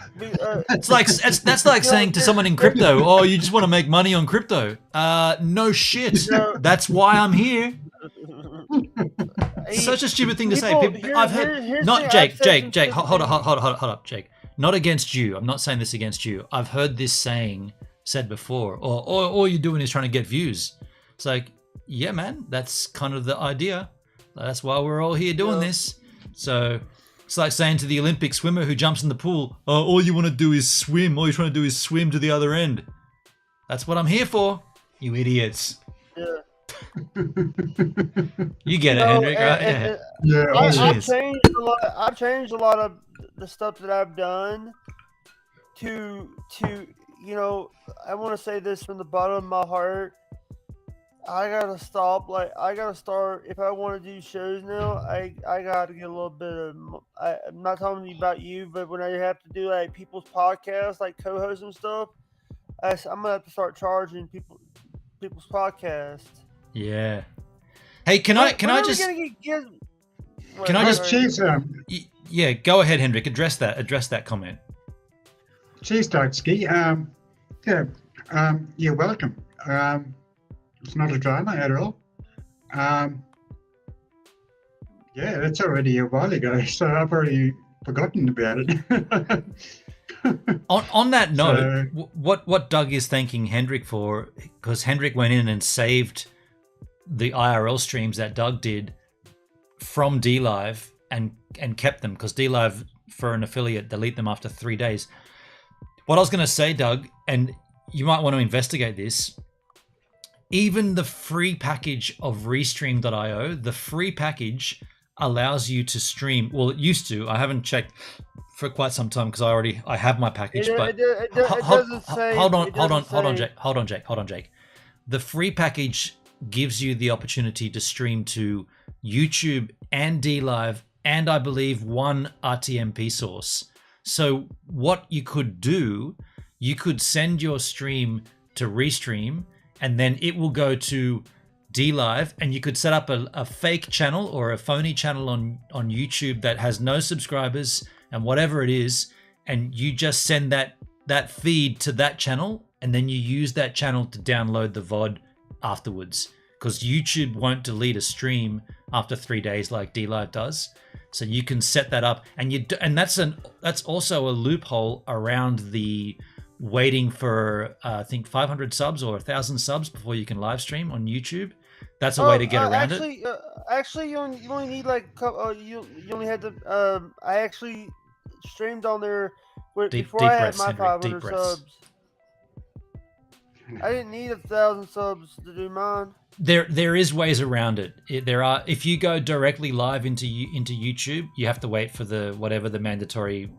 It's like that's like saying to someone in crypto, "Oh, you just want to make money on crypto." No shit. That's why I'm here. Such a stupid thing to say. I've heard not Jake. Hold up, Jake. Not against you. I'm not saying this against you. I've heard this saying said before. Or all you're doing is trying to get views. It's like, yeah, man, that's kind of the idea. That's why we're all here doing this. So it's like saying to the Olympic swimmer who jumps in the pool, "Oh, all you want to do is swim. All you're trying to do is swim to the other end." That's what I'm here for, you idiots. Yeah. You get it, Hendrik, right? I've changed a lot of the stuff that I've done to I want to say this from the bottom of my heart. I gotta stop. Like, I gotta start. If I want to do shows now, I gotta get a little bit of. I'm not talking about you, but when I have to do like people's podcasts, like co-hosts and stuff, I'm gonna have to start charging people's podcasts. Yeah. Hey, can I just? Yeah, go ahead, Hendrik. Address that comment. Cheers, Darksky. You're welcome. It's not a drama at all. That's already a while ago, so I've already forgotten about it. On that note, what Doug is thanking Hendrik for, because Hendrik went in and saved the IRL streams that Doug did from DLive and kept them, because DLive, for an affiliate, delete them after 3 days. What I was going to say, Doug, and you might want to investigate this, even the free package of Restream.io, the free package allows you to stream. Well, it used to. I haven't checked for quite some time because I have my package. Hold on, Jake. The free package gives you the opportunity to stream to YouTube and DLive and I believe one RTMP source. So what you could do, you could send your stream to Restream, and then it will go to DLive, and you could set up a fake channel or a phony channel on YouTube that has no subscribers and whatever it is, and you just send that feed to that channel, and then you use that channel to download the VOD afterwards, because YouTube won't delete a stream after 3 days like DLive does. So you can set that up, and that's also a loophole around the waiting for I think 500 subs or 1,000 subs before you can live stream on YouTube. That's a way to get around it. Actually, you only need like you only had to. I actually streamed on there before I had my 500 subs. I didn't need 1,000 subs to do mine. There is ways around it. There are. If you go directly live into YouTube, you have to wait for whatever the mandatory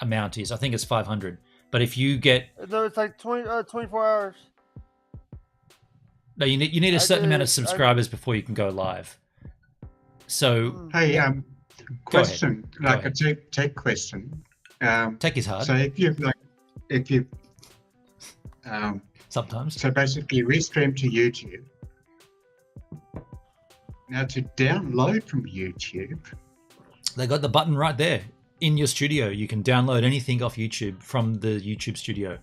amount is. I think it's 500. But if you get it's like 24 hours. No, you need a certain amount of subscribers before you can go live. So hey, question, like a tech question. Tech is hard. So if you sometimes. So basically, we stream to YouTube. Now to download from YouTube, they got the button right there in your studio. You can download anything off YouTube from the YouTube studio.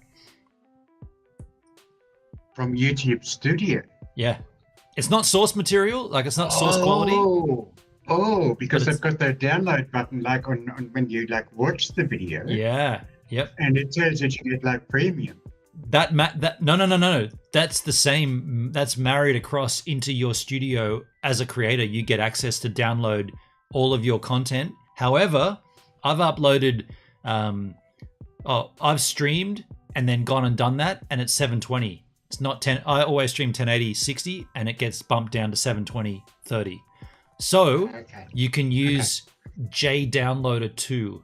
From YouTube Studio. Yeah, it's not source material. Like it's not source quality. Oh, because they've got the download button, like on when you like watch the video. Yeah. Yep. And it says that you get like premium. No. That's the same. That's married across into your studio as a creator. You get access to download all of your content. However, I've uploaded, I've streamed and then gone and done that, and it's 720. It's not 10. I always stream 1080 60, and it gets bumped down to 720 30. So you can use J Downloader 2.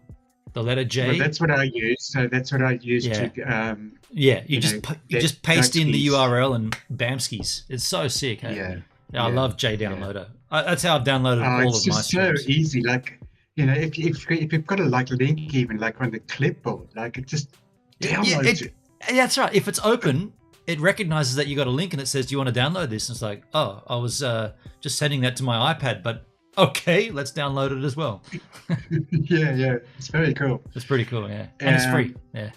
The letter J. Well, that's what I use. So that's what I use to. You just paste in the URL and bamskis. It's so sick. Hey? I love J Downloader. That's how I've downloaded all of my streams. It's just so easy. Like if you've got a link even like on the clipboard, like it just downloads it. Yeah, that's right. If it's open, it recognizes that you got a link and it says, "Do you want to download this?" And it's like, "Oh, I was just sending that to my iPad, but." Okay, let's download it as well. yeah, it's very cool. It's pretty cool, yeah, and it's free. Yeah.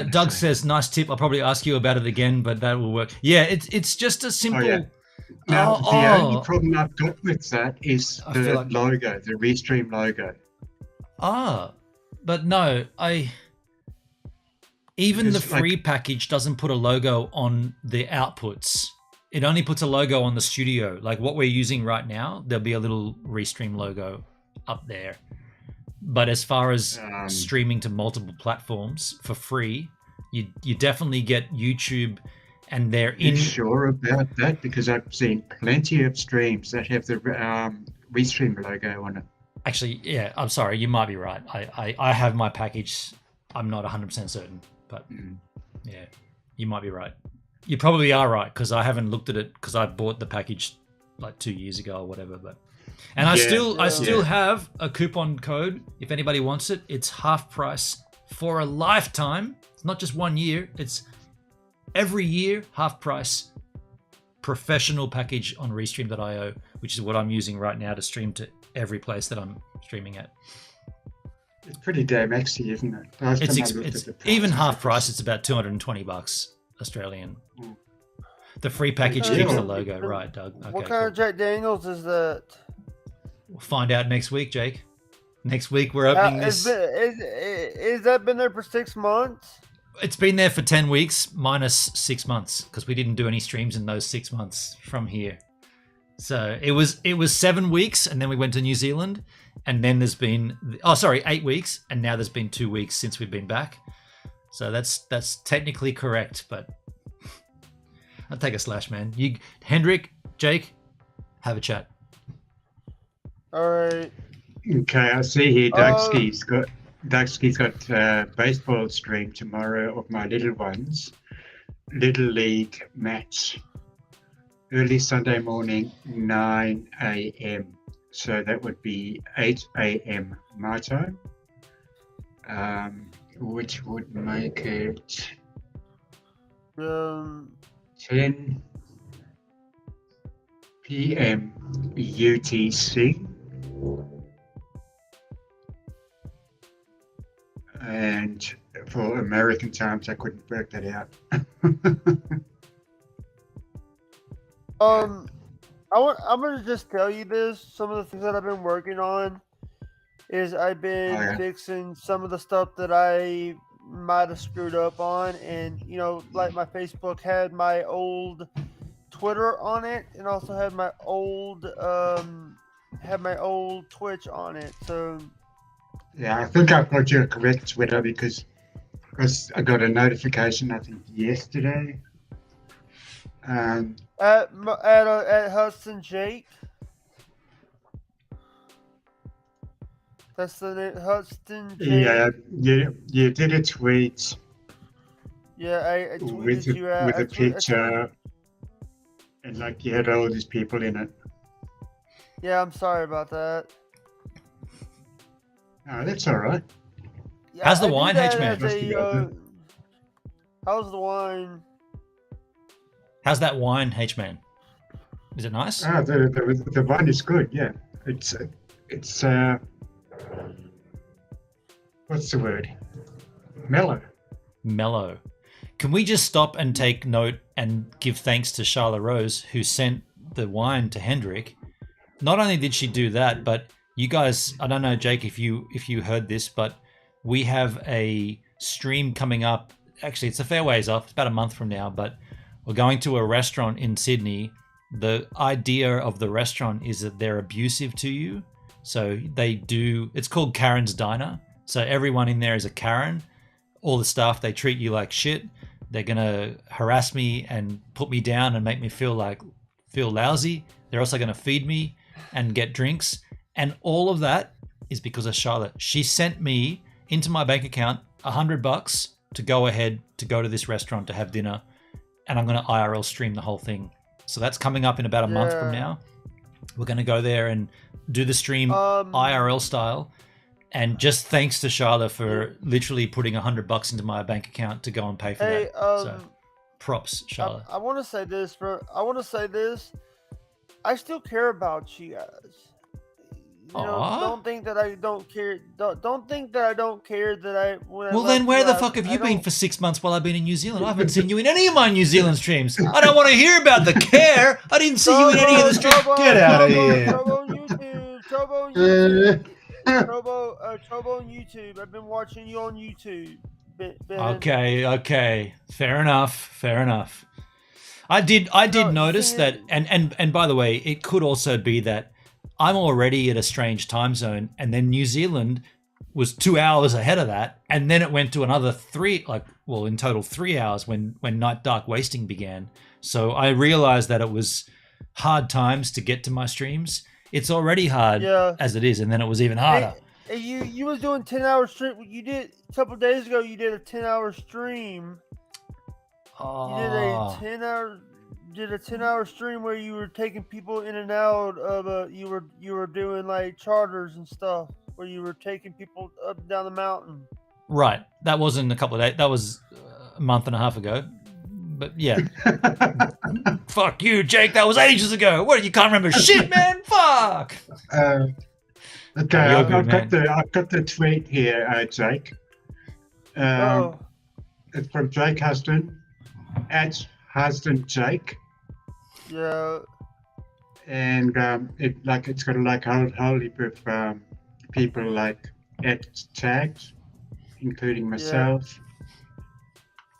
Doug says, "Nice tip. I'll probably ask you about it again, but that will work." Yeah, it's just a simple. Now, the only problem I've got with that is the logo, the Restream logo. But no, even the free package doesn't put a logo on the outputs. It only puts a logo on the studio. Like what we're using right now, there'll be a little Restream logo up there. But as far as streaming to multiple platforms for free, you definitely get YouTube, and they're in. You sure about that? Because I've seen plenty of streams that have the Restream logo on it. Actually, yeah, I'm sorry, you might be right. I have my package. I'm not 100% certain, but yeah, you might be right. You probably are right, because I haven't looked at it because I bought the package like 2 years ago or whatever. But I still have a coupon code if anybody wants it. It's half price for a lifetime. It's not just 1 year. It's every year half price. Professional package on Restream.io, which is what I'm using right now to stream to every place that I'm streaming at. It's pretty damn exy, isn't it? It's even half price. It's about $220 Australian. The free package keeps the logo, right, Doug? Okay, what kind of Jack Daniels is that? We'll find out next week, Jake. Next week we're opening this. Is that been there for 6 months? It's been there for 10 weeks minus 6 months, because we didn't do any streams in those 6 months from here. So it was 7 weeks, and then we went to New Zealand, and then there's been 8 weeks, and now there's been 2 weeks since we've been back. So that's technically correct, but I'll take a slash, man. You, Hendrik, Jake, have a chat. All right. Okay, I see here Dugski's got baseball stream tomorrow of my little ones. Little League match. Early Sunday morning, 9 a.m. So that would be 8 a.m. my time. Which would make it 10 p.m. UTC. And for American times, I couldn't work that out. I'm gonna just tell you this. Some of the things that I've been working on is I've been fixing some of the stuff that I might have screwed up on, and like my Facebook had my old Twitter on it, and also had my old Twitch on it. So yeah, I think I've got your correct Twitter because I got a notification I think yesterday. At Hudson Jake. That's the name, Hudson Jake. Yeah, you did a tweet. Yeah, I tweeted with a picture, and like you had all these people in it. Yeah, I'm sorry about that. Oh, that's all right. Yeah, How's the I do wine, that H-Man? as how's the wine? How's that wine, H-Man? Is it nice? The wine is good. Yeah, it's what's the word? Mellow. Mellow. Can we just stop and take note and give thanks to Charlotte Rose, who sent the wine to Hendrik? Not only did she do that, but you guys, I don't know, Jake, if you heard this, but we have a stream coming up. Actually, it's a fair ways off. It's about a month from now, but we're going to a restaurant in Sydney. The idea of the restaurant is that they're abusive to you. So it's called Karen's Diner. So everyone in there is a Karen. All the staff, they treat you like shit. They're going to harass me and put me down and make me feel lousy. They're also going to feed me and get drinks. And all of that is because of Charlotte. She sent me into my bank account $100 to go ahead to go to this restaurant to have dinner. And I'm going to IRL stream the whole thing. So that's coming up in about a month from now. We're going to go there and do the stream IRL style. And just thanks to Charlotte for literally putting $100 into my bank account to go and pay for that. So props, Charlotte. I want to say this. I still care about you guys. You know, don't think that I don't care. Don't think that I don't care that I. Well, then where the fuck have you been for 6 months while I've been in New Zealand? I haven't seen you in any of my New Zealand streams. I don't want to hear about the care. I didn't see you in any of the streams. Get out of here. Trobo on YouTube. I've been watching you on YouTube. Okay. Fair enough. I did notice that, and by the way, it could also be that I'm already at a strange time zone, and then New Zealand was 2 hours ahead of that, and then it went to another in total 3 hours when Night Dark Wasting began. So I realized that it was hard times to get to my streams. It's already hard as it is, and then it was even harder. Hey, you was doing 10-hour stream. You did a couple of days ago. You did a 10-hour stream. You did a 10-hour stream where you were taking people in and out of you were doing like charters and stuff where you were taking people up and down the mountain. Right. That wasn't a couple of days. That was a month and a half ago. But yeah. Fuck you, Jake. That was ages ago. What? You can't remember shit, man? Fuck. Okay, I've got the tweet here, Jake. It's from Jake Huston at Huston Jake. Yeah. And it's got a whole heap of people like at tagged, including myself.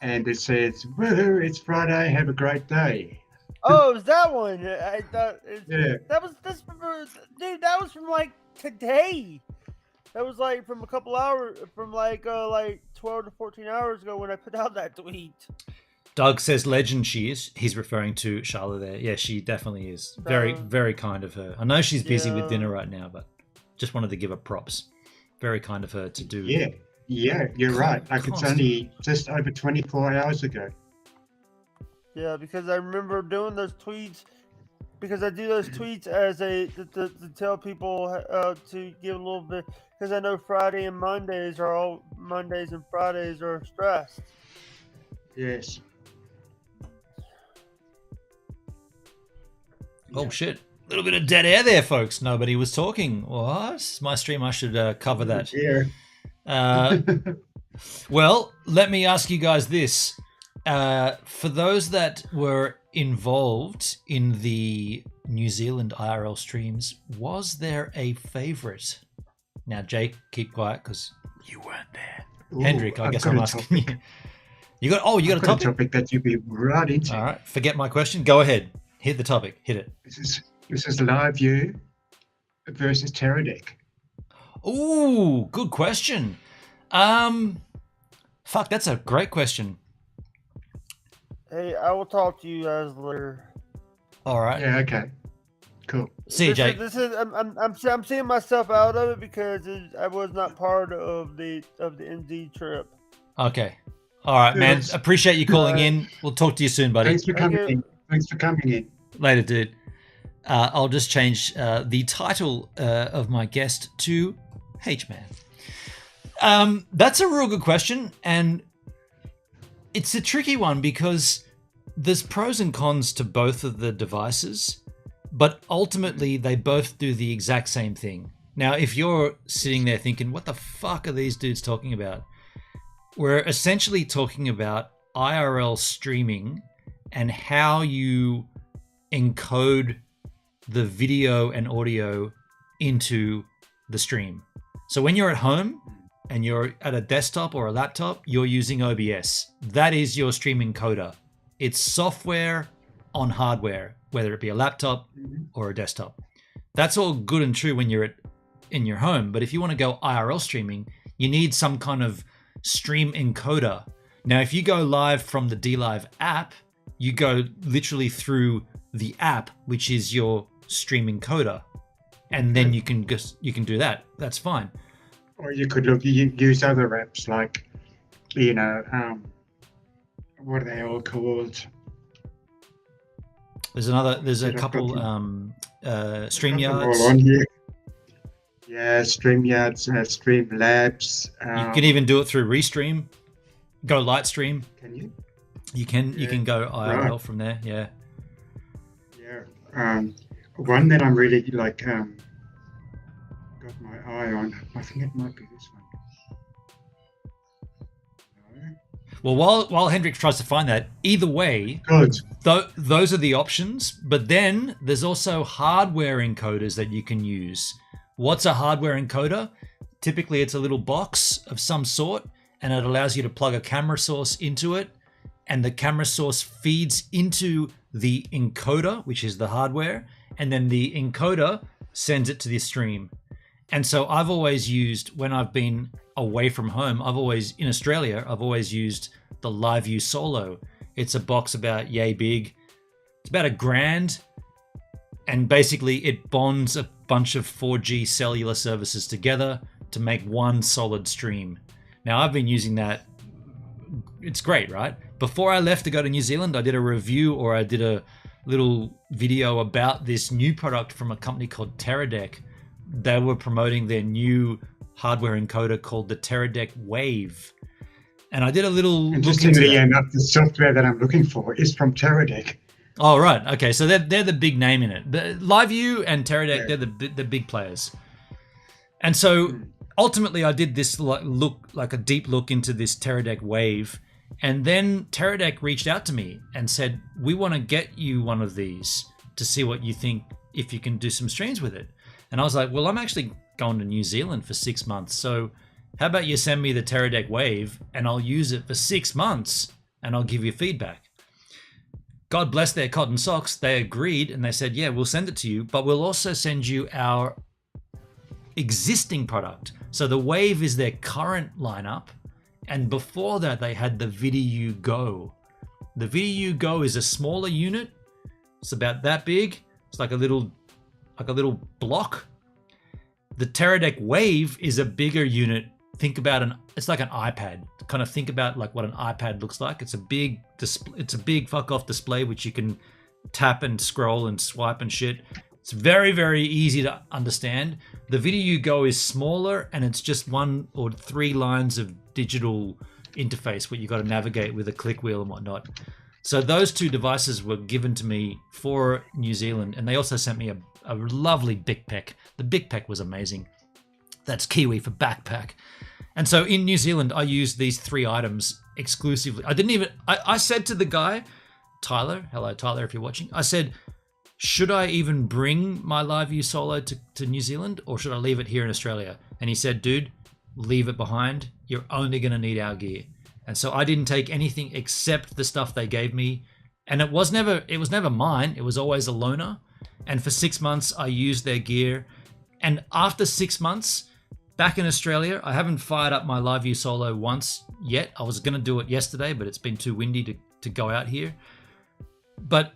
And it says, "Woohoo! It's Friday. Have a great day." Oh, it was that one? I thought. Yeah. That was dude. That was from like today. That was like from a couple hours, from like 12 to 14 hours ago when I put out that tweet. Doug says legend she is. He's referring to Charlotte there. Yeah, she definitely is. Very, very kind of her. I know she's busy with dinner right now, but just wanted to give her props. Very kind of her to do. Yeah, you're right. Like it's only just over 24 hours ago. Yeah, because I remember doing those tweets. Because I do those tweets as to tell people to give a little bit. Because I know Fridays and Fridays are stressed. Yes. Oh shit. A little bit of dead air there, folks. Nobody was talking. What? My stream, I should cover that. Well, let me ask you guys this. For those that were involved in the New Zealand IRL streams, was there a favorite? Now, Jake, keep quiet because you weren't there. Ooh, Hendrik, I guess I'm asking you. You got a topic? A topic that you'd be right into. All right, forget my question. Go ahead. Hit the topic. Hit it. This is Live View versus Teradek. Ooh, good question. Fuck, that's a great question. Hey, I will talk to you guys later. All right. Yeah. Okay. Cool. See you, Jake. I'm seeing myself out of it because I was not part of the NZ trip. Okay. All right, man. Appreciate you calling in. We'll talk to you soon, buddy. Thanks for coming in. Later, dude. I'll just change the title of my guest to H-Man. That's a real good question, and it's a tricky one because there's pros and cons to both of the devices, but ultimately they both do the exact same thing. Now, if you're sitting there thinking, what the fuck are these dudes talking about? We're essentially talking about IRL streaming and how you encode the video and audio into the stream. So when you're at home and you're at a desktop or a laptop, you're using OBS. That is your stream encoder. It's software on hardware, whether it be a laptop or a desktop. That's all good and true when you're in your home. But if you want to go IRL streaming, you need some kind of stream encoder. Now, if you go live from the DLive app, you go literally through the app, which is your stream encoder, and then you can do that. That's fine. Or you could use other apps like, what are they all called? There's a couple StreamYards. All on here. Yeah, StreamYards, Streamlabs. You can even do it through Restream. Go Lightstream. Can you? You can go IRL from there. Yeah. Yeah. One that I'm really got my eye on. I think it might be this one. No. Well, while Hendrik tries to find that, either way, those are the options. But then there's also hardware encoders that you can use. What's a hardware encoder? Typically, it's a little box of some sort, and it allows you to plug a camera source into it, and the camera source feeds into the encoder, which is the hardware, and then the encoder sends it to the stream. And so I've always used, when I've been away from home, in Australia, I've always used the LiveView Solo. It's a box about yay big. It's about $1,000, and basically it bonds a bunch of 4G cellular services together to make one solid stream. Now, I've been using that. It's great, right? Before I left to go to New Zealand, I did a review, or I did a little video about this new product from a company called Teradek. They were promoting their new hardware encoder called the Teradek Wave. And I did a little Interestingly enough, the software that I'm looking for is from Teradek. Oh, right. Okay, so they're the big name in it. The LiveView and Teradek, they're the big players. And so ultimately I did this like a deep look into this Teradek Wave. And then Teradek reached out to me and said, we want to get you one of these to see what you think, if you can do some streams with it. And I was like, well, I'm actually going to New Zealand for 6 months. So how about you send me the Teradek Wave and I'll use it for 6 months and I'll give you feedback. God bless their cotton socks. They agreed and they said, yeah, we'll send it to you, but we'll also send you our existing product. So the Wave is their current lineup. And before that, they had the VidiU Go. The VidiU Go is a smaller unit. It's about that big. It's like a little block. The Teradek Wave is a bigger unit. Think about it's like an iPad. Kind of think about like what an iPad looks like. It's a big fuck off display which you can tap and scroll and swipe and shit. It's very, very easy to understand. The VidiU Go is smaller and it's just 1 or 3 lines of digital interface where you got to navigate with a click wheel and whatnot. So those 2 devices were given to me for New Zealand, and they also sent me a lovely BigPec. The BigPec was amazing. That's Kiwi for backpack. And so in New Zealand, I used these 3 items exclusively. I said to the guy, Tyler, hello Tyler if you're watching, I said, should I even bring my LiveView Solo to New Zealand, or should I leave it here in Australia? And he said, dude, leave it behind. You're only going to need our gear. And so I didn't take anything except the stuff they gave me. And it was never mine. It was always a loaner. And for 6 months, I used their gear. And after 6 months, back in Australia, I haven't fired up my LiveView Solo once yet. I was going to do it yesterday, but it's been too windy to go out here. But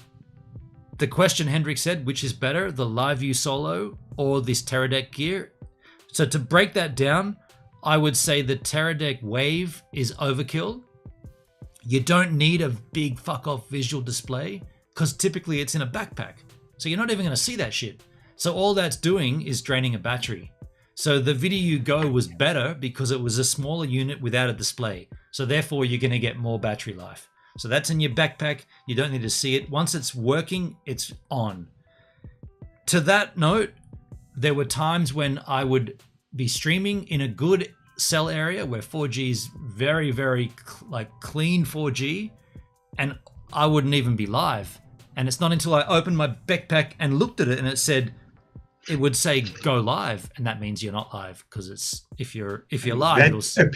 the question Hendrik said, which is better, the LiveView Solo or this Teradek gear? So to break that down, I would say the Teradek Wave is overkill. You don't need a big fuck off visual display because typically it's in a backpack. So you're not even going to see that shit. So all that's doing is draining a battery. So the Video Go was better because it was a smaller unit without a display. So therefore you're going to get more battery life. So that's in your backpack. You don't need to see it. Once it's working, it's on. To that note, there were times when I would be streaming in a good cell area where 4G is very, very clean 4G, and I wouldn't even be live. And it's not until I opened my backpack and looked at it and it would say go live, and that means you're not live, because it's if you're live, that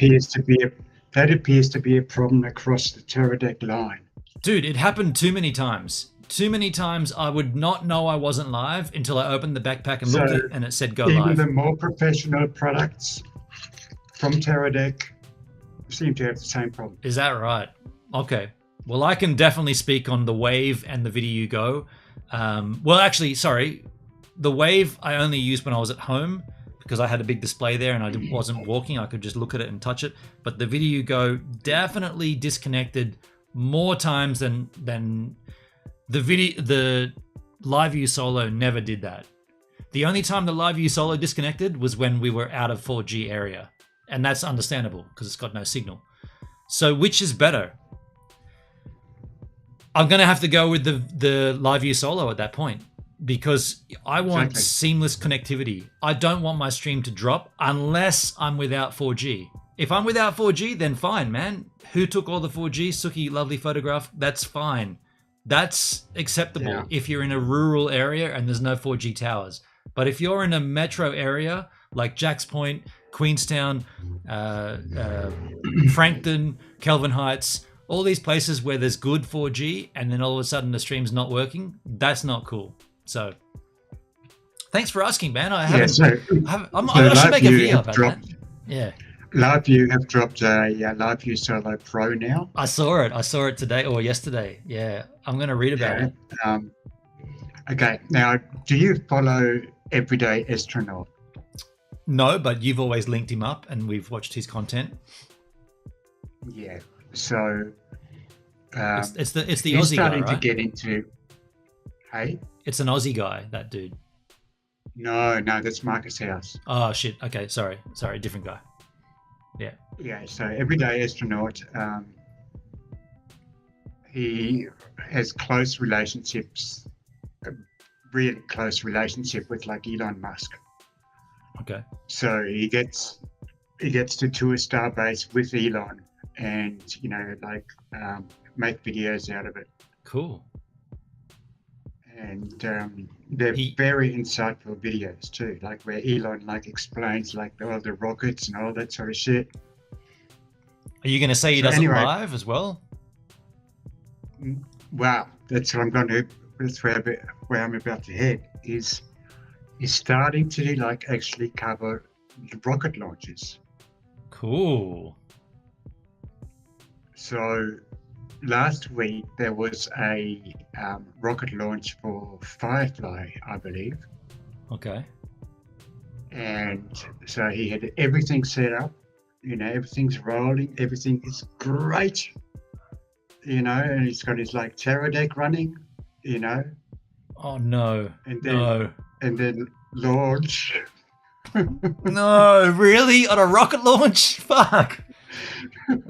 appears to be a problem across the Teradek line. Dude, it happened too many times. Too many times I would not know I wasn't live until I opened the backpack and looked at it and it said go live. Even the more professional products from Teradek seem to have the same problem. Is that right? Okay. Well, I can definitely speak on the Wave and the Video Go. Well, actually, sorry. The Wave I only used when I was at home because I had a big display there and I wasn't walking. I could just look at it and touch it. But the Video Go definitely disconnected more times than the LiveView Solo never did that. The only time the LiveView Solo disconnected was when we were out of 4G area. And that's understandable because it's got no signal. So which is better? I'm going to have to go with the LiveView Solo at that point because I want seamless connectivity. I don't want my stream to drop unless I'm without 4G. If I'm without 4G, then fine, man. Who took all the 4G? Suki, lovely photograph. That's fine. That's acceptable if you're in a rural area and there's no 4G towers. But if you're in a metro area like Jacks Point, Queenstown, Frankton, Kelvin Heights, all these places where there's good 4G and then all of a sudden the stream's not working, that's not cool. So thanks for asking, man. I should make a video about that. Yeah. LiveView have dropped a LiveView Solo Pro now. I saw it today or yesterday. Yeah, I'm going to read about it. Okay, now, do you follow Everyday Astronaut? No, but you've always linked him up and we've watched his content. Yeah, so it's the Aussie guy, right? He's starting to get into. Hey, it's an Aussie guy, that dude. No, that's Marcus House. Oh shit. Okay, sorry, different guy. Yeah, so Everyday Astronaut, he has close relationships, a really close relationship with like Elon Musk. Okay. So he gets to tour Starbase with Elon and, make videos out of it. Cool. And they're very insightful videos too, like where Elon explains all the rockets and all that sort of shit. Are you going to say he does it live as well? Wow, that's what I'm going to. That's where I'm about to head. Is starting to actually cover the rocket launches. Cool. So last week there was a rocket launch for Firefly, I believe. Okay. And so he had everything set up. Everything's rolling. Everything is great. And he's got his Teradek running. Oh no! And then launch. No, really? On a rocket launch? Fuck.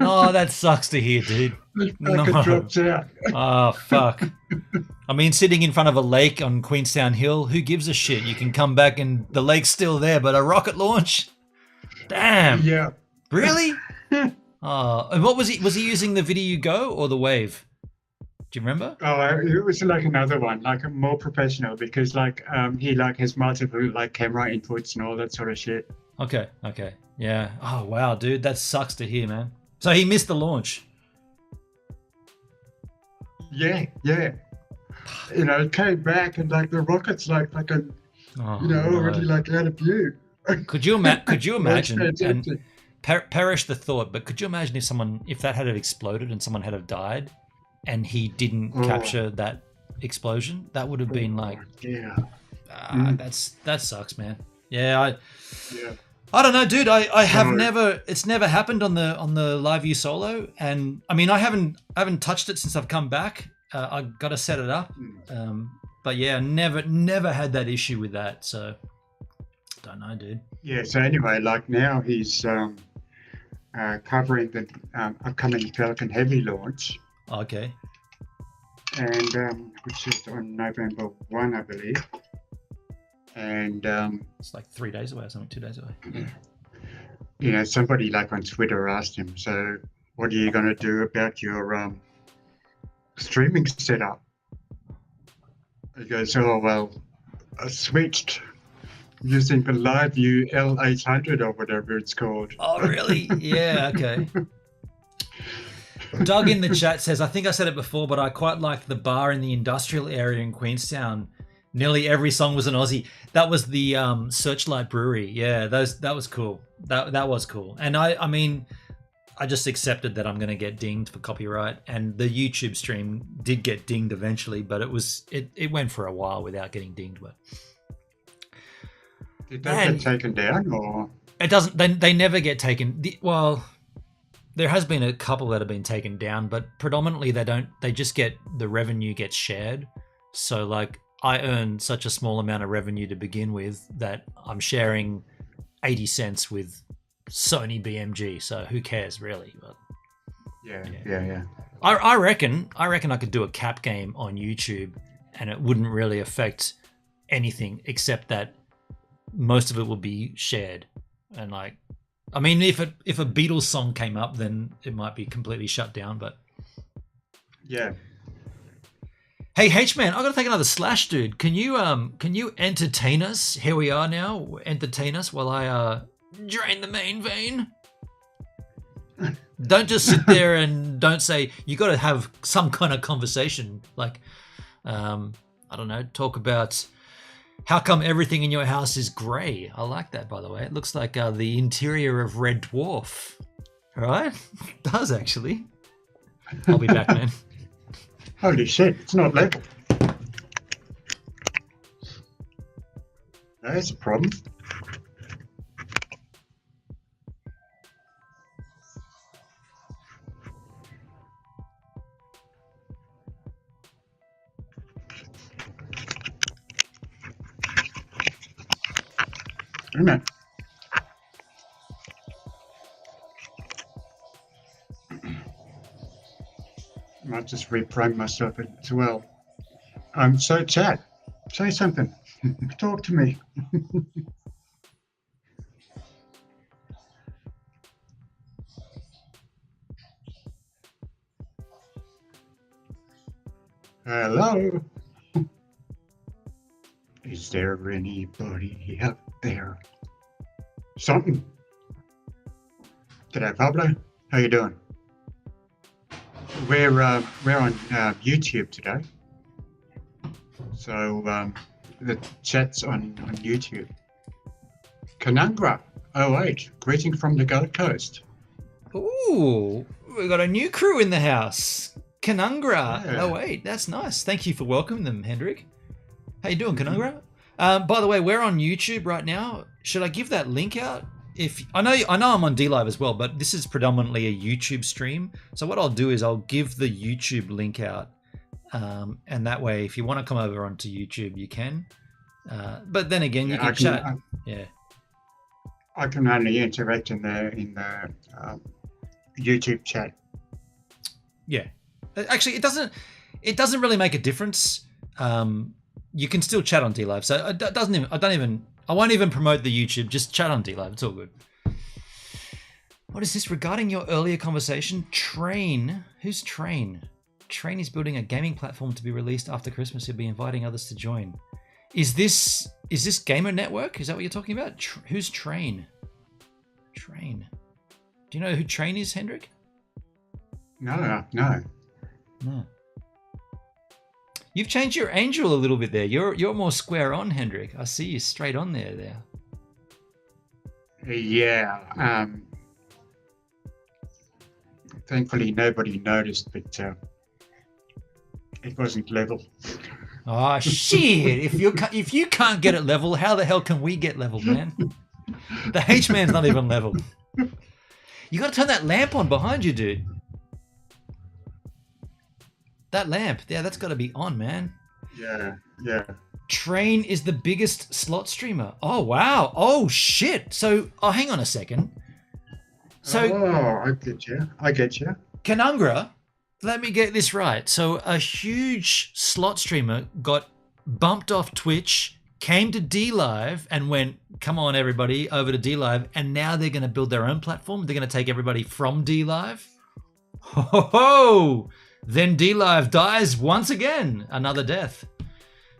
Oh, that sucks to hear, dude. No. Drops out. Oh, fuck. I mean, sitting in front of a lake on Queenstown Hill, who gives a shit? You can come back and the lake's still there, but a rocket launch? Damn. Yeah. Really? Oh, and what was he? Was he using the Video Go or the Wave? Do you remember? Oh, it was another one, a more professional, because he has multiple camera inputs and all that sort of shit. Okay. Yeah. Oh wow, dude, that sucks to hear, man. So he missed the launch. Yeah. It came back and the rocket's already out of view. Could you imagine? And perish the thought, but could you imagine if that had exploded and someone had have died, and he didn't capture that explosion? That would have been that sucks, man. Yeah. I don't know, dude. I have never. It's never happened on the LiveView Solo, and I mean I haven't touched it since I've come back. I got to set it up. But yeah, never had that issue with that. So don't know, dude. Yeah. So anyway, like now he's covering the upcoming Falcon Heavy launch. Okay. And which is on November 1, I believe. And it's like 3 days away or something, 2 days away. You know, somebody like on Twitter asked him, so what are you going to do about your streaming setup? He goes, oh, well, I switched using the LiveView L800 or whatever it's called. Oh, really? Yeah, okay. Doug in the chat says, I think I said it before, but I quite liked the bar in the industrial area in Queenstown. Nearly every song was an Aussie. That was the Searchlight Brewery. Yeah, that was cool. That was cool. And I mean, I just accepted that I'm going to get dinged for copyright. And the YouTube stream did get dinged eventually, but it went for a while without getting dinged. But did they get taken down, or it doesn't? They never get taken. Well, there has been a couple that have been taken down, but predominantly they don't. They just get the revenue gets shared. So like, I earn such a small amount of revenue to begin with that I'm sharing 80 cents with Sony BMG. So who cares really? But yeah. I reckon I could do a cap game on YouTube and it wouldn't really affect anything except that most of it will be shared. And like, I mean, if a Beatles song came up, then it might be completely shut down. But yeah. Hey H-Man, I gotta take another slash, dude. Can you entertain us? Here we are now. Entertain us while I drain the main vein. Don't just sit there and don't say. You got to have some kind of conversation. Like, I don't know. Talk about how come everything in your house is grey. I like that, by the way. It looks like the interior of Red Dwarf. All right, it does actually. I'll be back, man. Holy shit, it's not level. That's a problem. Wait a minute. I might just reprime myself as well. So chat, say something. Talk to me. Hello? Is there anybody out there? Something. G'day, Pablo. How you doing? We're on YouTube today. So the chat's on YouTube. Canungra 08, greeting from the Gold Coast. Ooh, we got a new crew in the house. Canungra 08, that's nice. Thank you for welcoming them, Hendrik. How you doing, Canungra? By the way, we're on YouTube right now. Should I give that link out? If I know I'm on DLive as well, but this is predominantly a YouTube stream. So what I'll do is I'll give the YouTube link out, and that way, if you want to come over onto YouTube, you can. But then again, you can chat. I can only interact in the YouTube chat. Yeah, actually, it doesn't really make a difference. You can still chat on DLive, so it doesn't even. I won't even promote the YouTube. Just chat on DLive. It's all good. What is this? Regarding your earlier conversation, Train. Who's Train? Train is building a gaming platform to be released after Christmas. He'll be inviting others to join. Is this Gamer Network? Is that what you're talking about? Who's Train? Train. Do you know who Train is, Hendrik? No. You've changed your angel a little bit there. You're more square on, Hendrik. I see you straight on there. Yeah. Thankfully, nobody noticed, but it wasn't level. Oh shit! If you can't get it level, how the hell can we get level, man? The H-man's not even level. You got to turn that lamp on behind you, dude. That lamp, yeah, that's got to be on, man. Yeah. Train is the biggest slot streamer. Oh, wow. Oh, shit. So, hang on a second. So, I get you. Canungra, let me get this right. So, a huge slot streamer got bumped off Twitch, came to DLive and went, come on, everybody, over to DLive. And now they're going to build their own platform. They're going to take everybody from DLive. Ho, ho, ho. Then DLive dies once again. Another death.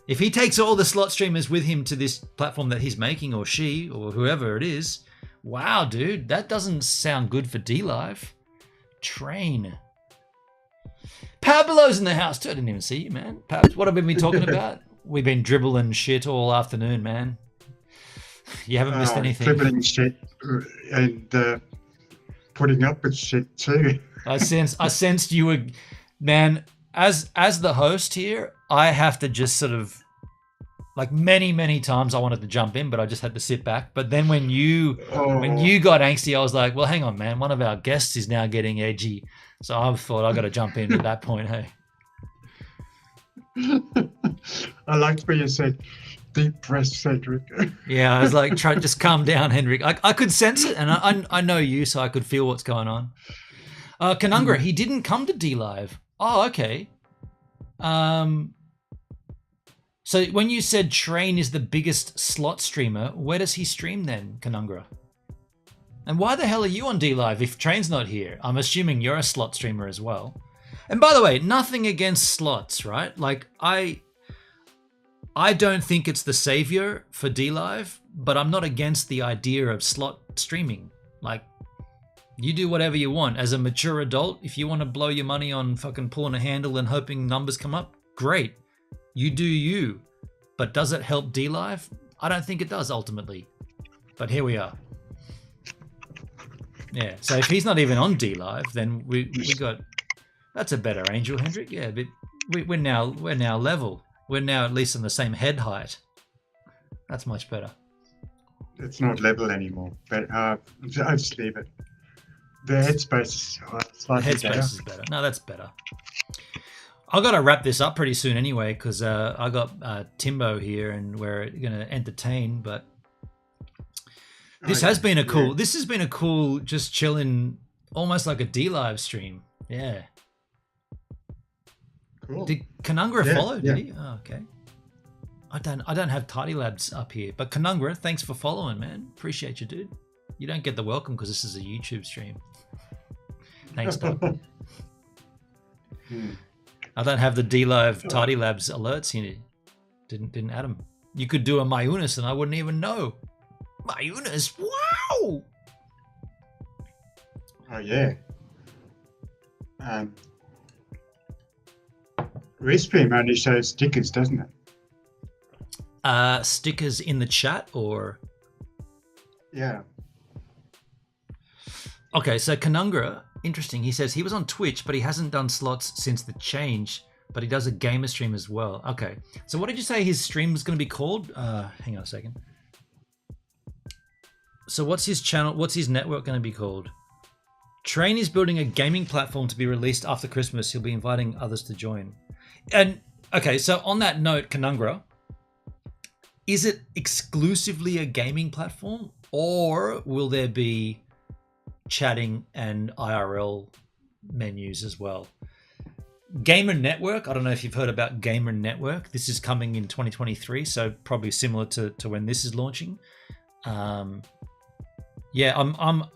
If he takes all the slot streamers with him to this platform that he's making, or she, or whoever it is, wow, dude, that doesn't sound good for DLive. Train. Pablo's in the house too. I didn't even see you, man. Pabs, what have we been talking about? We've been dribbling shit all afternoon, man. You haven't missed anything. Dribbling shit and putting up with shit too. I sensed you were, man. As the host here, I have to just sort of, like, many times I wanted to jump in, but I just had to sit back. But then when you got angsty, I was like, well, hang on, man. One of our guests is now getting edgy, so I thought I got to jump in at that point. Hey, I liked when you said deep breath, Cedric. Yeah, I was like, try just calm down, Henrik. I could sense it, and I know you, so I could feel what's going on. Canungra, he didn't come to DLive. Oh, okay. So when you said Train is the biggest slot streamer, where does he stream then, Canungra? And why the hell are you on DLive if Train's not here? I'm assuming you're a slot streamer as well. And by the way, nothing against slots, right? Like, I don't think it's the savior for DLive, but I'm not against the idea of slot streaming. Like, you do whatever you want. As a mature adult, if you want to blow your money on fucking pulling a handle and hoping numbers come up, great. You do you. But does it help DLive? I don't think it does ultimately. But here we are. Yeah, so if he's not even on DLive, then we got... That's a better angel, Hendrik. Yeah, but we're now level. We're now at least on the same head height. That's much better. It's not level anymore, but I'll just leave it. The headspace is slightly better. Headspace is better. No, that's better. I've got to wrap this up pretty soon anyway, because I got Timbo here and we're going to entertain. But this has been a cool. Yeah. This has been a cool, just chilling, almost like a DLive stream. Yeah. Cool. Did Canungra follow? Did he? Oh, okay. I don't have Tidy Labs up here, but Canungra, thanks for following, man. Appreciate you, dude. You don't get the welcome because this is a YouTube stream. Thanks, Doug. I don't have the DLive Tidy Labs alerts here. Didn't add them. You could do a Mayunas and I wouldn't even know. Mayunas, wow! Oh yeah. Restream only shows stickers, doesn't it? Stickers in the chat or? Yeah. Okay, so Canungra, interesting. He says he was on Twitch, but he hasn't done slots since the change, but he does a gamer stream as well. Okay, so what did you say his stream was going to be called? Hang on a second. So what's his channel? What's his network going to be called? Train is building a gaming platform to be released after Christmas. He'll be inviting others to join. And okay, so on that note, Canungra, is it exclusively a gaming platform, or will there be chatting and IRL menus as well? Gamer Network, I don't know if you've heard about Gamer Network. This is coming in 2023, so probably similar to when this is launching. Yeah,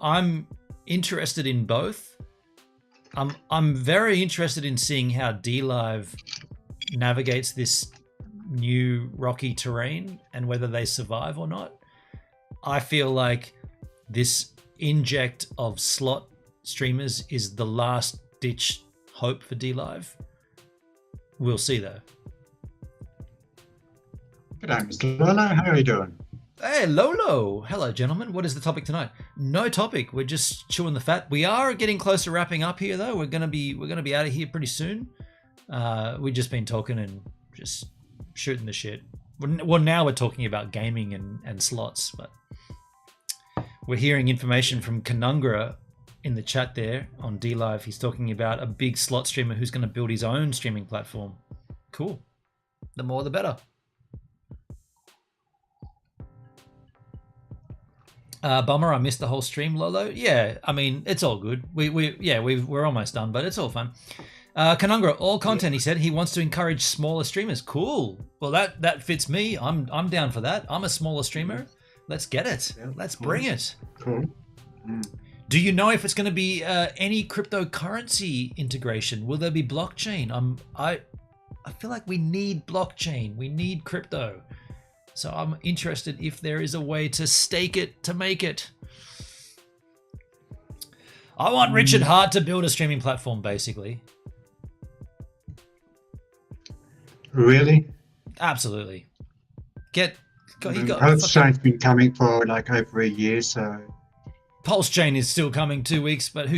I'm interested in both. I'm very interested in seeing how DLive navigates this new rocky terrain and whether they survive or not. I feel like this inject of slot streamers is the last ditch hope for DLive. We'll see though. Good day, Mr. Lolo. How are you doing? Hey, Lolo. Hello, gentlemen. What is the topic tonight? No topic. We're just chewing the fat. We are getting close to wrapping up here, though. We're gonna be out of here pretty soon. We've just been talking and just shooting the shit. Well, now we're talking about gaming and slots, but we're hearing information from Canungra in the chat there on DLive. He's talking about a big slot streamer who's going to build his own streaming platform. Cool. The more, the better. Bummer, I missed the whole stream, Lolo. Yeah, I mean, it's all good. We're almost done, but it's all fun. Kanungra, all content, he said. He wants to encourage smaller streamers. Cool. Well, that fits me. I'm down for that. I'm a smaller streamer. Let's get it. Yeah, Let's bring it. Cool. Mm. Do you know if it's going to be any cryptocurrency integration? Will there be blockchain? I feel like we need blockchain. We need crypto. So I'm interested if there is a way to stake it to make it. I want Richard Hart to build a streaming platform, basically. Really? Absolutely. Pulse Chain's been coming for like over a year, so. Pulse Chain is still coming 2 weeks, but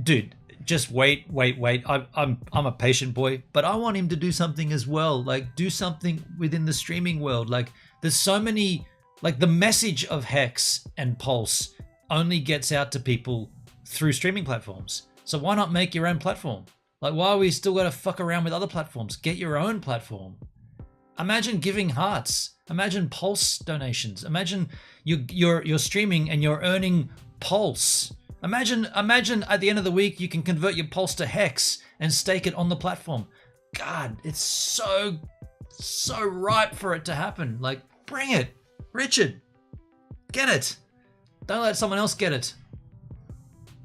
dude, just wait. I'm a patient boy, but I want him to do something as well. Like, do something within the streaming world. Like, there's so many, like, the message of Hex and Pulse only gets out to people through streaming platforms. So why not make your own platform? Like, why are we still got to fuck around with other platforms? Get your own platform. Imagine giving hearts. Imagine Pulse donations. Imagine you're streaming and you're earning Pulse. Imagine at the end of the week you can convert your Pulse to Hex and stake it on the platform. God, it's so ripe for it to happen. Like, bring it. Richard, get it. Don't let someone else get it.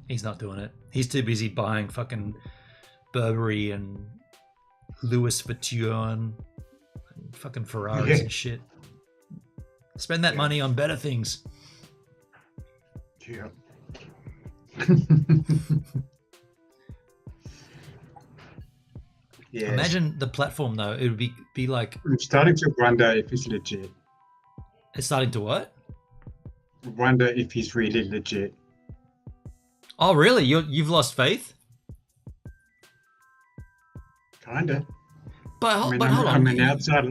He's not doing it. He's too busy buying fucking Burberry and Louis Vuitton and fucking Ferraris and shit. Spend that money on better things. Yeah. Yes. Imagine the platform though. It would be like. I'm starting to wonder if he's legit. It's starting to what? Wonder if he's really legit. Oh, really? You've lost faith? Kinda. But hold on. I'm an outsider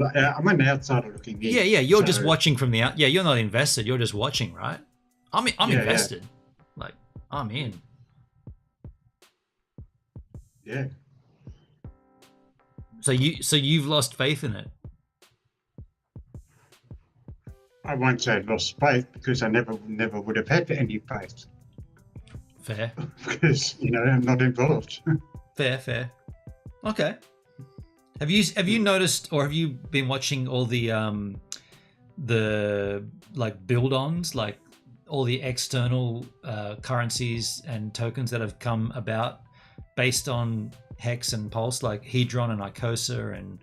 looking in. Yeah. You're just watching from the out. Yeah, you're not invested. You're just watching, right? I'm invested. Yeah. Like, I'm in. Yeah. So you've lost faith in it. I won't say lost faith because I never would have had any faith. Fair. Because I'm not involved. Fair. Okay. Have you noticed, or have you been watching all the like build-ons, like all the external currencies and tokens that have come about based on Hex and Pulse, like Hedron and Icosa and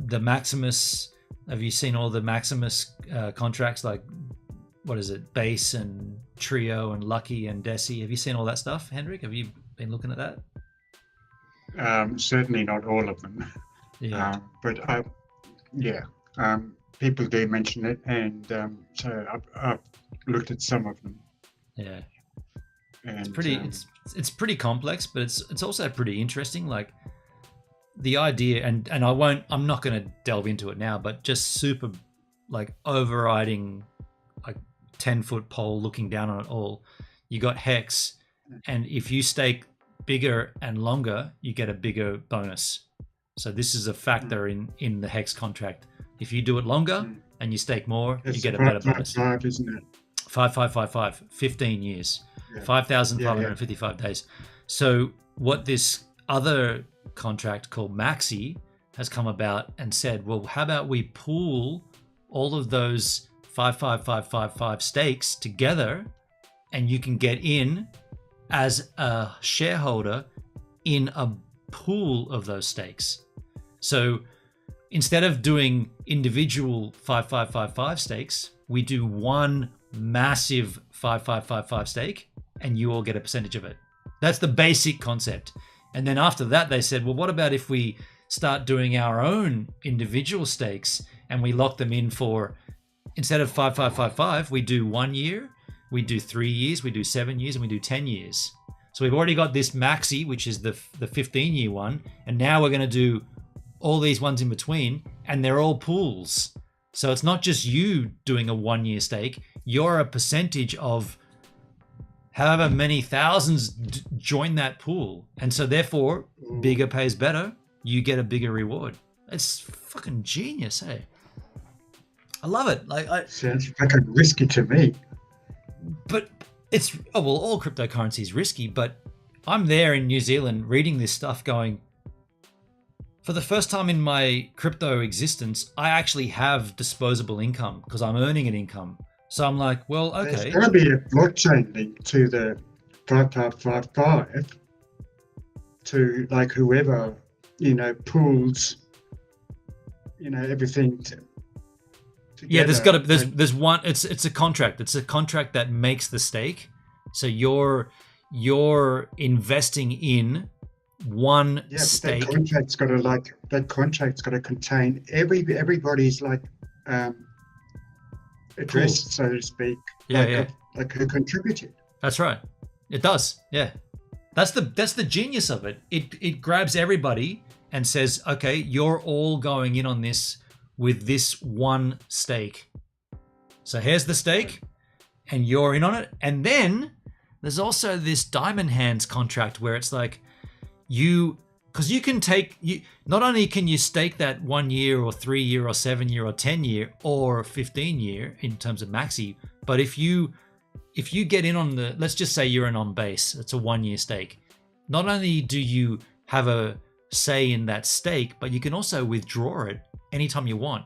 the Maximus? Have you seen all the Maximus contracts, like what is it, Base and Trio and Lucky and Desi? Have you seen all that stuff, Hendrik? Have you been looking at that? Certainly not all of them. Yeah. But people do mention it, and so I've looked at some of them. Yeah. And it's pretty complex, but it's also pretty interesting. Like the idea, and I'm not going to delve into it now, but just super like overriding, like 10-foot pole looking down on it all. You got Hex, and if you stake bigger and longer, you get a bigger bonus. So this is a factor in the Hex contract. If you do it longer and you stake more, you get a better bonus. 5, isn't it? 5, 15 years, 5,555 days. So what this other contract called Maxi has come about and said, well, how about we pool all of those 5 stakes together, and you can get in as a shareholder in a pool of those stakes. So instead of doing individual 5 stakes, we do one massive 5 stake, and you all get a percentage of it. That's the basic concept. And then after that, they said, well, what about if we start doing our own individual stakes and we lock them in for, instead of 5, we do 1 year, we do 3 years, we do 7 years, and we do 10 years. So we've already got this Maxi, which is the 15-year one, and now we're going to do all these ones in between, and they're all pools. So it's not just you doing a 1 year stake, you're a percentage of however many thousands join that pool. And so therefore, bigger pays better, you get a bigger reward. It's fucking genius, hey. I love it. Sounds fucking risky to me. But it's all cryptocurrency is risky, but I'm there in New Zealand reading this stuff going, for the first time in my crypto existence, I actually have disposable income because I'm earning an income. So I'm like, well, okay. There's got to be a blockchain link to the 5555 to like whoever, pools, everything together. Yeah, there's one. It's a contract. It's a contract that makes the stake. So you're investing in one stake. That contract's got to contain everybody's address, so to speak. Like who contributed. That's right. It does. Yeah. That's the genius of it. It grabs everybody and says, okay, you're all going in on this with this one stake. So here's the stake and you're in on it. And then there's also this diamond hands contract where it's like because you can not only can you stake that 1 year or 3 year or 7 year or 10 year or 15 year in terms of maxi, but if you get in on let's just say you're in on base, it's a 1 year stake. Not only do you have a say in that stake, but you can also withdraw it anytime you want,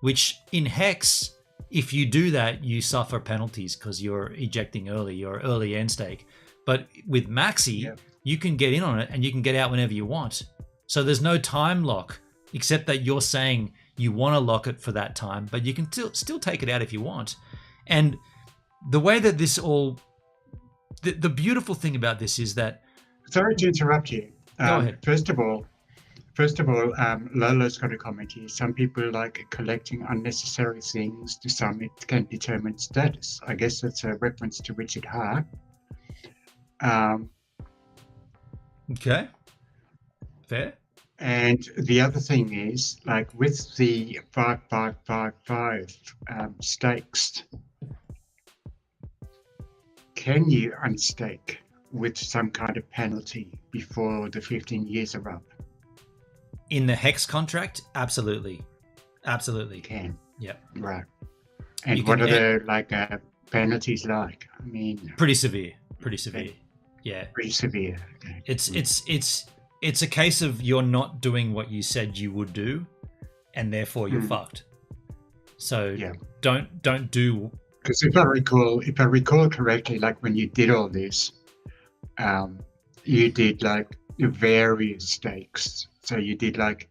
which in Hex, if you do that, you suffer penalties because you're ejecting early, you're early end stake. But with Maxi, you can get in on it and you can get out whenever you want. So there's no time lock, except that you're saying you want to lock it for that time, but you can still take it out if you want. And the way that this all, the beautiful thing about this is that... Sorry to interrupt you. Go ahead. First of all, Lolo's got a comment here. Some people like collecting unnecessary things. To some, it can determine status. I guess that's a reference to Richard Hart. Okay. Fair. And the other thing is, like with the 5555 stakes, can you unstake with some kind of penalty before the 15 years are up? In the Hex contract, absolutely. Absolutely. Can. Yeah. Right. And what are the penalties like? I mean, pretty severe. Yeah. Pretty severe. Okay. It's a case of you're not doing what you said you would do, and therefore you're fucked. So don't do. Because if I recall correctly, like when you did all this, you did like various stakes. So you did like,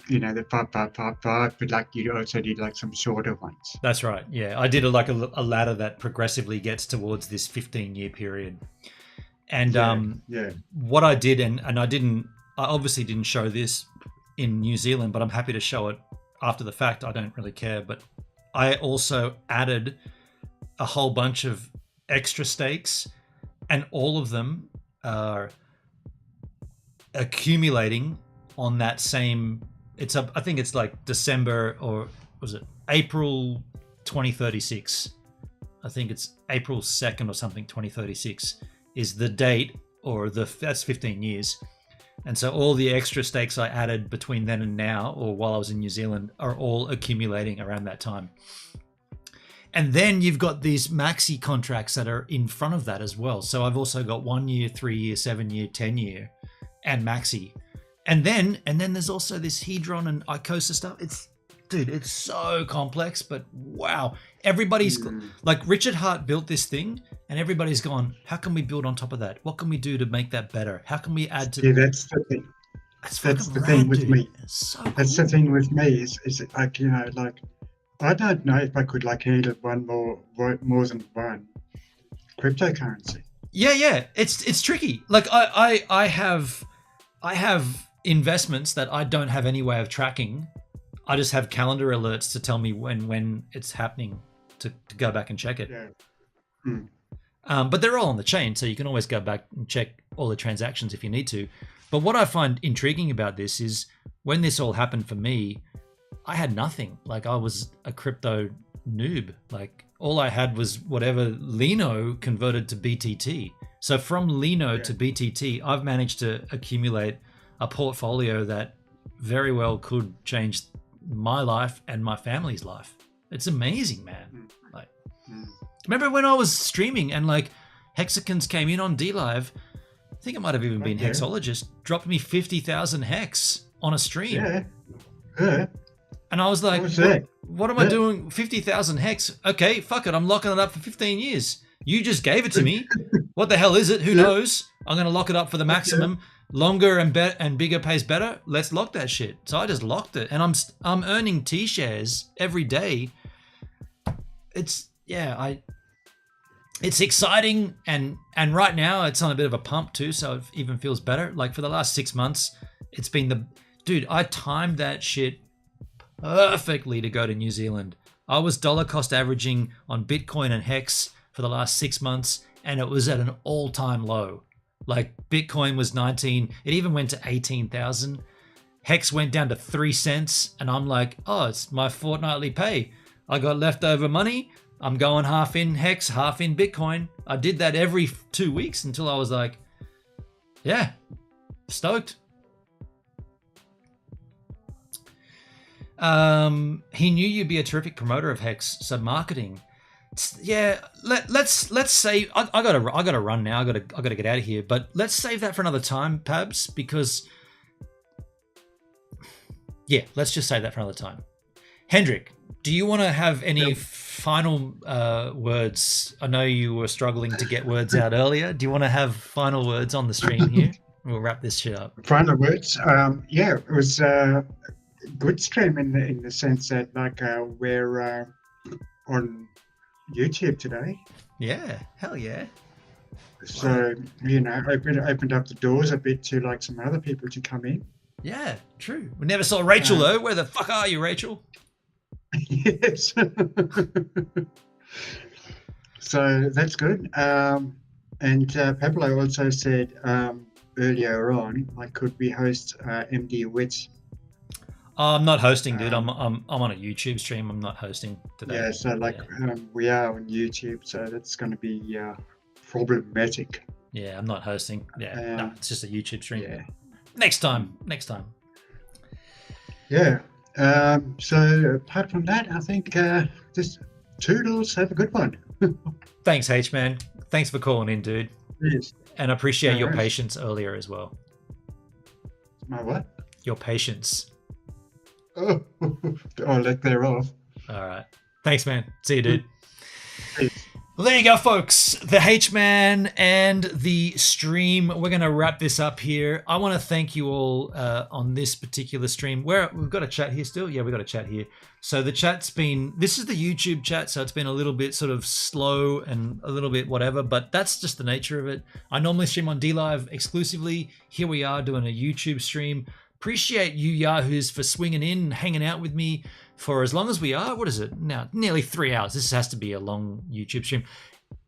the 5555, but like you also did like some shorter ones. That's right. Yeah, I did a ladder that progressively gets towards this 15-year period. And what I did, and I obviously didn't show this in New Zealand, but I'm happy to show it after the fact. I don't really care, but I also added a whole bunch of extra stakes, and all of them are accumulating on that same. I think it's like December, or was it April 2036? I think it's April 2nd or something. 2036 is the date, or that's 15 years. And so all the extra stakes I added between then and now, or while I was in New Zealand, are all accumulating around that time. And then you've got these maxi contracts that are in front of that as well. So I've also got 1 year, 3 year, 7 year, 10 year, and maxi. And then there's also this Hedron and Icosa stuff. It's so complex, but wow. Everybody's like, Richard Hart built this thing, and everybody's gone, how can we build on top of that? What can we do to make that better? How can we add to... Yeah, that's the thing. That's the thing with me. That's the thing with me is like, like, I don't know if I could like handle more than one cryptocurrency. Yeah. It's tricky. Like I have investments that I don't have any way of tracking. I just have calendar alerts to tell me when it's happening to go back and check it. But they're all on the chain, so you can always go back and check all the transactions if you need to. But what I find intriguing about this is when this all happened for me, I had nothing. Like, I was a crypto noob. Like, all I had was whatever Lino converted to BTT. So from Lino to BTT, I've managed to accumulate a portfolio that very well could change my life and my family's life. It's amazing, man. Like, remember when I was streaming and like Hexicans came in on DLive? I think it might have even been Hexologist, dropped me 50,000 hex on a stream. Yeah. And I was like, what am I doing? 50,000 hex? Okay, fuck it. I'm locking it up for 15 years. You just gave it to me. What the hell is it? Who knows? I'm going to lock it up for the maximum. Longer and bigger pays better. Let's lock that shit. So I just locked it, and I'm earning T-shares every day. It's it's exciting, and right now it's on a bit of a pump too, so it even feels better. Like for the last 6 months, it's been dude, I timed that shit perfectly to go to New Zealand. I was dollar cost averaging on Bitcoin and Hex for the last 6 months, and it was at an all-time low. Like Bitcoin was 19, it even went to 18,000. Hex went down to 3 cents, and I'm like, oh, it's my fortnightly pay. I got leftover money. I'm going half in Hex, half in Bitcoin. I did that every 2 weeks until I was like, yeah, stoked. He knew you'd be a terrific promoter of Hex, so marketing. Yeah, let's say I gotta run now. I gotta get out of here. But let's save that for another time, Pabs, because let's just save that for another time. Hendrik, do you want to have any final words? I know you were struggling to get words out earlier. Do you want to have final words on the stream here? We'll wrap this shit up. Final words. It was a good stream in the sense that like we're on YouTube today. Yeah, hell yeah. So, opened up the doors a bit to like some other people to come in. Yeah, true. We never saw Rachel though. Where the fuck are you, Rachel? Yes. So that's good. And Pablo also said earlier on, like, could we host MD Wits? I'm not hosting, dude. I'm on a YouTube stream. I'm not hosting today. Yeah, so we are on YouTube, so that's going to be problematic. Yeah, I'm not hosting. Yeah, no, it's just a YouTube stream. Yeah. Next time. Yeah. So apart from that, I think just toodles. Have a good one. Thanks, H man. Thanks for calling in, dude. Yes. And I appreciate your patience earlier as well. My what? Your patience. Oh, let thereof. All right. Thanks, man. See you, dude. Peace. Well, there you go, folks. The H-Man and the stream. We're going to wrap this up here. I want to thank you all on this particular stream. We've got a chat here still? Yeah, we've got a chat here. So the chat's been... This is the YouTube chat, so it's been a little bit sort of slow and a little bit whatever, but that's just the nature of it. I normally stream on DLive exclusively. Here we are doing a YouTube stream. Appreciate you Yahoos for swinging in and hanging out with me for as long as we are. What is it now? Nearly 3 hours. This has to be a long YouTube stream.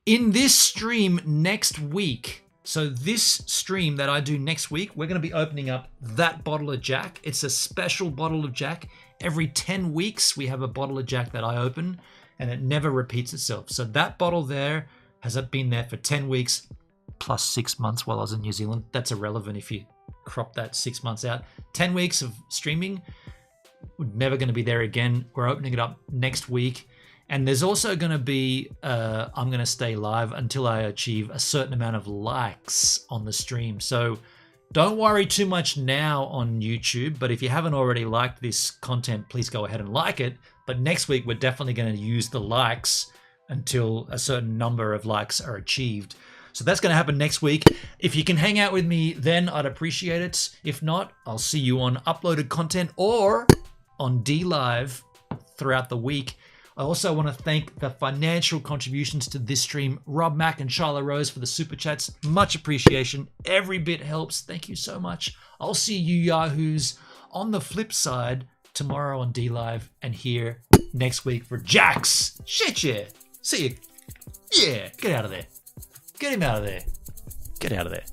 In this stream next week, so this stream that I do next week, we're going to be opening up that bottle of Jack. It's a special bottle of Jack. Every 10 weeks, we have a bottle of Jack that I open, and it never repeats itself. So that bottle there has been there for 10 weeks plus 6 months while I was in New Zealand. That's irrelevant if you crop that 6 months out. 10 weeks of streaming. We're never going to be there again. We're opening it up next week. And there's also going to be, I'm going to stay live until I achieve a certain amount of likes on the stream. So don't worry too much now on YouTube. But if you haven't already liked this content, please go ahead and like it. But next week, we're definitely going to use the likes until a certain number of likes are achieved. So that's going to happen next week. If you can hang out with me, then I'd appreciate it. If not, I'll see you on uploaded content or on DLive throughout the week. I also want to thank the financial contributions to this stream, Rob Mack and Charlotte Rose for the super chats. Much appreciation. Every bit helps. Thank you so much. I'll see you Yahoos on the flip side tomorrow on DLive and here next week for Jax. Shit, yeah. See you. Yeah, get out of there. Get him out of there. Get out of there.